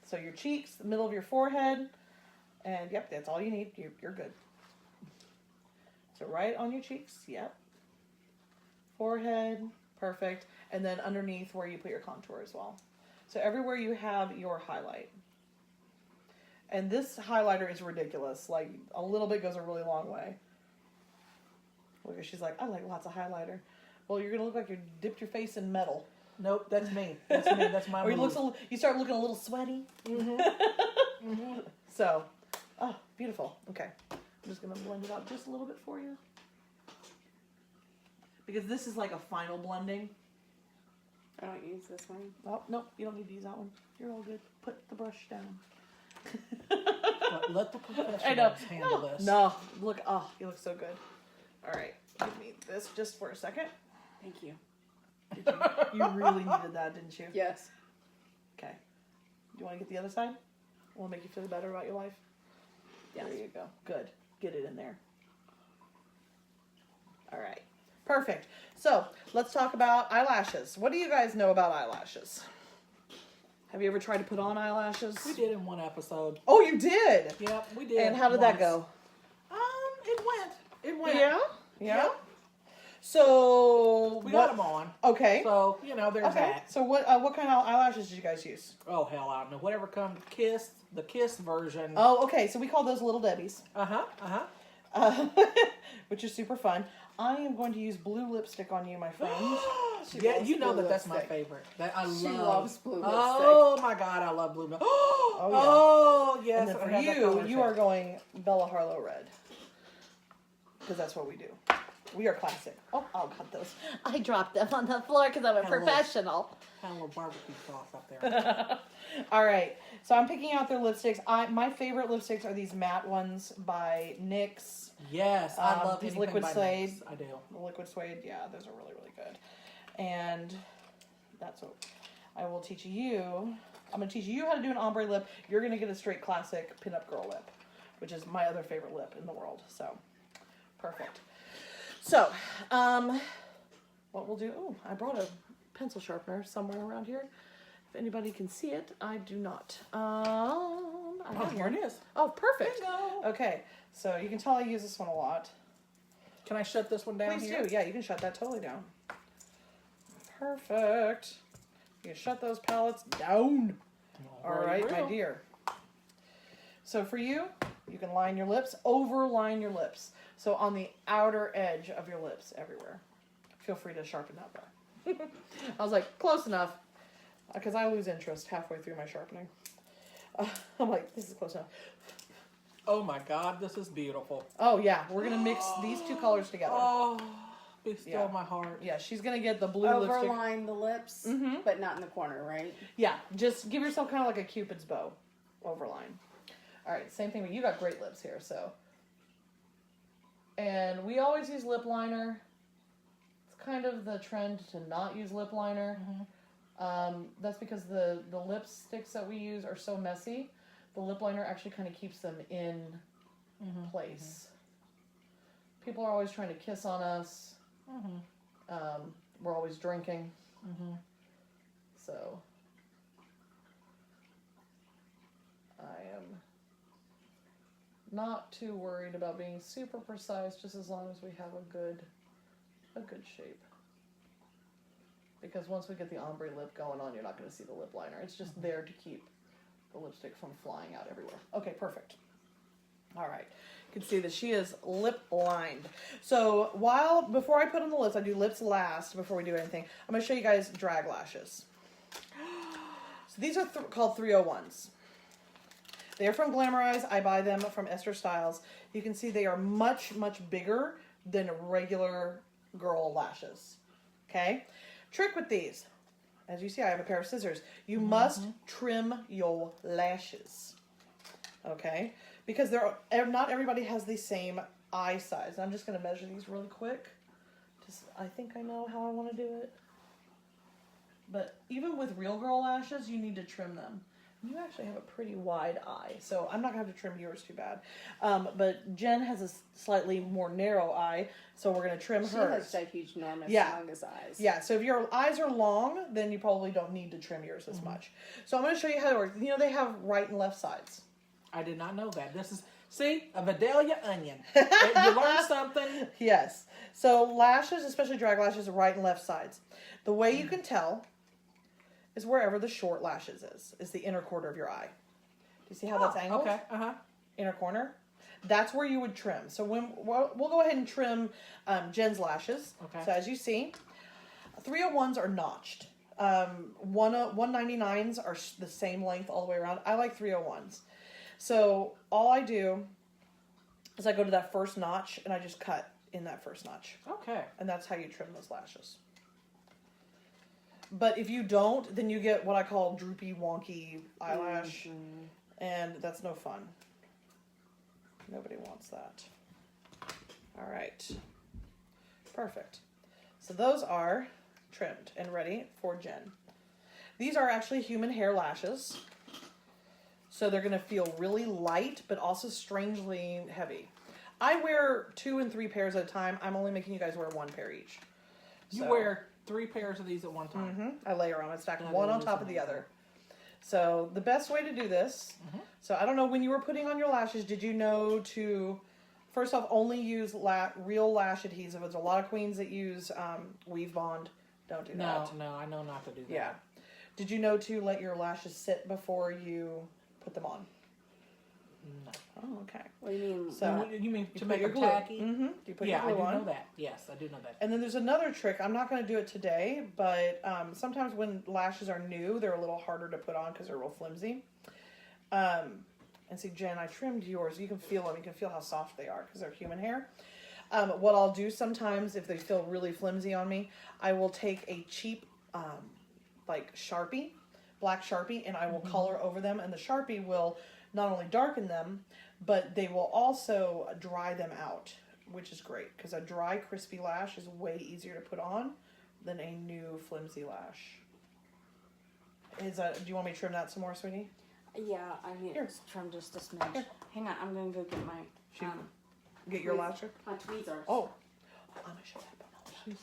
so your cheeks, the middle of your forehead, and yep, that's all you need. You're good. So right on your cheeks, yep. Forehead, perfect. And then underneath where you put your contour as well. So everywhere you have your highlight. And this highlighter is ridiculous. Like, a little bit goes a really long way. Look, she's like, I like lots of highlighter. Well, you're going to look like you dipped your face in metal. Nope, that's me. That's me. That's my Or move. you start looking a little sweaty. Mm-hmm. So, oh, beautiful. Okay. I'm just going to blend it out just a little bit for you. Because this is like a final blending. I don't use this one. Oh, no, you don't need to use that one. You're all good. Put the brush down. Let the I know. professionals handle this. No, look, oh, you look so good. All right, give me this just for a second. Thank you. You really needed that, didn't you? Yes. Okay. Do you want to get the other side? Will it make you feel better about your life? Yes. There you go. Good. Get it in there. All right. Perfect. So let's talk about eyelashes. What do you guys know about eyelashes? Have you ever tried to put on eyelashes? We did in one episode. Oh, you did? Yep, we did. And how did that once. go? It went. It went. Yeah? Yeah. So We got them on. Okay. So, there's Okay. that. So what kind of eyelashes did you guys use? Oh, hell, I don't know. Whatever comes, the Kiss version. Oh, okay. So we call those Little Debbies. Which is super fun. I am going to use blue lipstick on you, my friend. Yeah, loves you know blue that's my lipstick. favorite. That I She love. loves blue lipstick. Oh my God, I love blue lipstick. Oh, yes. And then I for have that you, color you too. are going Bella Harlow red. Because that's what we do. We are classic. Oh, I'll cut those. I dropped them on the floor because I'm a Hello. professional. Have a little barbecue sauce up there. All right. So I'm picking out their lipsticks. My favorite lipsticks are these matte ones by NYX. Yes, I love these anything liquid by suede. NYX. I do. The liquid suede, yeah, those are really, really good. And that's what I will teach you. I'm going to teach you how to do an ombre lip. You're going to get a straight classic pinup girl lip, which is my other favorite lip in the world. So, perfect. So, what we'll do, oh, I brought a pencil sharpener somewhere around here. If anybody can see it, I do not. I Oh, have here one. it is. Oh, perfect. Bingo. Okay, so you can tell I use this one a lot. Can I shut this one down Please here? do. Yeah, you can shut that totally down. Perfect. You can shut those palettes down. All right, my dear. So for you, you can line your lips, overline your lips. So on the outer edge of your lips everywhere. Feel free to sharpen that there. I was like, close enough. Because I lose interest halfway through my sharpening. I'm like, this is close enough. Oh my God, this is beautiful. Oh yeah, we're going to mix these two colors together. Oh, be still Yeah. my heart. Yeah, she's going to get the blue lipstick. Overline the lips, Mhm. but not in the corner, right? Yeah, just give yourself kind of like a Cupid's bow overline. All right, same thing. But you got great lips here, so. And we always use lip liner. It's kind of the trend to not use lip liner. That's because the lipsticks that we use are so messy. The lip liner actually kind of keeps them in place. People are always trying to kiss on us. We're always drinking. So I am not too worried about being super precise, just as long as we have a good shape. Because once we get the ombre lip going on, you're not going to see the lip liner. It's just there to keep the lipstick from flying out everywhere. Okay, perfect. All right. You can see that she is lip lined. So before I put on the lips, I do lips last before we do anything. I'm going to show you guys drag lashes. So these are called 301s. They're from Glamorize. I buy them from Esther Styles. You can see they are much, much bigger than regular girl lashes. Okay? Trick with these. As you see, I have a pair of scissors. You must trim your lashes. Okay? Because not everybody has the same eye size. I'm just going to measure these really quick. I think I know how I want to do it. But even with real girl lashes, you need to trim them. You actually have a pretty wide eye, so I'm not going to have to trim yours too bad. But Jen has a slightly more narrow eye, so we're going to trim hers. She has such huge, enormous, humongous eyes. Yeah, so if your eyes are long, then you probably don't need to trim yours as much. So I'm going to show you how it works. You know they have right and left sides. I did not know that. This is, see, a Vidalia onion. You learn something. Yes. So lashes, especially drag lashes, are right and left sides. The way you can tell is wherever the short lashes is the inner quarter of your eye. Do you see how that's angled? Okay, Inner corner. That's where you would trim. So we'll go ahead and trim Jen's lashes. Okay. So as you see, 301s are notched. 199s are the same length all the way around. I like 301s. So all I do is I go to that first notch and I just cut in that first notch. Okay. And that's how you trim those lashes. But if you don't, then you get what I call droopy, wonky eyelash. And that's no fun. Nobody wants that. All right. Perfect. So those are trimmed and ready for Jen. These are actually human hair lashes. So they're going to feel really light, but also strangely heavy. I wear 2 and 3 pairs at a time. I'm only making you guys wear 1 pair each. You wear 3 pairs of these at one time. I layer them. I stack Yeah, one that on is top of the amazing. other. So the best way to do this, so I don't know when you were putting on your lashes, did you know to, first off, only use real lash adhesive. There's a lot of queens that use Weave Bond. Don't do that. No, I know not to do that. Yeah. Did you know to let your lashes sit before you put them on? No. Oh, okay. What do you mean? So You mean to put make your them glue. tacky? Mm-hmm. You put Yeah, I your do glue on. know that. Yes, I do know that. And then there's another trick. I'm not going to do it today, but sometimes when lashes are new, they're a little harder to put on because they're real flimsy. And see, Jen, I trimmed yours. You can feel them. You can feel how soft they are because they're human hair. What I'll do sometimes, if they feel really flimsy on me, I will take a cheap, like Sharpie, black Sharpie, and I will color over them. And the Sharpie will not only darken them, but they will also dry them out, which is great because a dry, crispy lash is way easier to put on than a new, flimsy lash. Do you want me to trim that some more, sweetie? Yeah, I need Here. to trim just a smidge. Here. Hang on, I'm gonna go get my Get your lasher? my tweezers. Oh, I'm gonna show that.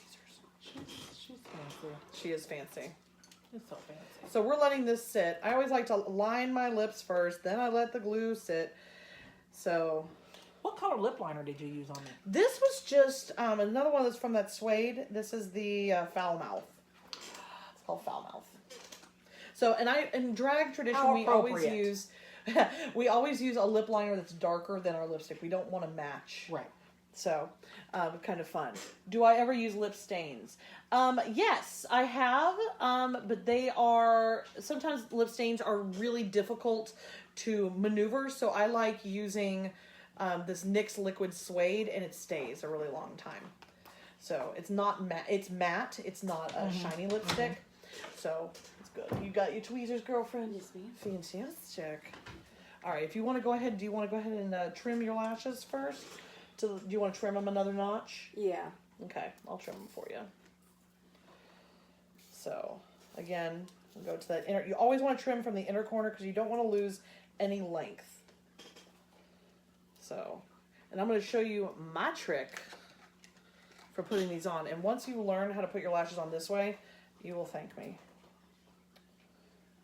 She's fancy. She is fancy. It's so fancy. So we're letting this sit. I always like to line my lips first, then I let the glue sit. So What color lip liner did you use on it? this was just another one that's from that suede. This is the Foul Mouth. It's called Foul Mouth. So, in drag tradition, How we always appropriate. use a lip liner that's darker than our lipstick. We don't want to match. Right. So, kind of fun. Do I ever use lip stains? Yes, I have. But sometimes lip stains are really difficult to maneuver. So I like using this NYX liquid suede, and it stays a really long time. So it's not matte. It's matte. It's not a shiny lipstick. So it's good. You got your tweezers, girlfriend? Yes, ma'am. Fantastic. All right. If you want to go ahead, do you want to go ahead and trim your lashes first? Do you want to trim them another notch? Yeah. Okay, I'll trim them for you. So, again, we'll go to that inner. You always want to trim from the inner corner because you don't want to lose any length. So, and I'm going to show you my trick for putting these on. And once you learn how to put your lashes on this way, you will thank me.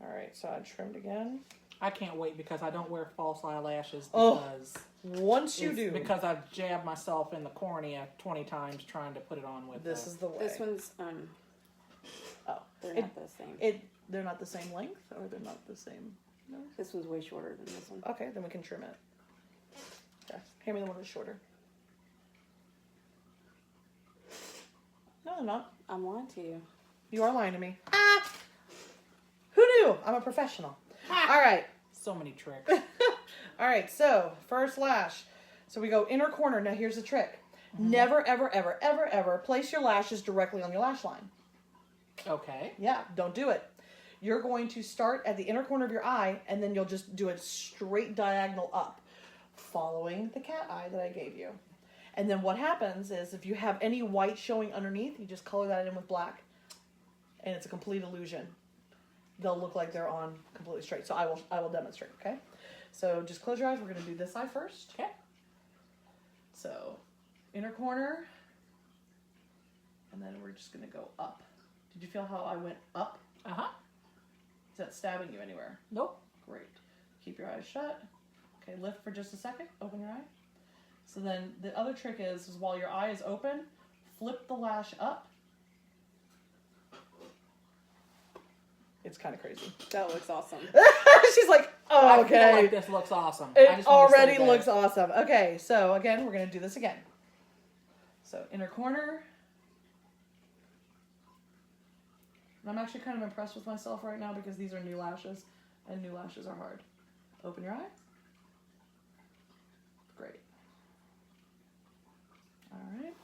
All right, so I trimmed again. I can't wait because I don't wear false eyelashes Oh. because Once you do, because I've jabbed myself in the cornea 20 times trying to put it on with this is the way. This one's oh, they're It- not the same. they're not the same length, or they're not the same. No. This one's way shorter than this one. Okay, then we can trim it. Okay, hand me the one that's shorter. No, I'm not. I'm lying to you. You are lying to me. Ah! Who knew? I'm a professional. All right. so many tricks. All right, so first lash. So we go inner corner. Now here's the trick. Never, ever, ever, ever, ever place your lashes directly on your lash line. Okay. Yeah, don't do it. You're going to start at the inner corner of your eye, and then you'll just do it straight diagonal up, following the cat eye that I gave you. And then what happens is if you have any white showing underneath, you just color that in with black, and it's a complete illusion. They'll look like they're on completely straight. So I will demonstrate, okay? So just close your eyes. We're going to do this eye first. Okay. So inner corner, and then we're just going to go up. Did you feel how I went up? Uh-huh. Is that stabbing you anywhere? Nope. Great. Keep your eyes shut. Okay, lift for just a second. Open your eye. So then the other trick is while your eye is open, flip the lash up. It's kind of crazy. That looks awesome. She's like, oh, I feel okay. like this looks awesome. I It just wanna say already that. looks awesome. Okay, so again, we're going to do this again. So inner corner. And I'm actually kind of impressed with myself right now because these are new lashes, and new lashes are hard. Open your eye. Great. All right.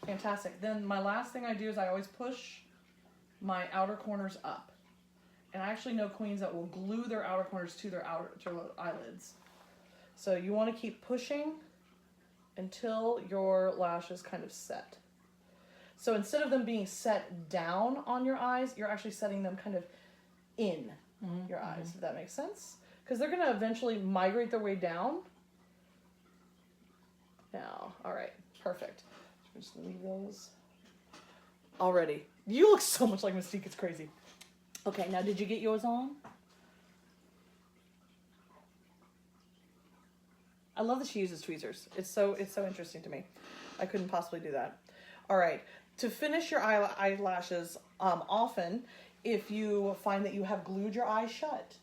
Fantastic. Then my last thing I do is I always push my outer corners up. And I actually know queens that will glue their outer corners to their eyelids. So you want to keep pushing until your lashes kind of set. So instead of them being set down on your eyes, you're actually setting them kind of in your eyes, if that makes sense. Because they're going to eventually migrate their way down. Now, all right, perfect. Just leave those. Already. You look so much like Mystique, it's crazy. Okay, now did you get yours on? I love that she uses tweezers. It's so interesting to me. I couldn't possibly do that. All right, to finish your eyelashes, often if you find that you have glued your eyes shut,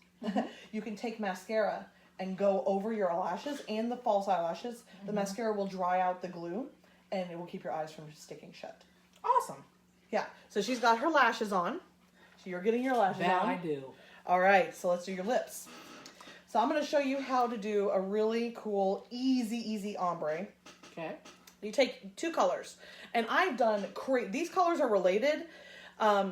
you can take mascara and go over your lashes and the false eyelashes. The mascara will dry out the glue and it will keep your eyes from sticking shut. Awesome. Yeah, so she's got her lashes on. So you're getting your lashes That on. I do. All right, so let's do your lips. So I'm going to show you how to do a really cool, easy ombre. Okay. You take two colors, and I've done these colors are related.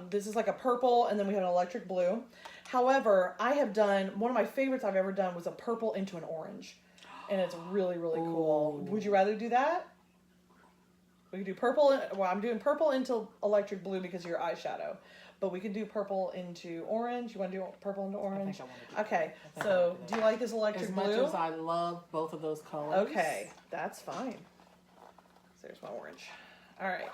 This is like a purple, and then we have an electric blue. However, I have done, one of my favorites I've ever done was a purple into an orange, and it's really, really cool. Ooh. Would you rather do that? We could do purple, well, I'm doing purple into electric blue because of your eyeshadow. But we could do purple into orange. You want to do purple into orange? I want to do Okay, I so wanna do do you like this electric As blue? much as I love both of those colors. Okay, that's fine. So there's my orange. All right.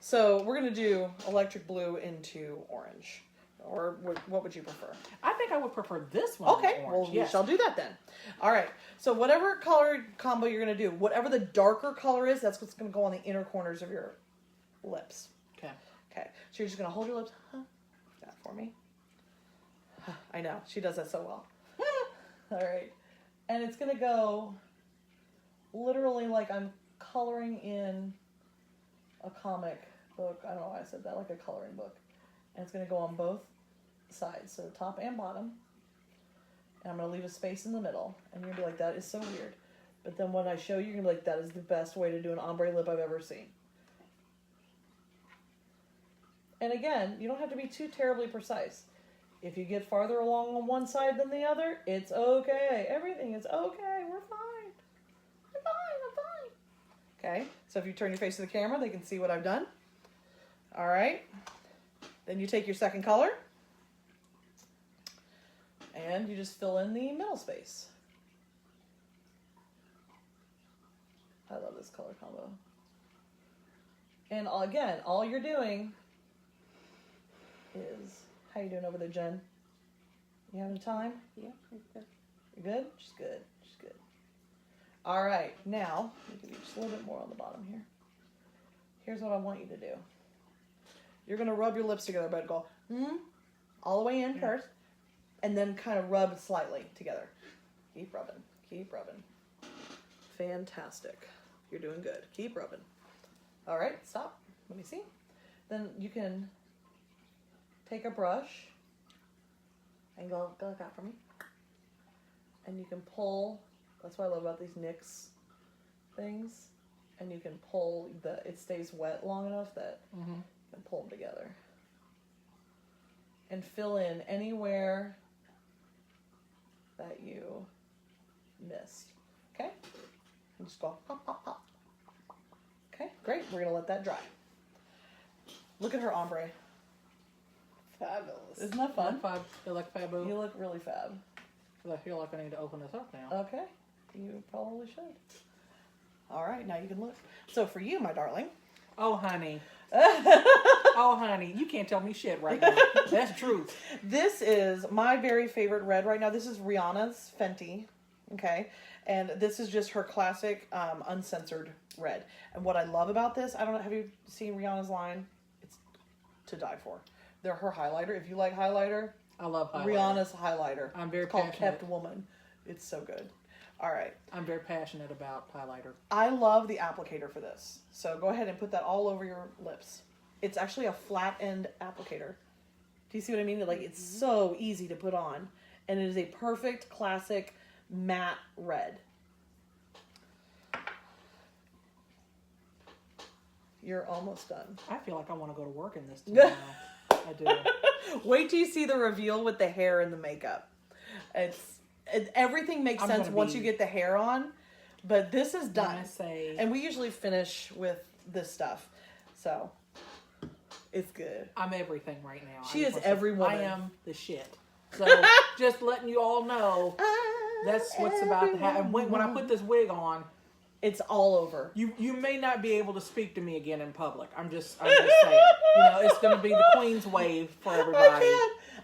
So we're going to do electric blue into orange. Or what would you prefer? I think I would prefer this one. Okay, than well, orange. we Yes. shall do that then. All right. So whatever color combo you're going to do, whatever the darker color is, that's what's going to go on the inner corners of your lips. Okay. Okay. So you're just going to hold your lips. That for me. I know. She does that so well. All right. And it's going to go literally like I'm coloring in a comic book. I don't know why I said that, like a coloring book. And it's going to go on both sides, so top and bottom. And I'm going to leave a space in the middle. And you're going to be like, that is so weird. But then when I show you, you're going to be like, that is the best way to do an ombre lip I've ever seen. And again, you don't have to be too terribly precise. If you get farther along on one side than the other, it's okay. Everything is okay. We're fine. I'm fine. Okay, so if you turn your face to the camera, they can see what I've done. All right. Then you take your second color. And you just fill in the middle space. I love this color combo. And again, all you're doing is, how you doing over there, Jen? You having time? Yeah. You good? She's good. She's good. All right, now, let me give you just a little bit more on the bottom here. Here's what I want you to do. You're going to rub your lips together, but go, all the way in first, and then kind of rub slightly together. Keep rubbing. Keep rubbing. Fantastic. You're doing good. Keep rubbing. All right, stop. Let me see. Then you can take a brush and go like that for me. And you can pull. That's what I love about these NYX things. And you can pull it stays wet long enough that you can pull them together. And fill in anywhere that you missed. Okay? And just go pop, pop, pop. Okay, great. We're going to let that dry. Look at her ombre. Fabulous. Isn't that fun? You like Fabu? You look really fab. I feel like I need to open this up now. Okay. You probably should. All right, now you can look. So for you, my darling. Oh, honey. Oh, honey. You can't tell me shit right now. That's truth. This is my very favorite red right now. This is Rihanna's Fenty. Okay. And this is just her classic uncensored red. And what I love about this, I don't know, have you seen Rihanna's line? It's to die for. They're her highlighter. If you like highlighter, I love highlighter. Rihanna's highlighter. I'm very It's called passionate. Kept Woman. It's so good. All right. I'm very passionate about highlighter. I love the applicator for this. So go ahead and put that all over your lips. It's actually a flat end applicator. Do you see what I mean? Like, it's so easy to put on. And it is a perfect classic matte red. You're almost done. I feel like I want to go to work in this tomorrow. I do. Wait till you see the reveal with the hair and the makeup. Everything makes sense once you get the hair on, but this is done. And we usually finish with this stuff, so it's good. I'm everything right now. She is every woman. I am the shit. So just letting you all know that's what's about to happen. When I put this wig on, it's all over. You may not be able to speak to me again in public. I'm just saying. You know, it's going to be the Queen's wave for everybody.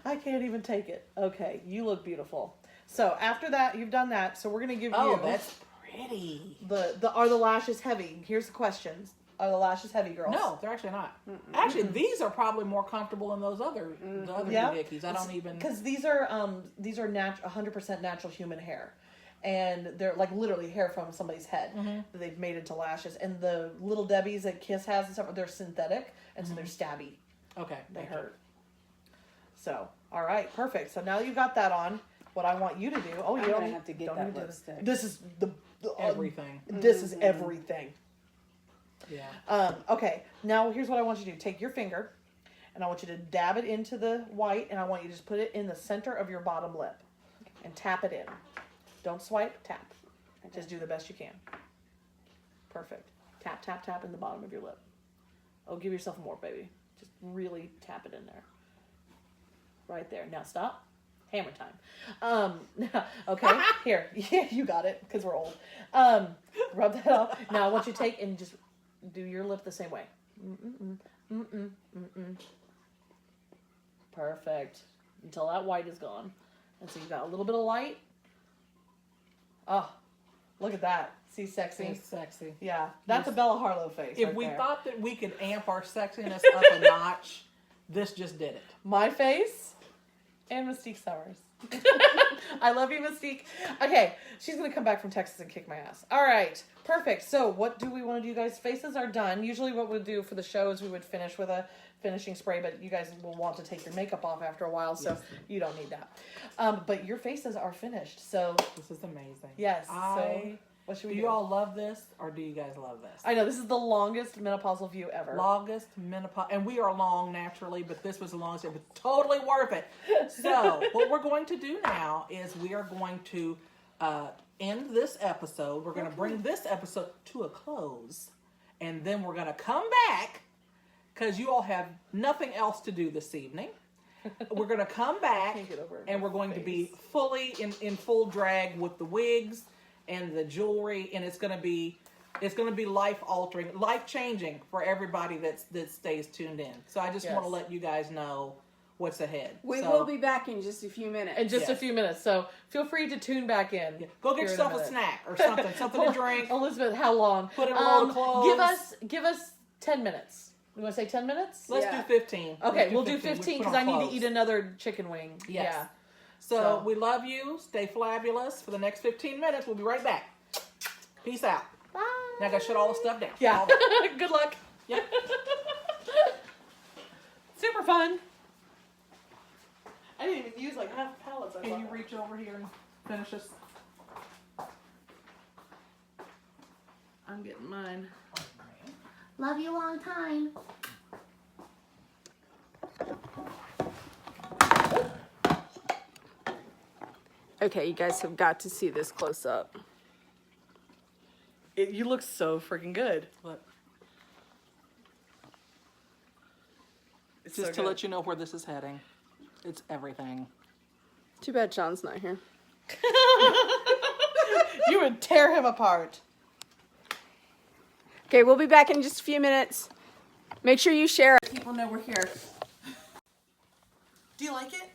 I can't even take it. Okay, you look beautiful. So after that, you've done that. So we're gonna give you. Oh, that's pretty. Are the lashes heavy? Here's the questions. Are the lashes heavy, girls? No, they're actually not. Actually, these are probably more comfortable than those other doohickeys. I don't even because these are 100% natural human hair, and they're like literally hair from somebody's head that they've made into lashes. And the little Debbies that Kiss has and stuff, they're synthetic, and so they're stabby. Okay, They hurt. So, all right, perfect. So now you've got that on. What I want you to do. Oh, you I'm don't gonna have to get that lipstick. This is the everything. This is everything. Yeah. Okay. Now here's what I want you to do. Take your finger, and I want you to dab it into the white, and I want you to just put it in the center of your bottom lip, and tap it in. Don't swipe. Tap. Okay. Just do the best you can. Perfect. Tap, tap, tap in the bottom of your lip. Oh, give yourself more, baby. Just really tap it in there. Right there. Now stop. Hammer time. Okay, here. Yeah, you got it, because we're old. Rub that off. Now I want you to take and just do your lip the same way. Perfect. Until that white is gone. And so you got a little bit of light. Oh, look at that. See, sexy? It's sexy. Yeah, that's a Bella Harlow face. If right we there. thought that we could amp our sexiness up a notch, this just did it. My face and Mystique Summers. I love you, Mystique. Okay, she's gonna come back from Texas and kick my ass. All right, perfect. So, what do we want to do, guys? Faces are done. Usually, what we'll do for the show is we would finish with a finishing spray, but you guys will want to take your makeup off after a while, so you don't need that. But your faces are finished. So This is amazing. yes. So what should we Do do? you all love this, or do you guys love this? I know this is the longest menopausal view ever. Longest menopause, and we are long naturally, but this was the longest. It was totally worth it. So what we're going to do now is we are going to end this episode. We're going to bring this episode to a close, and then we're going to come back because you all have nothing else to do this evening. We're going to come back, Can't get over it. and we're going to be fully in full drag with the wigs and the jewelry, and it's going to be life altering, life changing for everybody that stays tuned in. So I just want to let you guys know what's ahead. We will be back in just a few minutes. In just a Yes. few minutes, so feel free to tune back in. Go get here in yourself a minute. snack or something to drink. Elizabeth, how long? Put in a load of clothes. Give us 10 minutes. You want to say 10 minutes? Let's Yeah. do 15. Okay, Let's we'll do 15 because I need to eat another chicken wing. Yes. Yeah. So So- we love you. Stay flabulous for the next 15 minutes. We'll be right back. Peace out. Bye. Now I gotta shut all the stuff down. Yeah. All that. Good luck. Yep. Super fun. I didn't even use like half pallets. Can you reach over here and finish this? I'm getting mine. Love you long time. Okay, you guys have got to see this close up. You look so freaking good. Look. It's Just so to good. let you know where this is heading. It's everything. Too bad Sean's not here. You would tear him apart. Okay, we'll be back in just a few minutes. Make sure you share. People know we're here. Do you like it?